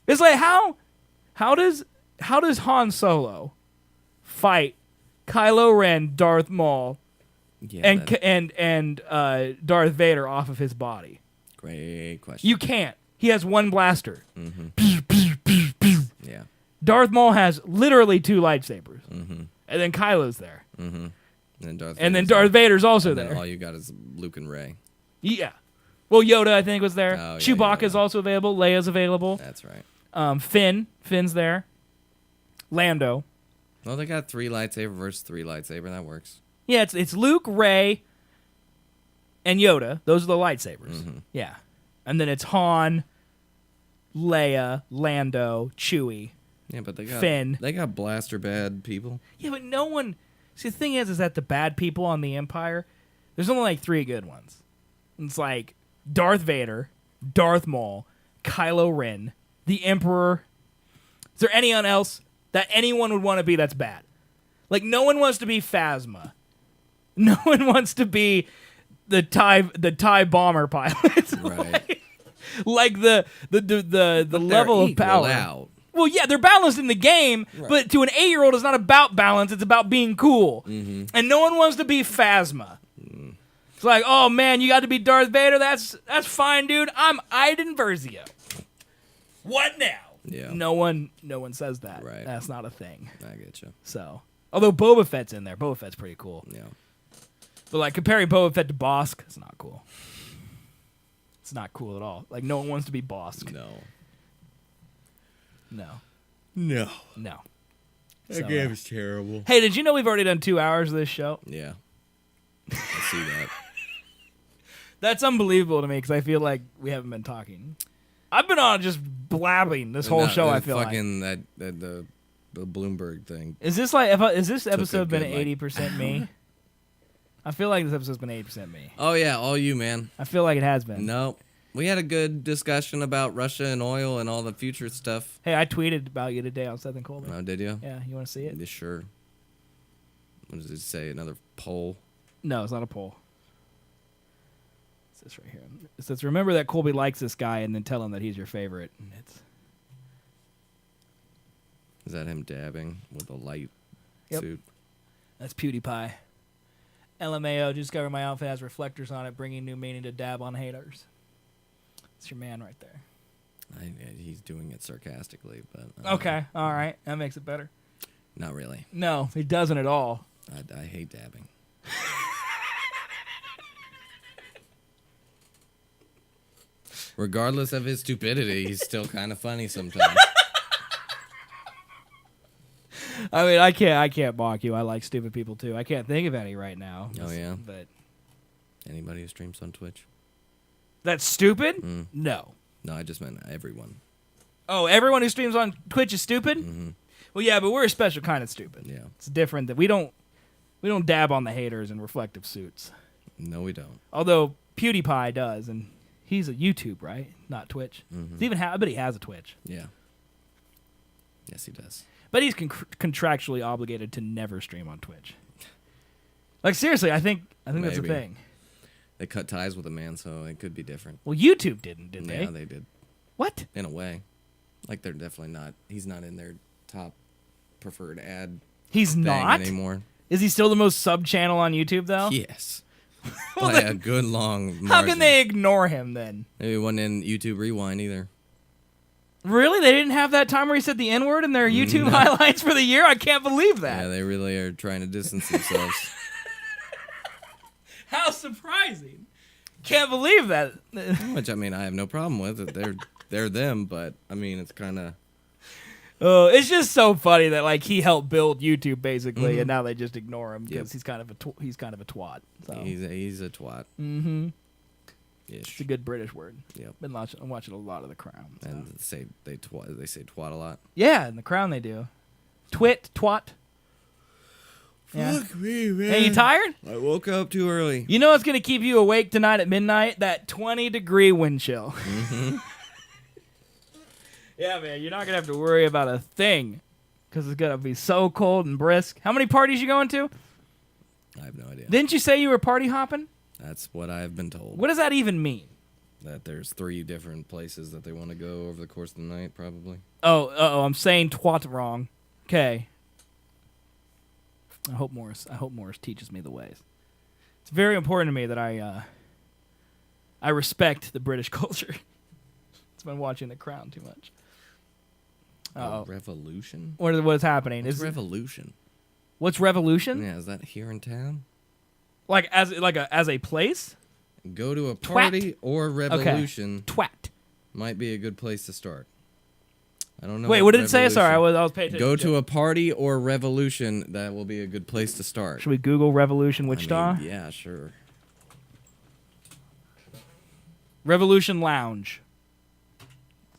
It's like how does Han Solo fight Kylo Ren, Darth Maul, and Darth Vader off of his body? Great question. You can't. He has one blaster. Yeah. Darth Maul has literally 2 lightsabers. And then Kylo's there. And then Darth Vader's also and there. then all you got is Luke and Rey. Yeah. Well, Yoda, I think, was there. Oh, yeah, Chewbacca's Yoda. also available. Leia's available. That's right. Finn's there. Lando. Well, they got 3 lightsaber versus 3 lightsaber. That works. Yeah, it's Luke, Rey, and Yoda. Those are the lightsabers. Yeah. And then it's Han, Leia, Lando, Chewie. Yeah, but they got Finn. They got blaster bad people. Yeah, but no one... See, the thing is that the bad people on the Empire, there's only like 3 good ones. It's like Darth Vader, Darth Maul, Kylo Ren, the Emperor. Is there anyone else that anyone would want to be that's bad? Like, no one wants to be Phasma. No one wants to be the TIE bomber pilot. Right. like the level of power. Out. Well, yeah, they're balanced in the game, but to an 8-year-old, it's not about balance. It's about being cool. And no one wants to be Phasma. It's like, oh man, you got to be Darth Vader. That's fine, dude. I'm Iden Versio. What now? Yeah. No one says that. Right. That's not a thing. I get you. So, although Boba Fett's in there, Boba Fett's pretty cool. Yeah. But like comparing Boba Fett to Bosk, it's not cool. It's not cool at all. Like no one wants to be Bosk. No. So, is terrible. hey, did you know we've already done 2 hours of this show? Yeah. I see that. That's unbelievable to me because I feel like we haven't been talking. I've been on just blabbing this whole show. I feel fucking like the Bloomberg thing. is this episode been good, 80% me? I feel like this episode's been 80% me. Oh yeah, all you, man. I feel like it has been. No. We had a good discussion about Russia and oil and all the future stuff. Hey, I tweeted about you today on Seth and Colby. Oh, did you? Yeah, you want to see it? Yeah, sure. What does it say? Another poll? No, it's not a poll. It's this right here. It says, remember that Colby likes this guy and then tell him that he's your favorite. And Is that him dabbing with a light Yep. suit? That's PewDiePie. LMAO, discovered my outfit has reflectors on it, bringing new meaning to dab on haters. It's your man right there. He's doing it sarcastically, but... Okay, all right. That makes it better. Not really. No, he doesn't at all. I hate dabbing. Regardless of his stupidity, he's still kind of funny sometimes. I mean, I can't mock you. I like stupid people too. I can't think of any right now. Oh, yeah? But Anybody who streams on Twitch? that's stupid? No. No, I just meant everyone. Oh, everyone who streams on Twitch is stupid? Well, yeah, but we're a special kind of stupid. Yeah. It's different that we don't dab on the haters in reflective suits. No, we don't. Although PewDiePie does, and he's a YouTube, right? Not Twitch. I bet he has a Twitch. Yeah. Yes, he does. But he's contractually obligated to never stream on Twitch. Like seriously, I think that's a Maybe. thing. They cut ties with a man, so it could be different. Well, YouTube didn't, did they? Yeah, they did. What? In a way. Like, they're definitely not. He's not in their top preferred ad He's thing not anymore. Is he still the most sub channel on YouTube though? Yes. Well, By a good long margin. How can they ignore him then? Maybe one in YouTube Rewind either. Really? They didn't have that time where he said the N-word in their YouTube highlights for the year? I can't believe that. Yeah, they really are trying to distance themselves. How surprising. Can't believe that. Which, I mean, I have no problem with it. They're them, but, I mean, it's kind of... Oh, it's just so funny that like he helped build YouTube basically, and now they just ignore him because he's kind of a twat. So. He's a twat. It's a good British word. Yep. I'm watching a lot of The Crown. So. And they say twat a lot. Yeah, in The Crown they do. Twat. Yeah. Fuck me, man. Hey, you tired? I woke up too early. You know what's gonna keep you awake tonight at midnight? That 20-degree wind chill. Yeah, man, you're not gonna have to worry about a thing because it's gonna be so cold and brisk. How many parties you going to? I have no idea. Didn't you say you were party hopping? That's what I have been told. What does that even mean? That there's 3 different places that they want to go over the course of the night, probably. Oh, I'm saying twat wrong. Okay. I hope Morris teaches me the ways. It's very important to me that I respect the British culture. It's been watching The Crown too much. Oh, Revolution? What is happening? What's Revolution? What's Revolution? Yeah, is that here in town? Like as a place? Go to a party or Revolution. Okay. Twat. Might be a good place to start. I don't know. Wait, what did it say? Sorry, I was paying attention. Go to a party or Revolution. That will be a good place to start. Should we Google Revolution Wichita? Yeah, sure. Revolution Lounge.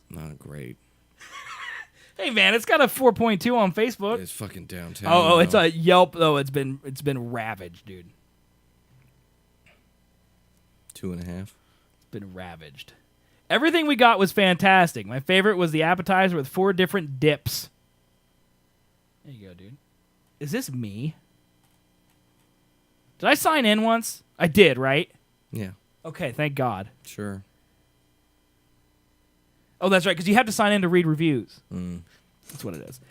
Not great. Hey man, it's got a 4.2 on Facebook. It's fucking downtown. Oh, it's a Yelp though. It's been ravaged, dude. 2.5. It's been ravaged. Everything we got was fantastic. My favorite was the appetizer with 4 different dips. There you go, dude. Is this me? Did I sign in once? I did, right? Yeah. Okay, thank God. Sure. Oh, that's right, because you have to sign in to read reviews. That's what it is.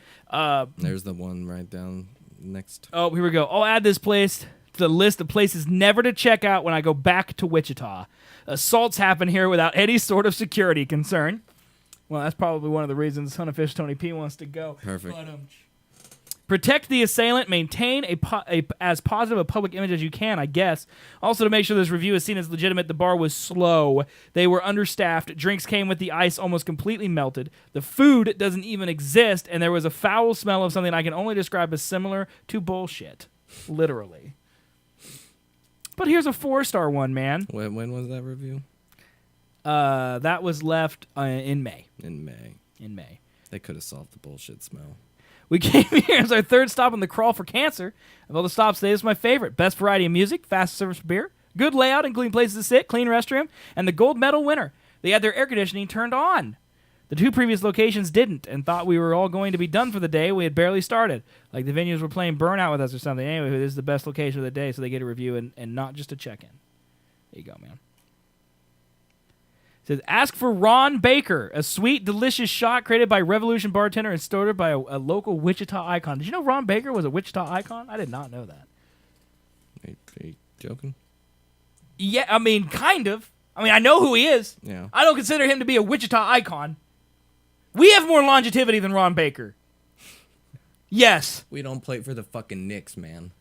There's the one right down next. Oh, here we go. I'll add this place to the list of places never to check out when I go back to Wichita. Assaults happen here without any sort of security concern. Well, that's probably one of the reasons Son of Fish Tony P wants to go. Perfect. But, protect the assailant. Maintain as positive a public image as you can, I guess. Also, to make sure this review is seen as legitimate, the bar was slow. They were understaffed. Drinks came with the ice almost completely melted. The food doesn't even exist, and there was a foul smell of something I can only describe as similar to bullshit. Literally. But here's a 4-star one, man. When was that review? That was left in May. In May. In May. They could have solved the bullshit smell. We came here as our 3rd stop on the crawl for cancer. Of all the stops today, this is my favorite. Best variety of music, fast service for beer, good layout including places to sit, clean restroom, and the gold medal winner. They had their air conditioning turned on. The 2 previous locations didn't, and thought we were all going to be done for the day. We had barely started. Like the venues were playing Burnout with us or something. Anyway, this is the best location of the day, so they get a review and not just a check-in. There you go, man. It says, ask for Ron Baker, a sweet, delicious shot created by Revolution bartender and started by a local Wichita icon. Did you know Ron Baker was a Wichita icon? I did not know that. Are you joking? Yeah, I mean, kind of. I mean, I know who he is. Yeah. I don't consider him to be a Wichita icon. We have more longevity than Ron Baker. Yes. We don't play for the fucking Knicks, man.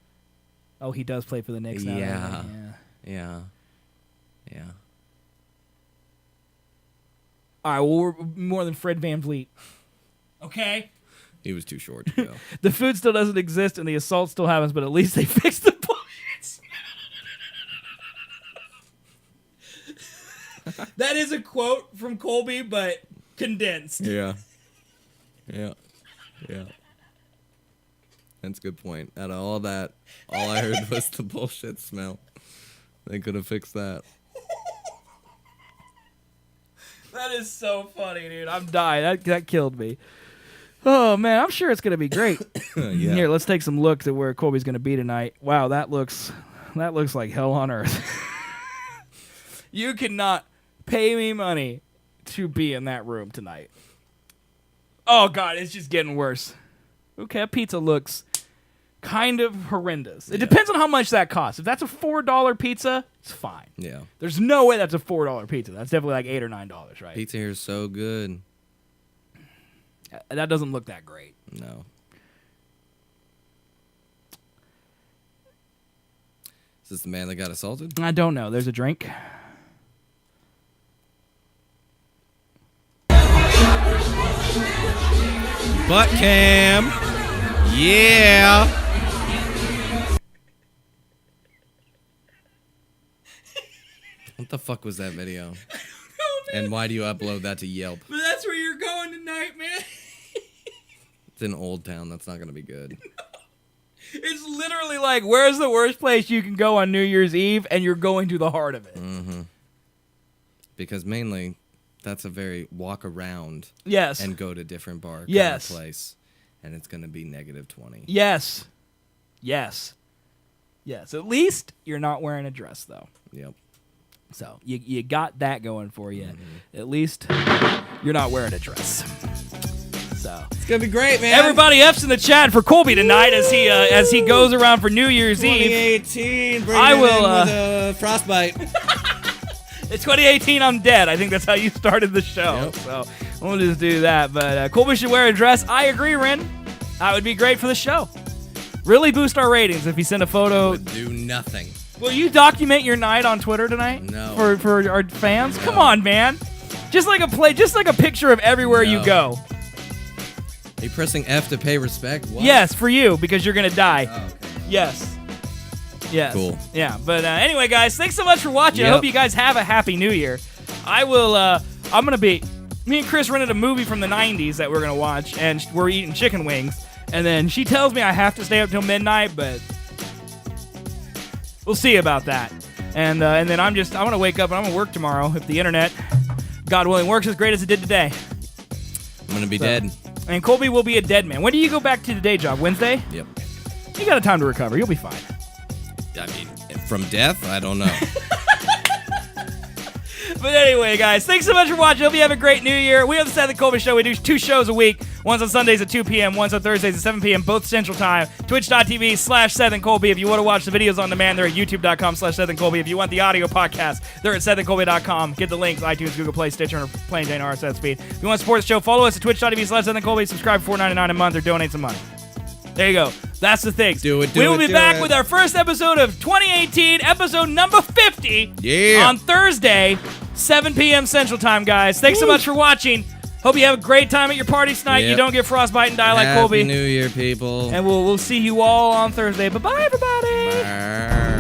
Oh, he does play for the Knicks now. Yeah. Yeah. Yeah. All right, well, we're more than Fred VanVleet. Okay? He was too short to go. The food still doesn't exist and the assault still happens, but at least they fixed the bullshit. That is a quote from Colby, but condensed. Yeah. Yeah. Yeah. That's a good point. Out of all that, all I heard was the bullshit smell. They could have fixed that. That is so funny, dude. I'm dying. That killed me. Oh, man. I'm sure it's going to be great. Yeah. Here, let's take some looks at where Colby's going to be tonight. Wow, that looks like hell on earth. You cannot pay me money to be in that room tonight. Oh, God, it's just getting worse. Okay, that pizza looks kind of horrendous. It depends on how much that costs. If that's a $4 pizza, it's fine. Yeah. There's no way that's a $4 pizza. That's definitely like $8 or $9, right? Pizza here is so good. That doesn't look that great. No. Is this the man that got assaulted? I don't know. There's a drink. Butt cam. Yeah. What the fuck was that video? And why do you upload that to Yelp? But that's where you're going tonight, man. It's in Old Town. That's not going to be good. It's literally like, where's the worst place you can go on New Year's Eve, and you're going to the heart of it. Mm-hmm. Because mainly, that's a very walk around Yes. and go to different bar kind Yes. of place. and it's going to be -20. Yes. At least you're not wearing a dress, though. Yep. So you got that going for you. At least you're not wearing a dress. So It's going to be great, man. everybody F's in the chat for Colby tonight as he goes around for New Year's Eve. 2018, I will, with a frostbite. It's 2018, I'm dead. I think that's how you started the show. Yep. So we'll just do that. But Colby should wear a dress. I agree, Ren. That would be great for the show. Really boost our ratings if you send a photo. Would do nothing. Will you document your night on Twitter tonight? No. For our fans? Come on, man. Just like a picture of everywhere you go. Are you pressing F to pay respect? What? Yes, for you, because you're going to die. Oh, okay. Yes. Cool. Yeah, but anyway, guys, thanks so much for watching. I hope you guys have a happy New Year. Me and Chris rented a movie from the 90s that we're going to watch, and we're eating chicken wings. And then she tells me I have to stay up till midnight, but we'll see about that. And then I want to wake up and I'm going to work tomorrow if the internet, God willing, works as great as it did today. I'm going to be dead. And Colby will be a dead man. When do you go back to the day job? Wednesday? Yep. You got a time to recover. You'll be fine. I mean, from death? I don't know. But anyway, guys, thanks so much for watching. Hope you have a great New Year. We have the Seth and Colby Show. We do 2 shows a week. One's on Sundays at 2 p.m., one's on Thursdays at 7 p.m., both Central Time. Twitch.tv/Seth and Colby. If you want to watch the videos on demand, they're at youtube.com/Seth and Colby. If you want the audio podcast, they're at sethandcolby.com. Get the links, iTunes, Google Play, Stitcher, and Plain Jane RSS feed. If you want to support the show, follow us at twitch.tv/Seth and Colby. Subscribe for $4.99 a month or donate some money. There you go. That's the thing. Do it, do we will it, be do back it. with our first episode of 2018, episode number 50. Yeah. On Thursday, 7 p.m. Central Time, guys. Thanks so much for watching. Hope you have a great time at your party tonight. Yep. You don't get frostbite and die like Happy Colby. New Year, people. And we'll see you all on Thursday. Bye-bye, everybody. Bye.